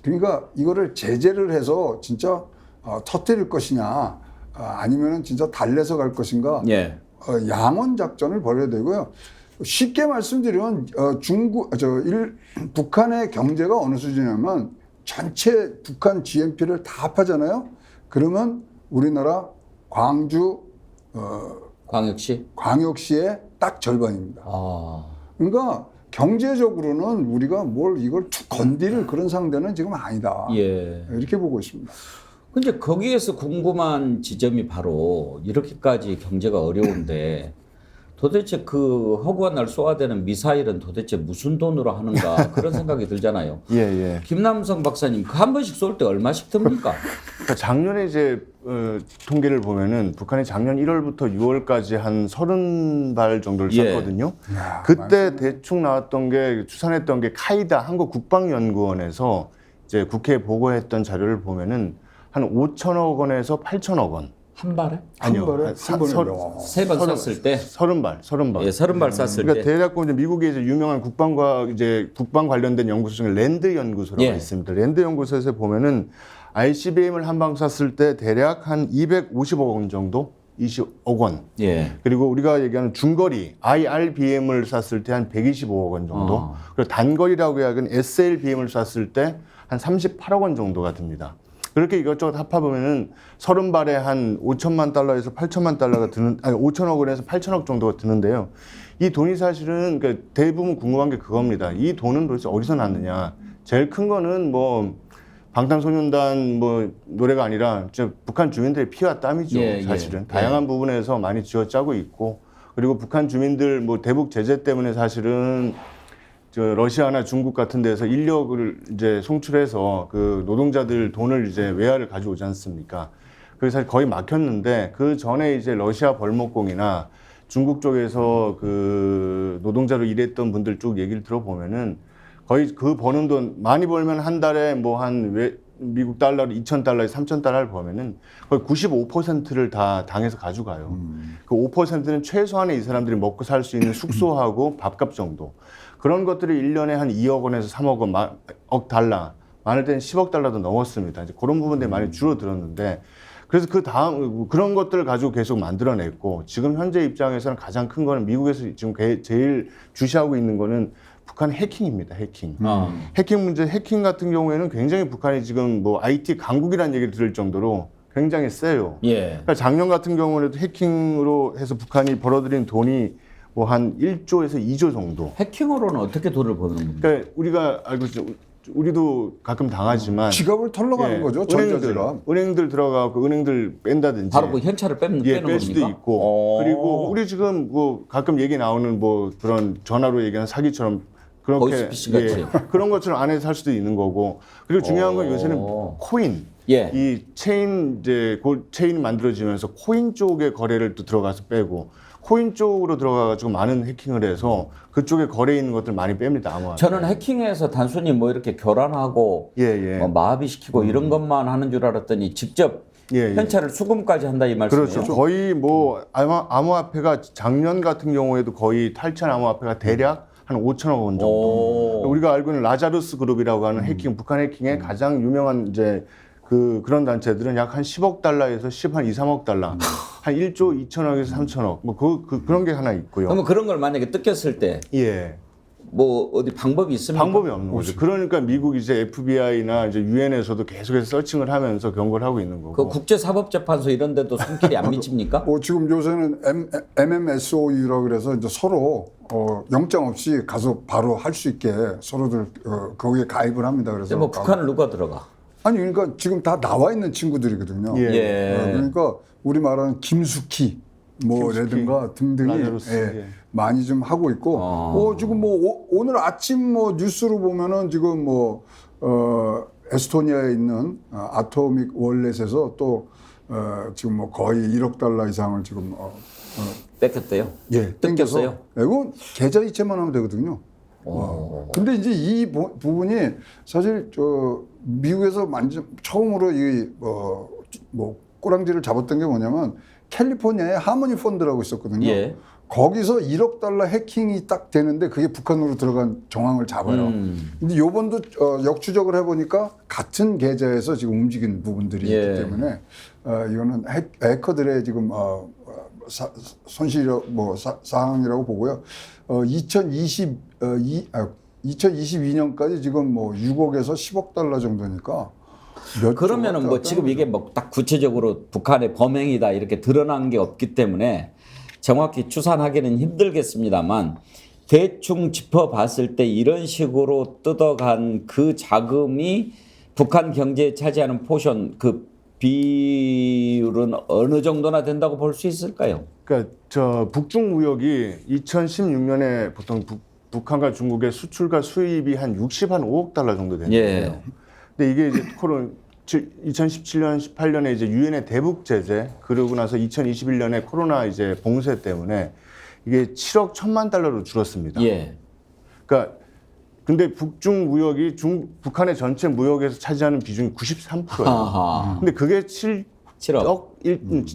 그러니까 이거를 제재를 해서 진짜 터뜨릴 것이냐, 아니면은 진짜 달래서 갈 것인가, 예. 양원 작전을 벌여야 되고요. 쉽게 말씀드리면 북한의 경제가 어느 수준이냐면 전체 북한 GNP를 다 합하잖아요. 그러면 우리나라 광주 광역시의 딱 절반입니다. 그러니까 경제적으로는 우리가 뭘 이걸 툭 건드릴 그런 상대는 지금 아니다. 예. 이렇게 보고 있습니다. 근데 거기에서 궁금한 지점이 바로 이렇게까지 경제가 어려운데 도대체 그 허구한 날 쏘아대는 미사일은 도대체 무슨 돈으로 하는가, 그런 생각이 들잖아요. 예. 김남성 박사님, 그 한 번씩 쏠 때 얼마씩 듭니까? 그러니까 작년에 이제 통계를 보면은 북한이 작년 1월부터 6월까지 한 30발 정도를 쐈거든요. 야, 그때 대충 나왔던 게, 추산했던 게 카이다 한국국방연구원에서 이제 국회에 보고했던 자료를 보면은 한 5천억 원에서 8천억 원. 한 발에? 아니요. 한 발에? 세 번 쐈을 때? 30발. 예, 30발 쐈을 그러니까 때. 대략 이제 미국의 이제 유명한 국방 관련된 연구소 중에 랜드 연구소라고 예. 있습니다. 랜드 연구소에서 보면은 ICBM을 한 방 쐈을 때 대략 한 250억 원 정도, 20억 원. 예. 그리고 우리가 얘기하는 중거리 IRBM을 쐈을 때 한 125억 원 정도. 그리고 단거리라고 해야하는 SLBM을 쐈을 때 한 38억 원 정도가 듭니다. 그렇게 이것저것 합하보면은 30발에 한 5천만 달러에서 8천만 달러가 드는, 5천억 원에서 8천억 정도가 드는데요. 이 돈이 사실은 그러니까 대부분 궁금한 게 그겁니다. 이 돈은 도대체 어디서 났느냐. 제일 큰 거는 뭐 방탄소년단 뭐 노래가 아니라 북한 주민들의 피와 땀이죠. 예, 사실은. 예. 다양한 부분에서 많이 쥐어짜고 있고, 그리고 북한 주민들 뭐 대북 제재 때문에 사실은 러시아나 중국 같은 데서 인력을 이제 송출해서 그 노동자들 돈을 이제 외화를 가져오지 않습니까? 그래서 사실 거의 막혔는데, 그 전에 이제 러시아 벌목공이나 중국 쪽에서 그 노동자로 일했던 분들 쪽 얘기를 들어보면은 거의 그 버는 돈 많이 벌면 한 달에 뭐 한 미국 달러로 2,000달러에 3,000달러를 벌면은 거의 95%를 다 당해서 가져가요. 그 5%는 최소한의 이 사람들이 먹고 살 수 있는 숙소하고 밥값 정도. 그런 것들이 1년에 한 2억 원에서 3억 원, 억 달러, 많을 때는 10억 달러도 넘었습니다. 이제 그런 부분들이 많이 줄어들었는데, 그래서 그 다음 그런 것들을 가지고 계속 만들어냈고, 지금 현재 입장에서는 가장 큰 거는 미국에서 지금 제일 주시하고 있는 거는 북한 해킹입니다. 해킹. 해킹 문제, 해킹 같은 경우에는 굉장히 북한이 지금 뭐 IT 강국이라는 얘기를 들을 정도로 굉장히 세요. 예. 그러니까 작년 같은 경우에도 해킹으로 해서 북한이 벌어들인 돈이 뭐 한 1조에서 2조 정도. 해킹으로는 어떻게 돈을 버는 겁니까? 그러니까 우리가 알고 있죠. 우리도 가끔 당하지만 지갑을 털러가는 예, 거죠. 은행들 들어가고 은행들 뺀다든지 바로 그 현찰을 빼는 예, 빼는 뺄 겁니까? 수도 있고 그리고 우리 지금 뭐 가끔 얘기 나오는 뭐 그런 전화로 얘기하는 사기처럼 그렇게 보이스피싱 같이. 그런 것처럼 안에서 할 수도 있는 거고 그리고 중요한 건 요새는 코인 예. 이 체인 이제 체인이 만들어지면서 코인 쪽의 거래를 또 들어가서 빼고 코인 쪽으로 들어가가지고 많은 해킹을 해서 그쪽에 거래 있는 것들 많이 뺍니다. 아마 저는 해킹에서 단순히 뭐 이렇게 교란하고 예. 뭐 마비시키고 이런 것만 하는 줄 알았더니 직접 예. 현찰을 수금까지 한다 이 말씀이에요? 그렇죠. 거의 뭐 암호화폐가 작년 같은 경우에도 거의 탈취한 암호화폐가 대략 한 5천억 원 정도. 우리가 알고 있는 라자루스 그룹이라고 하는 해킹, 북한 해킹의 가장 유명한 이제 그런 단체들은 약 한 10억 달러에서 10한 2, 3억 달러, 한 1조 2천억에서 3천억, 뭐 그런 게 하나 있고요. 그러면 그런 걸 만약에 뜯겼을 때 예. 뭐 어디 방법이 있습니까? 방법이 없는 거죠. 그러니까 미국 이제 FBI나 이제 유엔에서도 계속해서 서칭을 하면서 경고를 하고 있는 거고. 그 국제사법재판소 이런 데도 손길이 안 미칩니까? 지금 요새는 MMSOU라고 그래서 이제 서로 영장 없이 가서 바로 할 수 있게 서로들 거기에 가입을 합니다. 그래서 뭐 북한은 누가 들어가? 아니 그러니까 지금 다 나와 있는 친구들이거든요. 예. 그러니까 우리 말하는 김숙희 뭐라든가 등등이 라자루스, 많이 좀 하고 있고 지금 뭐 오늘 아침 뭐 뉴스로 보면은 지금 뭐 에스토니아에 있는 아토믹 월렛에서 또 지금 뭐 거의 1억 달러 이상을 지금 뺏겼대요? 예, 뜯겼어요? 이건 계좌 이체만 하면 되거든요. 근데 이제 이 부분이 사실 미국에서 처음으로 뭐 꼬랑지를 잡았던 게 뭐냐면 캘리포니아에 하모니 펀드라고 있었거든요. 예. 거기서 1억 달러 해킹이 딱 되는데 그게 북한으로 들어간 정황을 잡아요. 근데 요번도 역추적을 해보니까 같은 계좌에서 지금 움직인 부분들이 있기 때문에 이거는 해커들의 지금 사항이라고 보고요. 2022년까지 지금 뭐 6억에서 10억 달러 정도니까. 그러면은 뭐 지금 이게 뭐 딱 구체적으로 북한의 범행이다 이렇게 드러난 게 없기 때문에 정확히 추산하기는 힘들겠습니다만 대충 짚어봤을 때 이런 식으로 뜯어간 그 자금이 북한 경제에 차지하는 포션 그 비율은 어느 정도나 된다고 볼 수 있을까요? 그러니까 북중 무역이 2016년에 보통 북한과 중국의 수출과 수입이 한 5억 달러 정도 되는 거예요. 근데 이게 이제 2017년, 18년에 이제 유엔의 대북 제재 그러고 나서 2021년에 코로나 이제 봉쇄 때문에 이게 7억 1천만 달러로 줄었습니다. 그러니까 근데 북중 무역이 북한의 전체 무역에서 차지하는 비중이 93%예요. 근데 그게 7억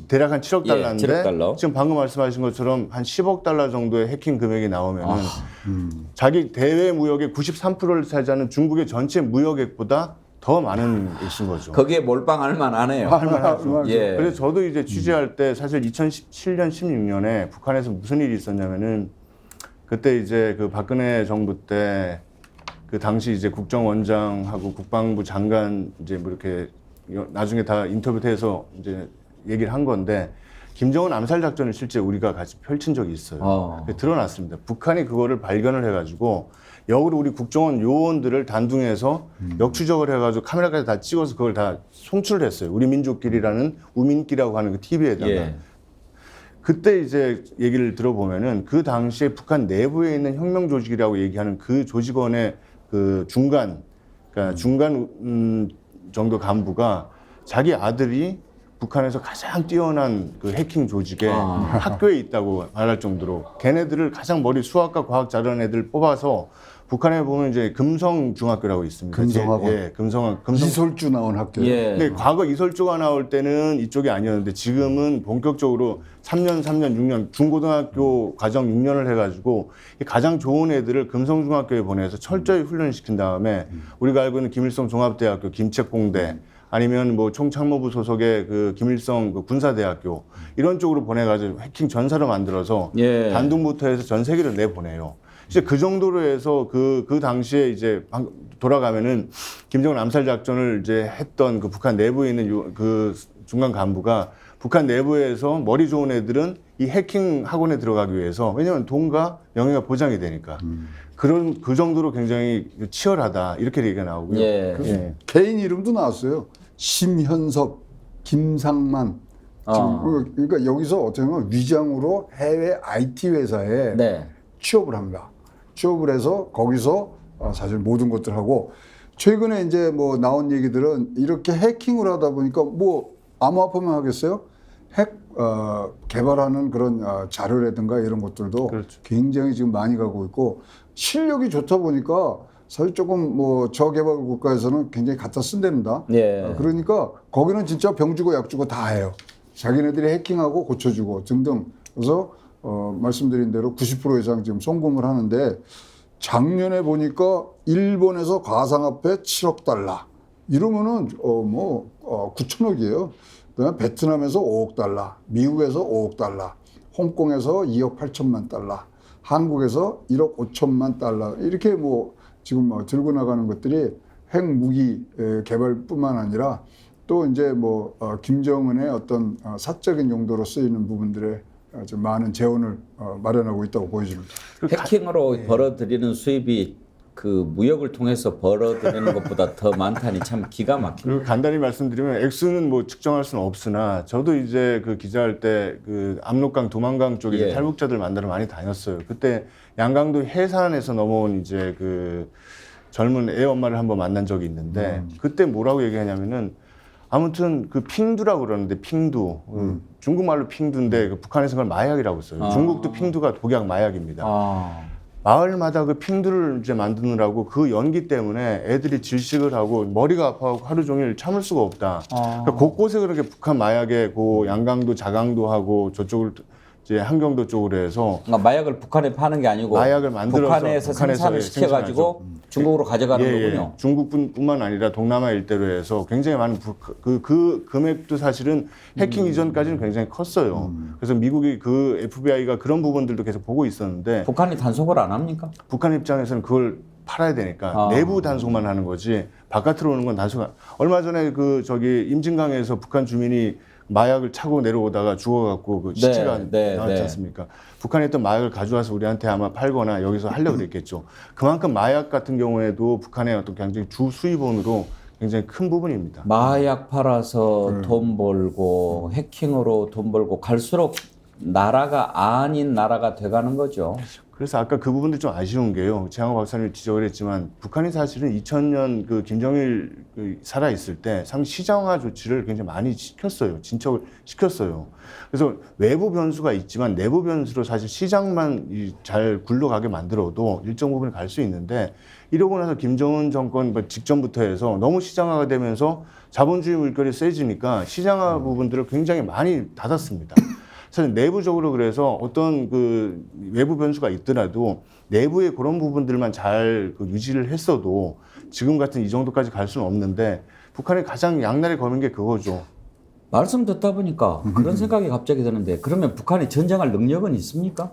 대략 한 7억 달러인데 7억 달러. 지금 방금 말씀하신 것처럼 한 10억 달러 정도의 해킹 금액이 나오면은 자기 대외 무역의 93%를 차지하는 중국의 전체 무역액보다 더 많은 액인 거죠. 거기에 몰빵할 만하네요. 할만하죠. 그래서 저도 이제 취재할 때 사실 2017년, 16년에 북한에서 무슨 일이 있었냐면은 그때 이제 그 박근혜 정부 때 그 당시 이제 국정원장하고 국방부 장관 이제 뭐 이렇게 나중에 다 인터뷰해서 이제 얘기를 한 건데 김정은 암살 작전을 실제 우리가 같이 펼친 적이 있어요. 드러났습니다. 북한이 그거를 발견을 해가지고 역으로 우리 국정원 요원들을 단둥해서 역추적을 해가지고 카메라까지 다 찍어서 그걸 다 송출을 했어요. 우리 민족끼리라는 우민끼라고 하는 그 TV에다가. 그때 이제 얘기를 들어보면은 그 당시에 북한 내부에 있는 혁명 조직이라고 얘기하는 그 조직원의 그 중간 정도 간부가 자기 아들이 북한에서 가장 뛰어난 그 해킹 조직의 학교에 있다고 말할 정도로 걔네들을 가장 수학과 과학 잘하는 애들 뽑아서 북한에 보면 이제 금성중학교라고 있습니다. 금성학원. 금성 이솔주 나온 학교. 근데 과거 이솔주가 나올 때는 이쪽이 아니었는데 지금은 본격적으로 3년, 6년 중고등학교 과정 6년을 해가지고 가장 좋은 애들을 금성중학교에 보내서 철저히 훈련시킨 다음에 우리가 알고 있는 김일성 종합대학교, 김책공대 아니면 뭐 총참모부 소속의 그 김일성 그 군사대학교 이런 쪽으로 보내가지고 해킹 전사를 만들어서 단둥부터 해서 전 세계를 내보내요. 이제 그 정도로 해서 그 당시에 이제 돌아가면은 김정은 암살 작전을 이제 했던 그 북한 내부에 있는 그 중간 간부가 북한 내부에서 머리 좋은 애들은 이 해킹 학원에 들어가기 위해서, 왜냐하면 돈과 명예가 보장이 되니까 그 정도로 굉장히 치열하다 이렇게 얘기가 나오고요. 예. 예. 개인 이름도 나왔어요. 심현섭, 김상만. 지금 그러니까 여기서 어떻게 보면 위장으로 해외 IT 회사에 네. 취업을 합니다. 취업을 해서 거기서 사실 모든 것들 하고, 최근에 이제 뭐 나온 얘기들은 이렇게 해킹을 하다 보니까 뭐 암호화폐만 하겠어요? 개발하는 그런 자료라든가 이런 것들도 그렇죠. 굉장히 지금 많이 가고 있고, 실력이 좋다 보니까 사실 조금 뭐 저개발 국가에서는 굉장히 갖다 쓴답니다. 예. 그러니까 거기는 진짜 병 주고 약 주고 다 해요. 자기네들이 해킹하고 고쳐주고 등등. 그래서 말씀드린 대로 90% 이상 지금 송금을 하는데, 작년에 보니까 일본에서 가상화폐 7억 달러 이러면은 9천억이에요. 그다음에 베트남에서 5억 달러, 미국에서 5억 달러, 홍콩에서 2억 8천만 달러, 한국에서 1억 5천만 달러, 이렇게 뭐 지금 들고 나가는 것들이 핵무기 개발뿐만 아니라 또 이제 김정은의 어떤 사적인 용도로 쓰이는 부분들에 좀 많은 재원을 마련하고 있다고 보여집니다. 해킹으로 벌어들이는 수입이 그 무역을 통해서 벌어들이는 것보다 더 많다니 참 기가 막힙니다. 그리고 간단히 말씀드리면 액수는 뭐 측정할 수는 없으나, 저도 이제 그 기자할 때 그 압록강 도만강 쪽에 예. 탈북자들 만나러 많이 다녔어요. 그때 양강도 해산에서 넘어온 이제 그 젊은 애 엄마를 한번 만난 적이 있는데, 그때 뭐라고 얘기하냐면은, 아무튼 그 핑두라고 그러는데, 핑두 중국말로 핑두인데 그 북한에서 그걸 마약이라고 써요. 중국도 핑두가 독약 마약입니다. 마을마다 그 핑두를 이제 만드느라고 그 연기 때문에 애들이 질식을 하고 머리가 아파하고 하루 종일 참을 수가 없다. 그러니까 곳곳에 그렇게 북한 마약에 그 양강도, 자강도 하고 저쪽을 이제 한경도 쪽으로 해서, 그러니까 마약을 북한에 파는 게 아니고 마약을 만들어서 북한에서 생산을 시켜가지고 중국으로 가져가는 거군요. 중국뿐만 아니라 동남아 일대로 해서 굉장히 많은 그 금액도 사실은 해킹 이전까지는 굉장히 컸어요. 그래서 미국이 그 FBI가 그런 부분들도 계속 보고 있었는데, 북한이 단속을 안 합니까? 북한 입장에서는 그걸 팔아야 되니까 내부 단속만 하는 거지 바깥으로 오는 건 단속. 얼마 전에 그 저기 임진강에서 북한 주민이 마약을 차고 내려오다가 죽어갖고 그 시체가 나왔지 않습니까? 북한에 있던 마약을 가져와서 우리한테 아마 팔거나 여기서 하려고 그랬겠죠. 그만큼 마약 같은 경우에도 북한의 어떤 굉장히 주 수입원으로 굉장히 큰 부분입니다. 마약 팔아서 돈 벌고 해킹으로 돈 벌고 갈수록 나라가 아닌 나라가 돼가는 거죠. 그래서 아까 그 부분도 좀 아쉬운 게요. 최양호 박사님이 지적을 했지만, 북한이 사실은 2000년 그 김정일 살아 있을 때 상당히 시장화 조치를 굉장히 많이 시켰어요. 진척을 시켰어요. 그래서 외부 변수가 있지만 내부 변수로 사실 시장만 잘 굴러가게 만들어도 일정 부분 갈 수 있는데, 이러고 나서 김정은 정권 직전부터 해서 너무 시장화가 되면서 자본주의 물결이 세지니까 시장화 부분들을 굉장히 많이 닫았습니다. 사실 내부적으로 그래서 어떤 그 외부 변수가 있더라도 내부의 그런 부분들만 잘 유지를 했어도 지금 같은 이 정도까지 갈 수는 없는데, 북한이 가장 양날의 검인 게 그거죠. 말씀 듣다 보니까 그런 생각이 갑자기 드는데, 그러면 북한이 전쟁할 능력은 있습니까?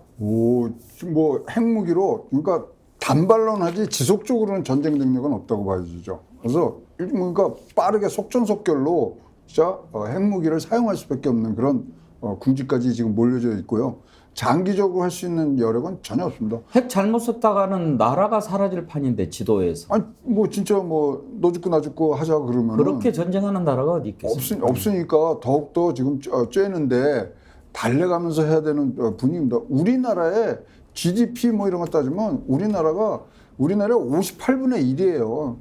지금 핵무기로, 그러니까 단발론 하지 지속적으로는 전쟁 능력은 없다고 봐야죠. 그래서 그러니까 빠르게 속전속결로 진짜 핵무기를 사용할 수밖에 없는 그런 궁지까지 지금 몰려져 있고요. 장기적으로 할 수 있는 여력은 전혀 없습니다. 핵 잘못 썼다가는 나라가 사라질 판인데, 지도에서. 아니 진짜 너 죽고 나 죽고 하자 그러면 그렇게 전쟁하는 나라가 어디 있겠습니까? 없으니까 더욱더 지금 쬐는데 달래가면서 해야 되는 분위기입니다. 우리나라의 GDP 이런 거 따지면 우리나라의 58분의 1이에요.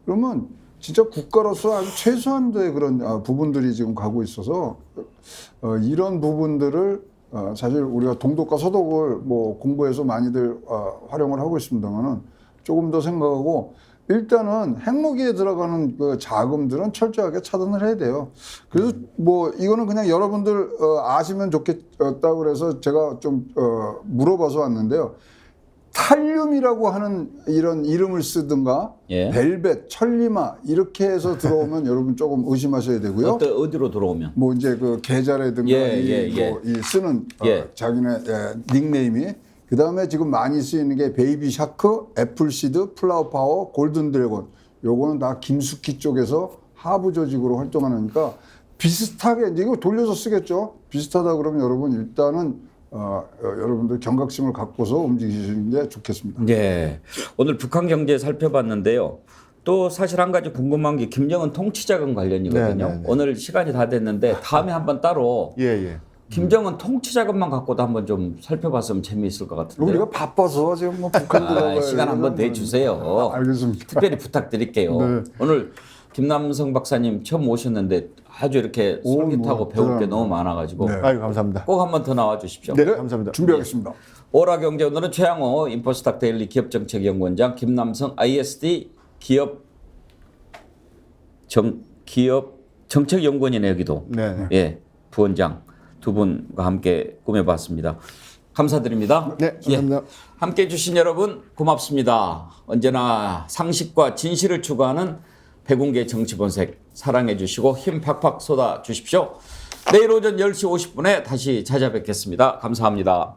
그러면 진짜 국가로서 아주 최소한도의 그런 부분들이 지금 가고 있어서 이런 부분들을 사실 우리가 동독과 서독을 공부해서 많이들 활용을 하고 있습니다만은, 조금 더 생각하고 일단은 핵무기에 들어가는 그 자금들은 철저하게 차단을 해야 돼요. 그래서 이거는 그냥 여러분들 아시면 좋겠다고 그래서 제가 좀 물어봐서 왔는데요. 탈륨이라고 하는 이런 이름을 쓰든가, 예. 벨벳, 천리마 이렇게 해서 들어오면 여러분 조금 의심하셔야 되고요. 어디로 들어오면? 이제 그 계좌라든가 이 쓰는 자기네 닉네임이 그다음에 지금 많이 쓰이는 게 베이비 샤크, 애플시드, 플라워 파워, 골든 드래곤. 요거는 다 김숙희 쪽에서 하부 조직으로 활동하니까 비슷하게 이제 이거 돌려서 쓰겠죠. 비슷하다 그러면 여러분 일단은 여러분들 경각심을 갖고서 움직이시는 게 좋겠습니다. 네. 오늘 북한 경제 살펴봤는데요. 또 사실 한 가지 궁금한 게 김정은 통치자금 관련이거든요. 네, 네, 네. 오늘 시간이 다 됐는데 다음에 한번 따로 예. 김정은 통치자금만 갖고도 한번 좀 살펴봤으면 재미있을 것 같은데. 우리가 바빠서 지금 뭐 북한 들어가야 시간 한번 되는 내주세요. 알겠습니다. 특별히 부탁드릴게요. 네. 오늘 김남성 박사님 처음 오셨는데 아주 이렇게 솔깃하고 뭐, 배울 게 대단합니다. 너무 많아가지고 네. 아유, 감사합니다. 꼭 한번 더 나와 주십시오. 네, 감사합니다. 준비하겠습니다. 오라경제 오늘은 최양호 인포스탁 데일리 기업정책연구원장, 김남성 ISD 기업 정책연구원이네 여기도. 네. 예, 부원장 두 분과 함께 꾸며봤습니다. 감사드립니다. 네, 감사합니다. 함께 해주신 여러분 고맙습니다. 언제나 상식과 진실을 추구하는 백운계 정치본색 사랑해 주시고 힘 팍팍 쏟아 주십시오. 내일 오전 10시 50분에 다시 찾아뵙겠습니다. 감사합니다.